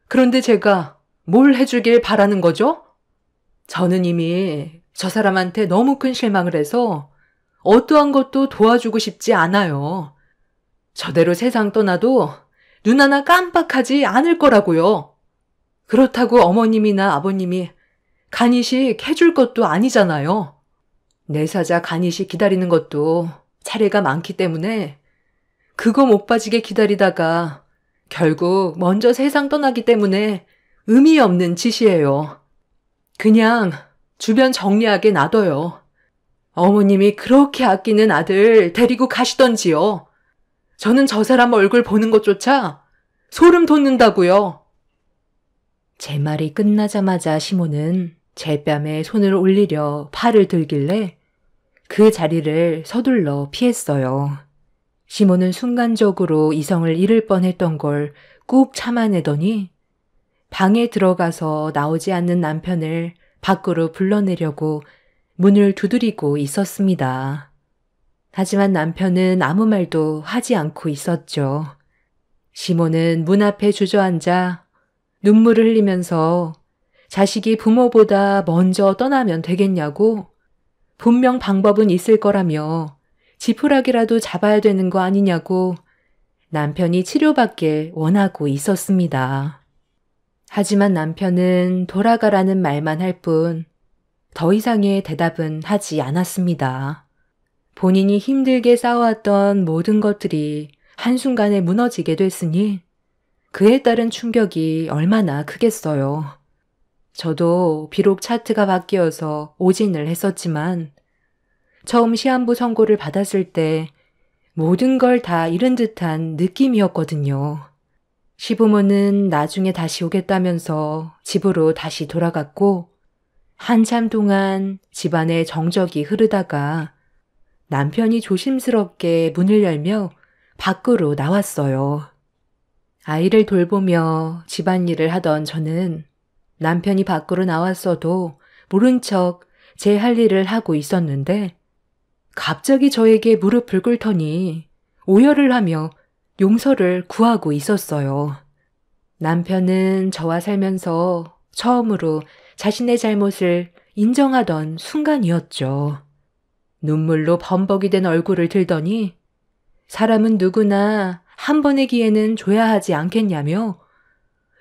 [SPEAKER 1] 그런데 제가 뭘 해주길 바라는 거죠? 저는 이미 저 사람한테 너무 큰 실망을 해서 어떠한 것도 도와주고 싶지 않아요. 저대로 세상 떠나도 눈 하나 깜빡하지 않을 거라고요. 그렇다고 어머님이나 아버님이 간이식 해줄 것도 아니잖아요. 내 사자 간이식 기다리는 것도 차례가 많기 때문에 그거 못 빠지게 기다리다가 결국 먼저 세상 떠나기 때문에 의미 없는 짓이에요. 그냥 주변 정리하게 놔둬요. 어머님이 그렇게 아끼는 아들 데리고 가시던지요. 저는 저 사람 얼굴 보는 것조차 소름 돋는다고요.
[SPEAKER 3] 제 말이 끝나자마자 시몬은 제 뺨에 손을 올리려 팔을 들길래 그 자리를 서둘러 피했어요. 시몬은 순간적으로 이성을 잃을 뻔했던 걸 꾹 참아내더니 방에 들어가서 나오지 않는 남편을 밖으로 불러내려고 문을 두드리고 있었습니다. 하지만 남편은 아무 말도 하지 않고 있었죠. 시몬은 문 앞에 주저앉아 눈물을 흘리면서 자식이 부모보다 먼저 떠나면 되겠냐고 분명 방법은 있을 거라며 지푸라기라도 잡아야 되는 거 아니냐고 남편이 치료받길 원하고 있었습니다. 하지만 남편은 돌아가라는 말만 할 뿐 더 이상의 대답은 하지 않았습니다. 본인이 힘들게 쌓아왔던 모든 것들이 한순간에 무너지게 됐으니 그에 따른 충격이 얼마나 크겠어요. 저도 비록 차트가 바뀌어서 오진을 했었지만 처음 시한부 선고를 받았을 때 모든 걸 다 잃은 듯한 느낌이었거든요. 시부모는 나중에 다시 오겠다면서 집으로 다시 돌아갔고 한참 동안 집안에 정적이 흐르다가 남편이 조심스럽게 문을 열며 밖으로 나왔어요. 아이를 돌보며 집안일을 하던 저는 남편이 밖으로 나왔어도 모른 척 제 할 일을 하고 있었는데 갑자기 저에게 무릎을 꿇더니 오열을 하며 용서를 구하고 있었어요. 남편은 저와 살면서 처음으로 자신의 잘못을 인정하던 순간이었죠. 눈물로 범벅이 된 얼굴을 들더니 사람은 누구나 한 번의 기회는 줘야 하지 않겠냐며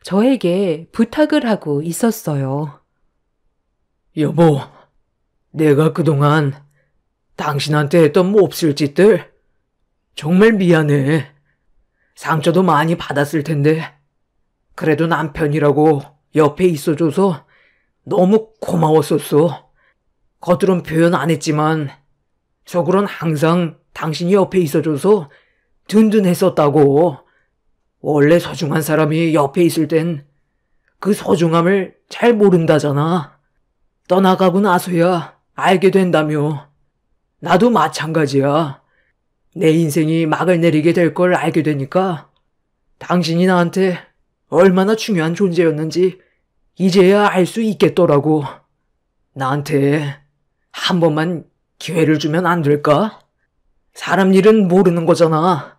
[SPEAKER 3] 저에게 부탁을 하고 있었어요.
[SPEAKER 2] 여보, 내가 그동안 당신한테 했던 몹쓸 짓들 정말 미안해. 상처도 많이 받았을 텐데 그래도 남편이라고 옆에 있어줘서 너무 고마웠었어. 겉으론 표현 안 했지만 속으론 항상 당신이 옆에 있어줘서 든든했었다고. 원래 소중한 사람이 옆에 있을 땐 그 소중함을 잘 모른다잖아. 떠나가고 나서야 알게 된다며. 나도 마찬가지야. 내 인생이 막을 내리게 될 걸 알게 되니까 당신이 나한테 얼마나 중요한 존재였는지 이제야 알 수 있겠더라고. 나한테 한 번만 기회를 주면 안 될까? 사람 일은 모르는 거잖아.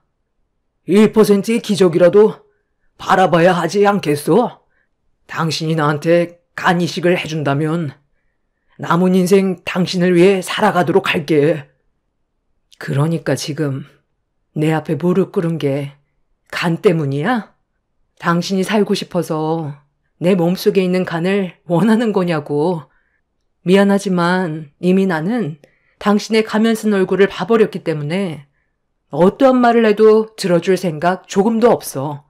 [SPEAKER 2] 1%의 기적이라도 바라봐야 하지 않겠어? 당신이 나한테 간 이식을 해준다면 남은 인생 당신을 위해 살아가도록 할게.
[SPEAKER 1] 그러니까 지금 내 앞에 무릎 꿇은 게 간 때문이야? 당신이 살고 싶어서 내 몸속에 있는 간을 원하는 거냐고. 미안하지만 이미 나는 당신의 가면 쓴 얼굴을 봐버렸기 때문에 어떠한 말을 해도 들어줄 생각 조금도 없어.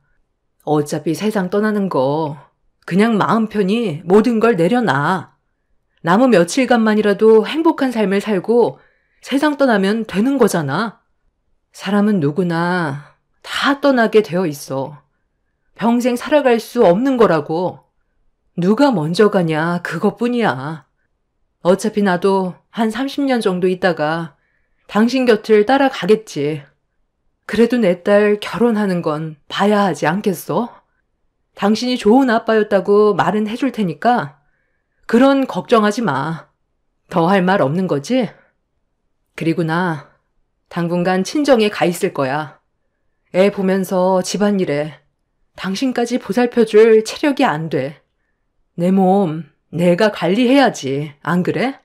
[SPEAKER 1] 어차피 세상 떠나는 거 그냥 마음 편히 모든 걸 내려놔. 남은 며칠간만이라도 행복한 삶을 살고 세상 떠나면 되는 거잖아. 사람은 누구나 다 떠나게 되어 있어. 평생 살아갈 수 없는 거라고. 누가 먼저 가냐 그것뿐이야. 어차피 나도 한 30년 정도 있다가 당신 곁을 따라가겠지. 그래도 내 딸 결혼하는 건 봐야 하지 않겠어? 당신이 좋은 아빠였다고 말은 해줄 테니까 그런 걱정하지 마. 더 할 말 없는 거지? 그리고 나 당분간 친정에 가 있을 거야. 애 보면서 집안일에 당신까지 보살펴줄 체력이 안 돼. 내 몸 내가 관리해야지. 안 그래?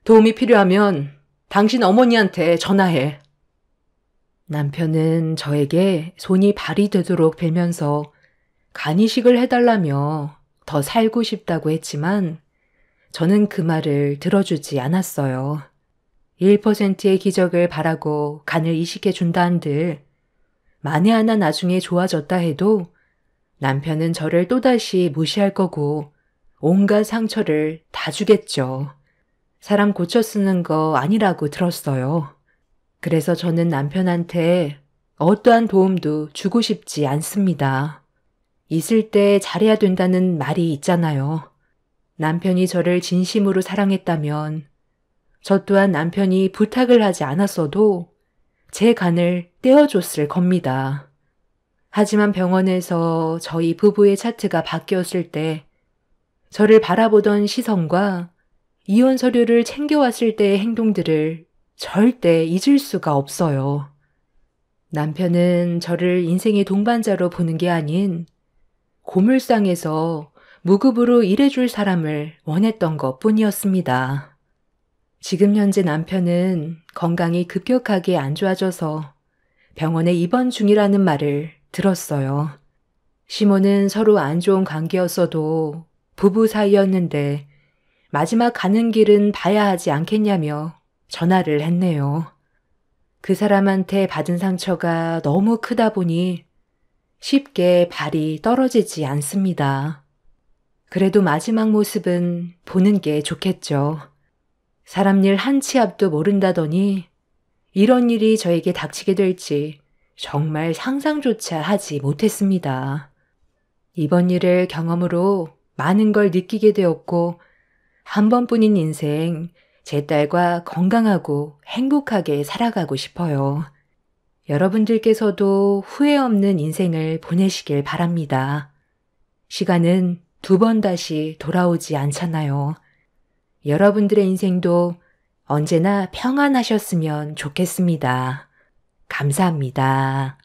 [SPEAKER 1] 도움이 필요하면 당신 어머니한테 전화해. 남편은 저에게 손이 발이 되도록 빌면서 간이식을 해달라며 더 살고 싶다고 했지만 저는 그 말을 들어주지 않았어요. 1%의 기적을 바라고 간을 이식해 준다 한들 만에 하나 나중에 좋아졌다 해도 남편은 저를 또다시 무시할 거고 온갖 상처를 다 주겠죠. 사람 고쳐 쓰는 거 아니라고 들었어요. 그래서 저는 남편한테 어떠한 도움도 주고 싶지 않습니다. 있을 때 잘해야 된다는 말이 있잖아요. 남편이 저를 진심으로 사랑했다면 저 또한 남편이 부탁을 하지 않았어도 제 간을 떼어줬을 겁니다. 하지만 병원에서 저희 부부의 차트가 바뀌었을 때 저를 바라보던 시선과 이혼 서류를 챙겨왔을 때의 행동들을 절대 잊을 수가 없어요. 남편은 저를 인생의 동반자로 보는 게 아닌 고물상에서 무급으로 일해줄 사람을 원했던 것 뿐이었습니다. 지금 현재 남편은 건강이 급격하게 안 좋아져서 병원에 입원 중이라는 말을 들었어요. 시모는 서로 안 좋은 관계였어도 부부 사이였는데 마지막 가는 길은 봐야 하지 않겠냐며 전화를 했네요. 그 사람한테 받은 상처가 너무 크다 보니 쉽게 발이 떨어지지 않습니다. 그래도 마지막 모습은 보는 게 좋겠죠. 사람 일 한 치 앞도 모른다더니 이런 일이 저에게 닥치게 될지 정말 상상조차 하지 못했습니다. 이번 일을 경험으로 많은 걸 느끼게 되었고 한 번뿐인 인생 제 딸과 건강하고 행복하게 살아가고 싶어요. 여러분들께서도 후회 없는 인생을 보내시길 바랍니다. 시간은 2번 다시 돌아오지 않잖아요. 여러분들의 인생도 언제나 평안하셨으면 좋겠습니다. 감사합니다.